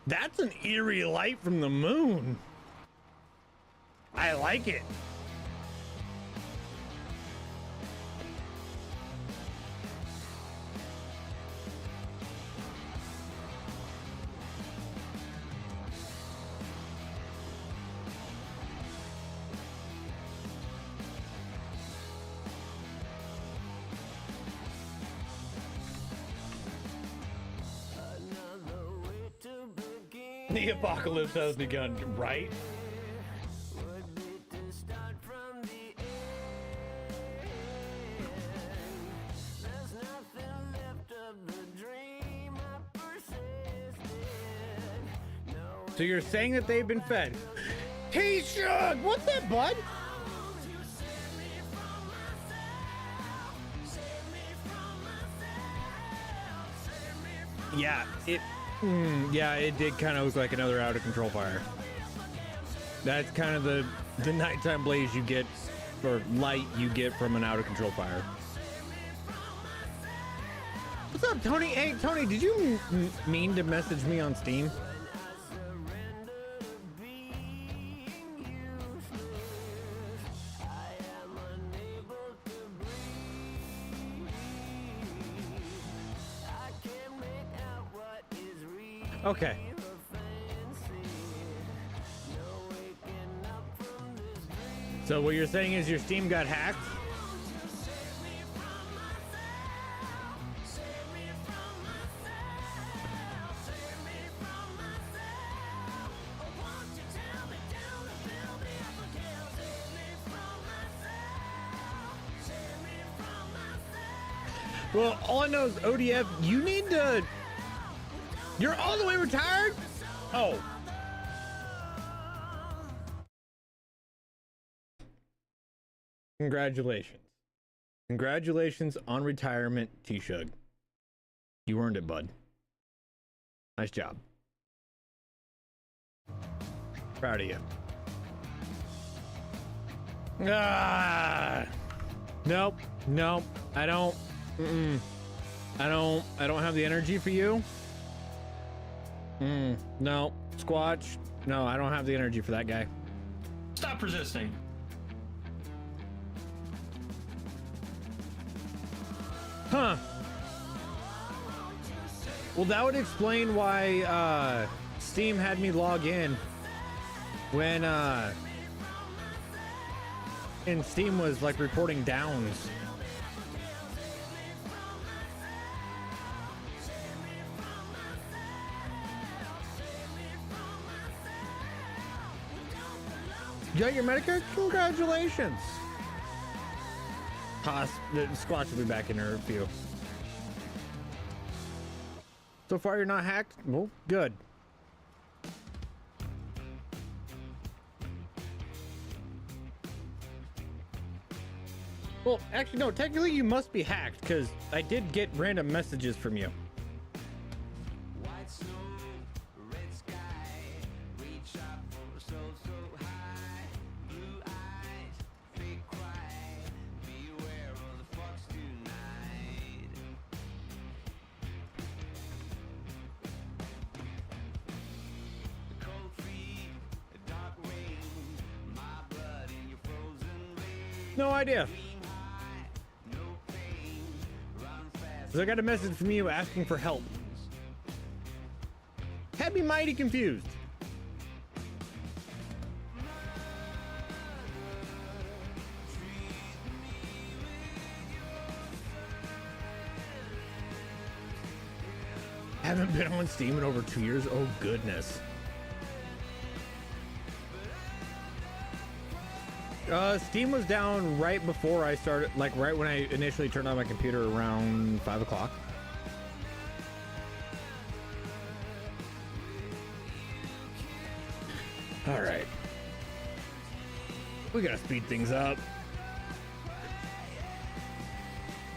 S1: That's an eerie light from the moon. I like it. The apocalypse has begun, right? So you're saying that they've been fed? Hey, Shug! What's that, bud? Yeah, it did kind of look like another out of control fire. That's kind of the nighttime blaze you get, or light you get from an out of control fire. What's up, Tony? Hey, Tony, did you mean to message me on Steam? Okay. So what you're saying is your Steam got hacked? Well, all I know is ODF, you need to... You're all the way retired? Oh. Congratulations. Congratulations on retirement, T-Shug. You earned it, bud. Nice job. Proud of you. Ah. Nope. Nope. I don't have the energy for you. No. Squatch. No, I don't have the energy for that guy.
S2: Stop resisting.
S1: Huh. Well, that would explain why Steam had me log in when and Steam was like reporting downs. You got your Medicare? Congratulations. The Squatch will be back in a few. So far you're not hacked? Well, good. Well, actually no, technically you must be hacked because I did get random messages from you. No idea. So I got a message from you asking for help. Had me mighty confused. Haven't been on Steam in over 2 years. Oh goodness. Steam was down right before I started, like right when I initially turned on my computer around 5 o'clock. All right. We gotta speed things up.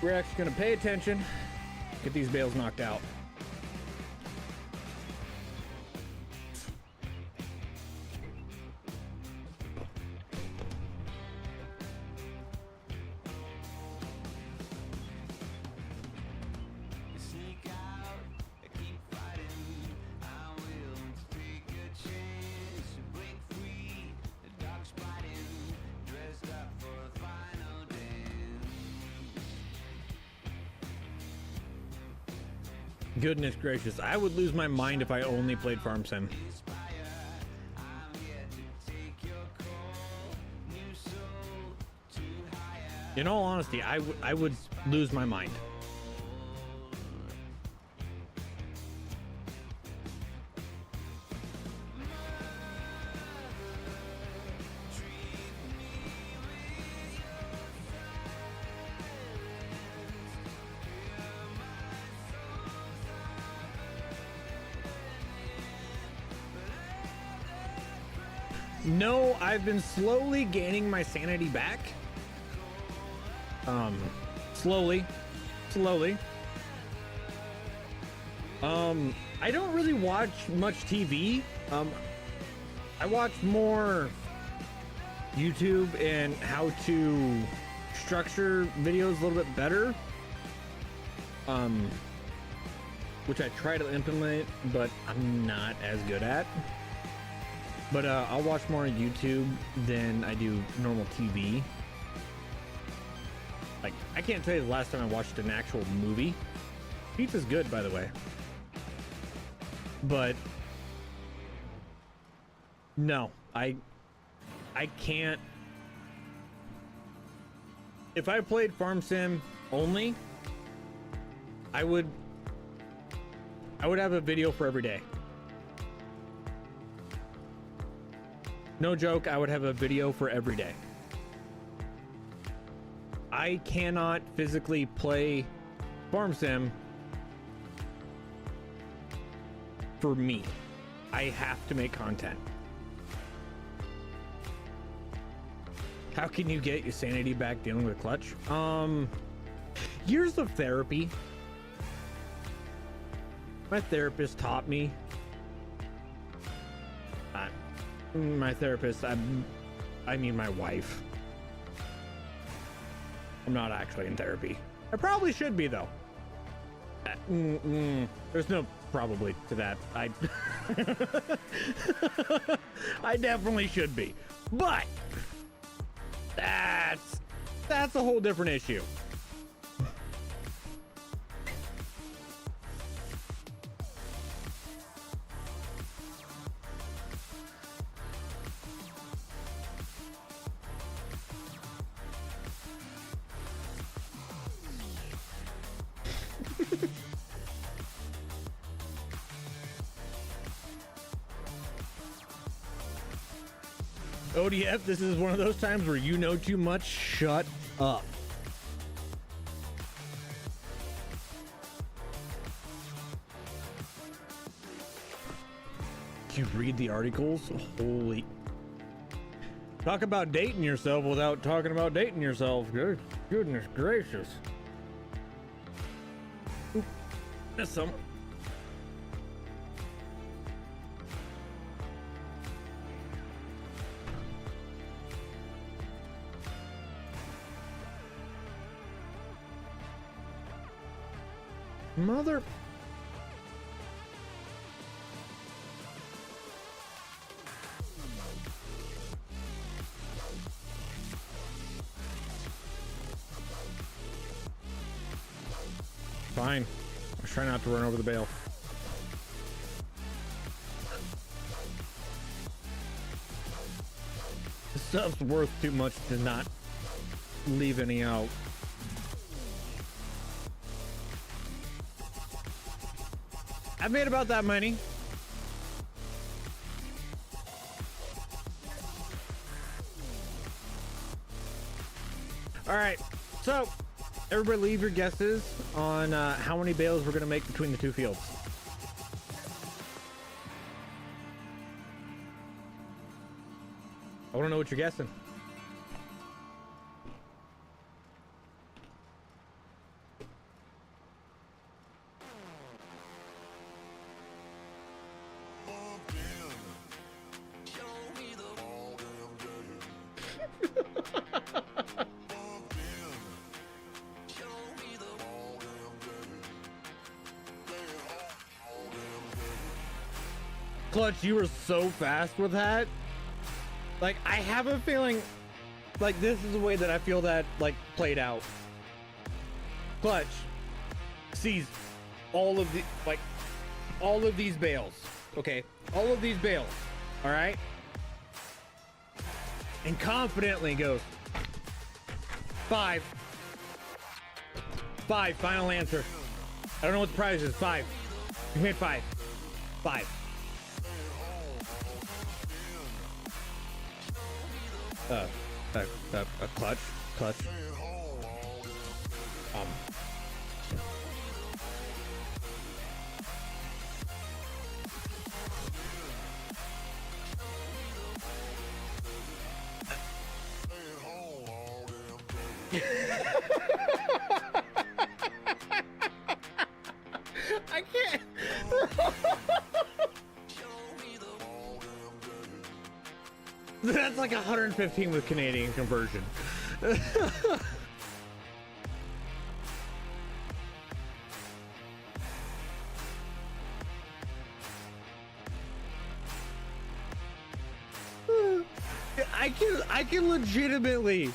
S1: We're actually gonna pay attention, get these bales knocked out. Goodness gracious, I would lose my mind if I only played Farm Sim. In all honesty, I would lose my mind. No, I've been slowly gaining my sanity back. Slowly. I don't really watch much TV. I watch more YouTube and how to structure videos a little bit better. Which I try to implement, but I'm not as good at. But I'll watch more on YouTube than I do normal TV. Like, I can't tell you the last time I watched an actual movie. Pizza's good, by the way. But no, I can't. If I played Farm Sim only, I would have a video for every day. No joke, I would have a video for every day. I cannot physically play Farm Sim for me. I have to make content. How can you get your sanity back dealing with clutch? Years of therapy. My therapist taught me. My therapist, I mean my wife. I'm not actually in therapy. I probably should be though. There's no probably to that. I definitely should be, but that's a whole different issue. ODF, this is one of those times where you know too much. Shut up. You read the articles? Holy. Talk about dating yourself without talking about dating yourself. Good goodness gracious. Oop, that's some. Mother. Fine. Let's try not to run over the bale. This stuff's worth too much to not leave any out. I've made about that many. All right, so everybody leave your guesses on how many bales we're gonna make between the two fields. I wanna know what you're guessing. Clutch, you were so fast with that. Like, I have a feeling like this is the way that I feel that like played out. Clutch sees all of these bales. Okay, all of these bales. All right, and confidently goes 5. Final answer. I don't know what the prize is. 5. You made 5. 5. Clutch. I can't. That's like 115 with Canadian conversion. I can legitimately,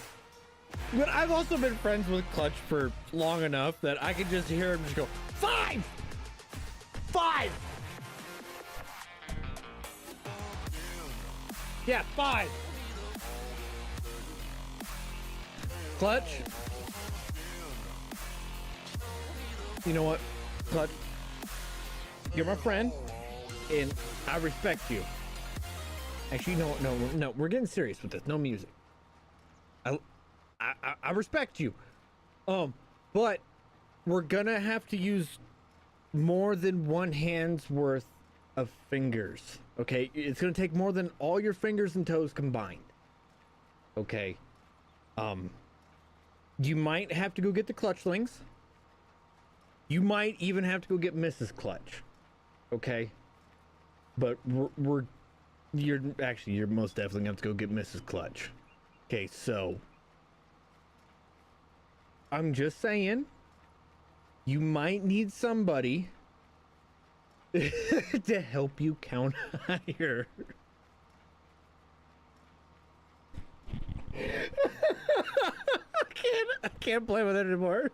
S1: but I've also been friends with Clutch for long enough that I can just hear him just go, 5! 5! Yeah, 5! Clutch? You know what, Clutch? You're my friend, and I respect you. Actually, no, we're getting serious with this. No music. I respect you. But we're gonna have to use more than one hand's worth of fingers. Okay? It's gonna take more than all your fingers and toes combined. Okay? You might have to go get the clutchlings. You might even have to go get Mrs. Clutch. Okay? But you're most definitely gonna have to go get Mrs. Clutch. Okay, so I'm just saying you might need somebody to help you count higher. I can't play with it anymore.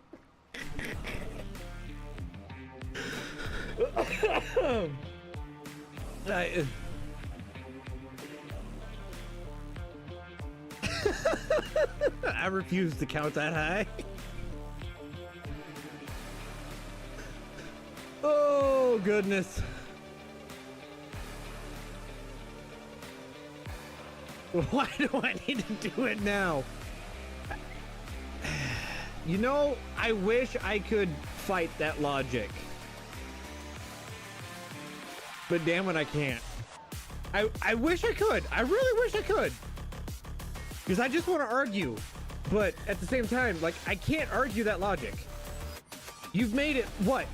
S1: I refuse to count that high. Oh, goodness. Why do I need to do it now? You know, I wish I could fight that logic. But damn it, I can't. I wish I could. I really wish I could. Because I just want to argue. But at the same time, like, I can't argue that logic. You've made it, what,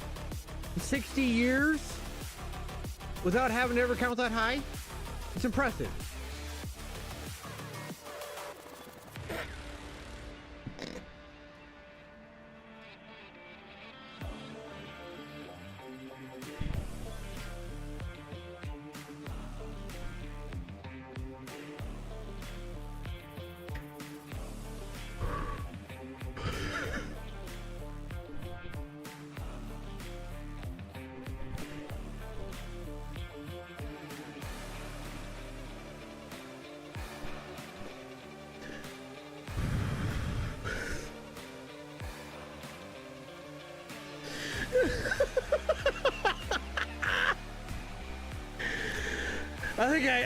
S1: 60 years without having to ever count that high? It's impressive.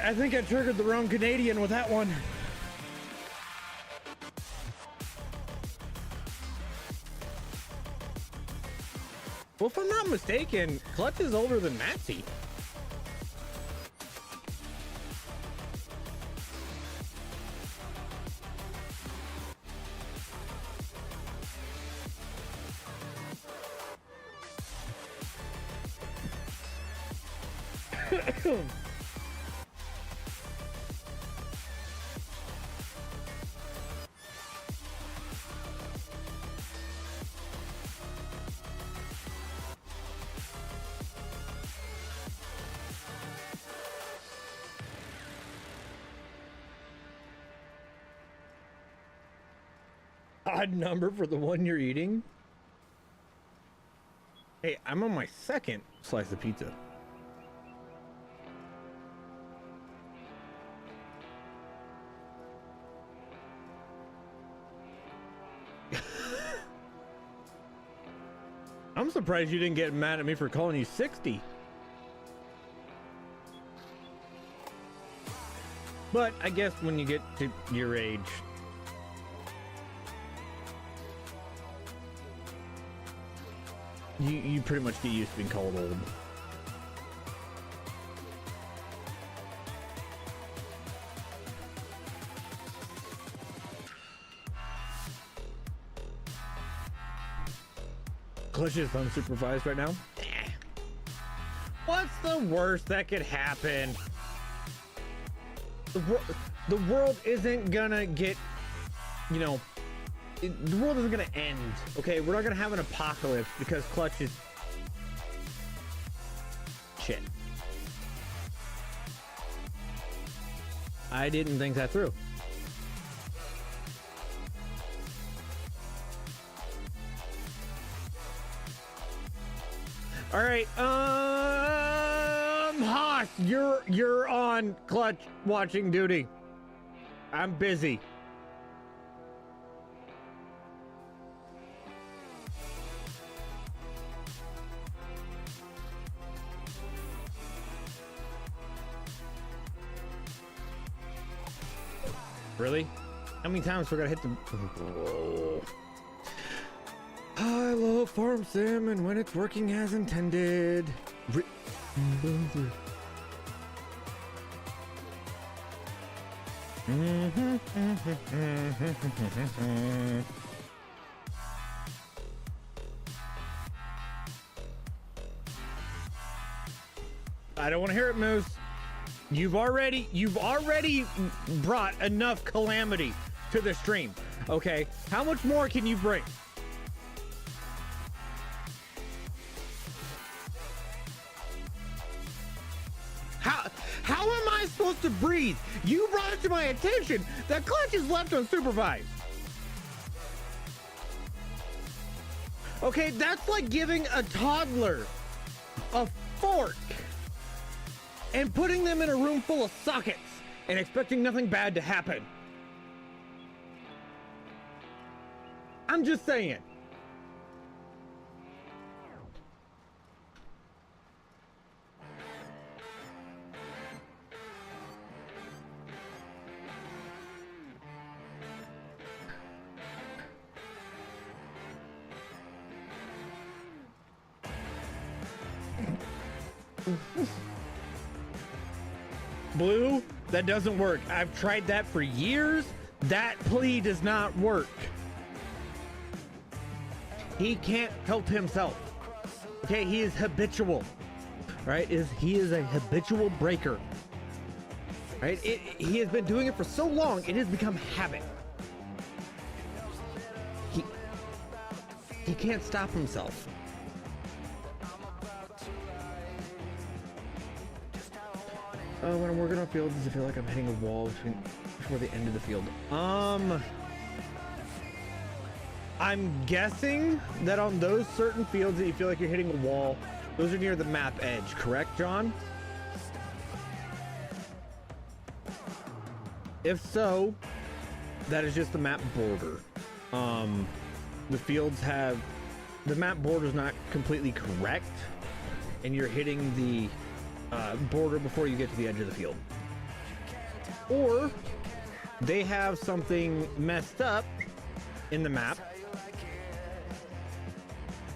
S1: I think I triggered the wrong Canadian with that one. Well, if I'm not mistaken, Clutch is older than Matzy. Odd number for the one you're eating? Hey, I'm on my second slice of pizza. I'm surprised you didn't get mad at me for calling you 60. But I guess when you get to your age, you pretty much get used to being called old. Clutch is unsupervised right now. What's the worst that could happen? The world isn't gonna get, you know, the world isn't gonna end. Okay, we're not gonna have an apocalypse because Clutch is shit. I didn't think that through. All right, Hoss, you're on Clutch watching duty. I'm busy. Really? How many times we're gonna hit the... Oh. I love Farm Sim and when it's working as intended. I don't want to hear it, Moose. You've already brought enough calamity to the stream. Okay, how much more can you bring? How am I supposed to breathe? You brought it to my attention that Clutch is left unsupervised. Okay, that's like giving a toddler a fork and putting them in a room full of sockets and expecting nothing bad to happen. I'm just saying. Blue, that doesn't work. I've tried that for years. That plea does not work. He can't help himself. Okay, he is habitual. Right? He is a habitual breaker. Right? He has been doing it for so long, it has become habit. He can't stop himself. When I'm working on fields, I feel like I'm hitting a wall before the end of the field. I'm guessing that on those certain fields that you feel like you're hitting a wall, those are near the map edge, correct, John? If so, that is just the map border. The fields have, the map border is not completely correct, and you're hitting the border before you get to the edge of the field. Or they have something messed up in the map,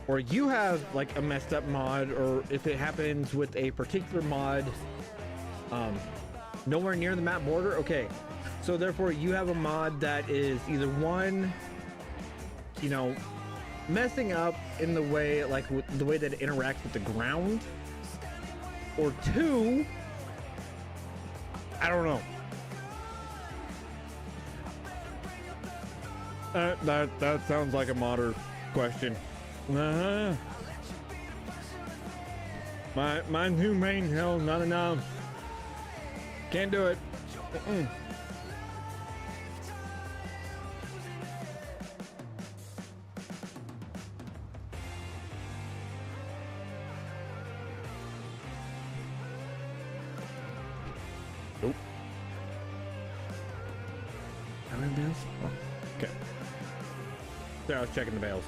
S1: or you have like a messed up mod, or if it happens with a particular mod nowhere near the map border. Okay, so therefore you have a mod that is either one, you know, messing up in the way, like the way that it interacts with the ground, or two, I don't know. That sounds like a modder question. My new main hill, not enough. Can't do it. Nope. How many bales? Oh, okay. There, I was checking the bales.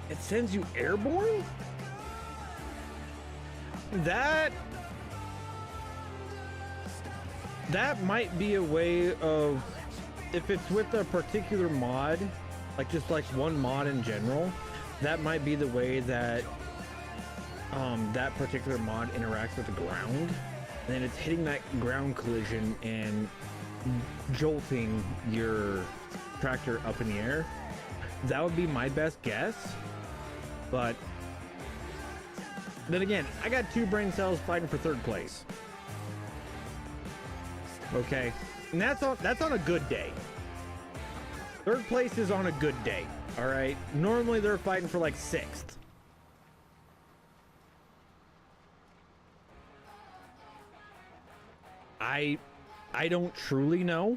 S1: It sends you airborne? That might be a way of, if it's with a particular mod, like just like one mod in general, that might be the way that that particular mod interacts with the ground, and then it's hitting that ground collision and jolting your tractor up in the air. That would be my best guess. But then again, I got 2 brain cells fighting for 3rd place. Okay, and that's on a good day. 3rd place is on a good day. All right. Normally they're fighting for like 6th. I don't truly know.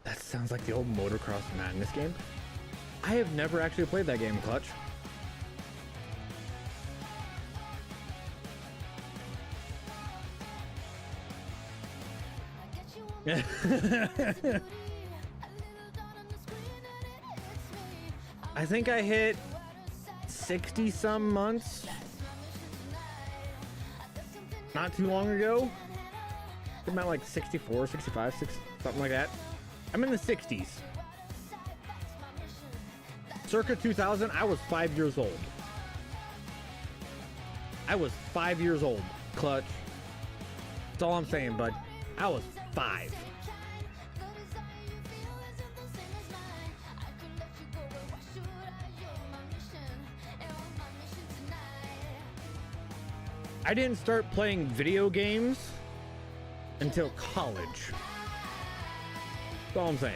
S1: That sounds like the old Motocross Madness game. I have never actually played that game, Clutch. I think I hit 60 some months not too long ago. I'm at like 64, 65, something like that. I'm in the 60s. Circa 2000, I was 5 years old. I was 5 years old, Clutch. That's all I'm saying, bud. I was 5. I didn't start playing video games until college. That's all I'm saying.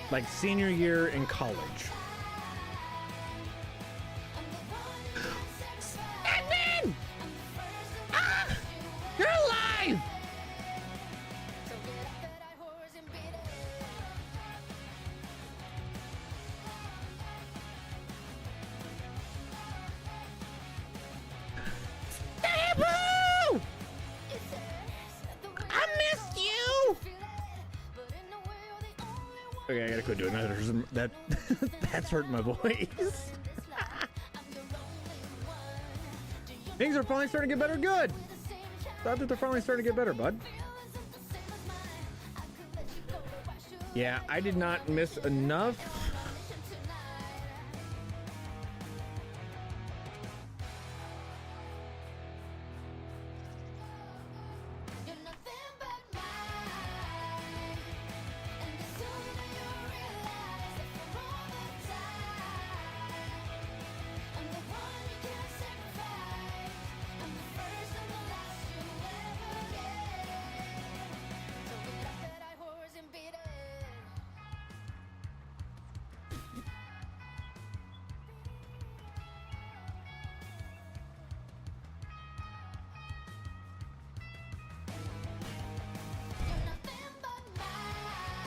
S1: Like senior year in college. Edmund! Ah! You're alive! Taboo! I missed you! Okay, I gotta quit doing that. That's hurting my voice. Things are finally starting to get better. Good. Glad that they're finally starting to get better, bud. Yeah, I did not miss enough.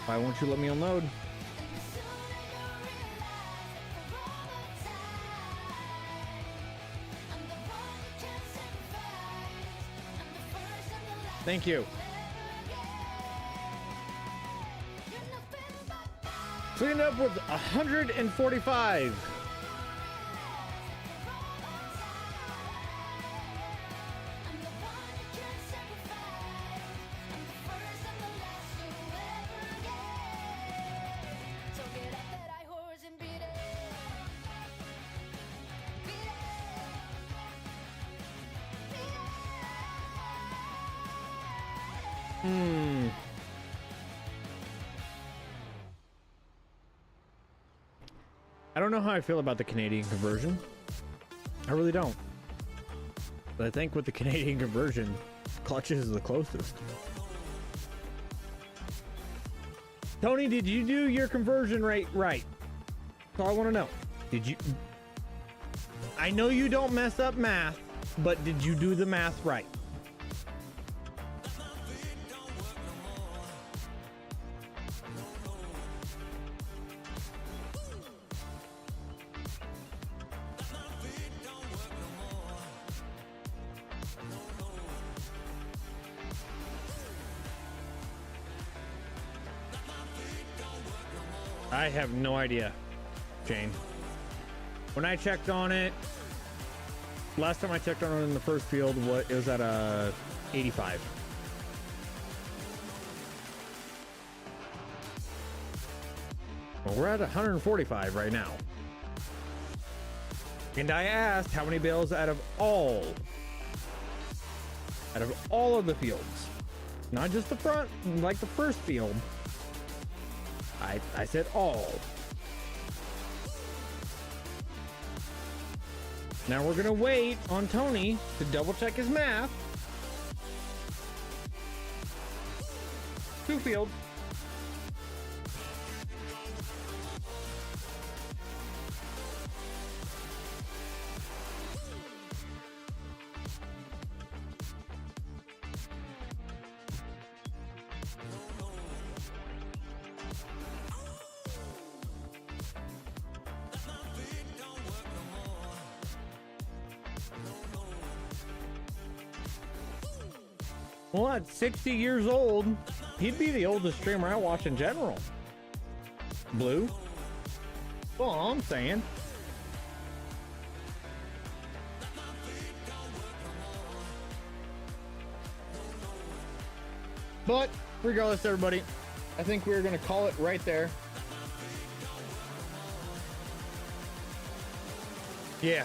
S1: Why won't you let me unload? Thank you. So we end up with 145. I don't know how I feel about the Canadian conversion. I really don't. But I think with the Canadian conversion, Clutches is the closest. Tony, did you do your conversion rate right? That's all I want to know. Did you? I know you don't mess up math, but did you do the math right? I have no idea, Jane. When I checked on it, last time I checked on it in the first field, it was at 85. Well, we're at 145 right now. And I asked how many bales out of all of the fields. Not just the front, like the first field. I said all. Now we're gonna wait on Tony to double check his math. 2 fields. Well, at 60 years old, he'd be the oldest streamer I watch in general. Blue? Well, all I'm saying. But regardless, everybody, I think we're going to call it right there. Yeah.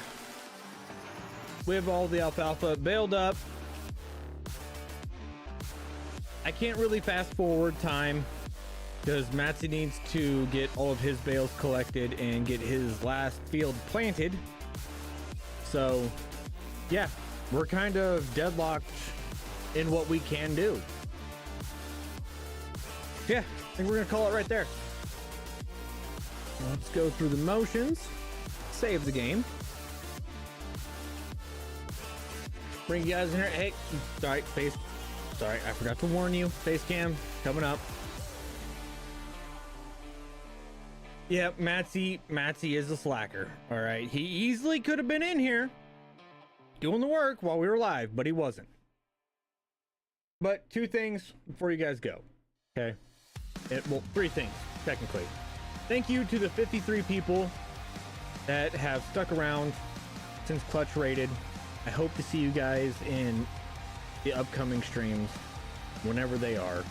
S1: We have all the alfalfa baled up. I can't really fast forward time because Matzy needs to get all of his bales collected and get his last field planted. So yeah, we're kind of deadlocked in what we can do. Yeah, I think we're gonna call it right there. Let's go through the motions, save the game. Bring you guys in here. Hey, sorry, face. Sorry, I forgot to warn you. Face cam coming up. Yep, Matzy is a slacker. All right, he easily could have been in here doing the work while we were live, but he wasn't. But 2 things before you guys go. Okay, well, 3 things technically. Thank you to the 53 people that have stuck around since Clutch rated. I hope to see you guys in the upcoming streams whenever they are.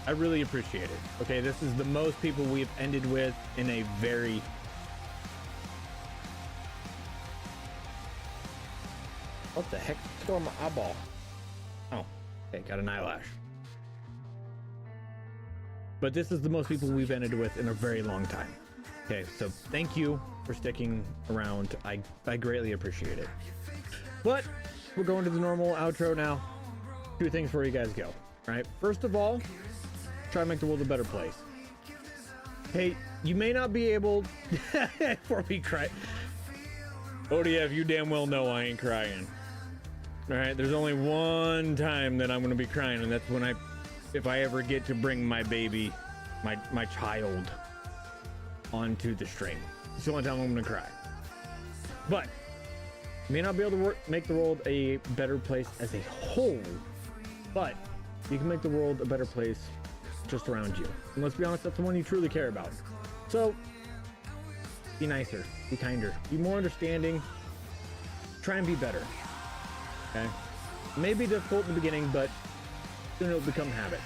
S1: I really appreciate it. Okay, this is the most people we've ended with in a very what the heck tore my eyeball. Oh, okay, got an eyelash. But this is the most people we've ended with in a very long time. Okay, so thank you for sticking around. I greatly appreciate it. But we're going to the normal outro now. 2 things before you guys go. All right, first of all, try to make the world a better place. Hey, you may not be able before we cry. ODF, you damn well know I ain't crying. All right, there's only one time that I'm gonna be crying, and that's when if I ever get to bring my baby, my child onto the stream. It's the only time I'm gonna cry. But you may not be able to make the world a better place as a whole, but you can make the world a better place just around you. And let's be honest, that's the one you truly care about. So be nicer, be kinder, be more understanding, try and be better. Okay? It may be difficult in the beginning, but soon it'll become habit.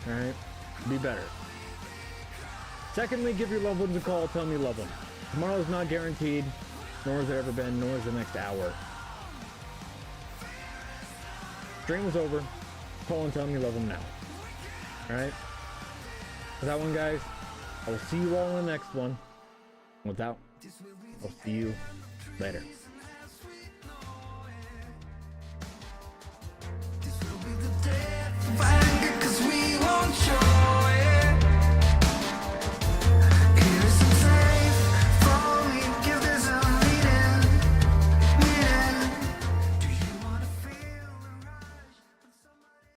S1: All right? Be better. Secondly, give your loved ones a call, tell them you love them. Tomorrow's not guaranteed, nor has it ever been, nor is the next hour. Stream was over. Call and tell them you love them now. Alright? For that one, guys, I will see you all in the next one. Without, I'll see you later.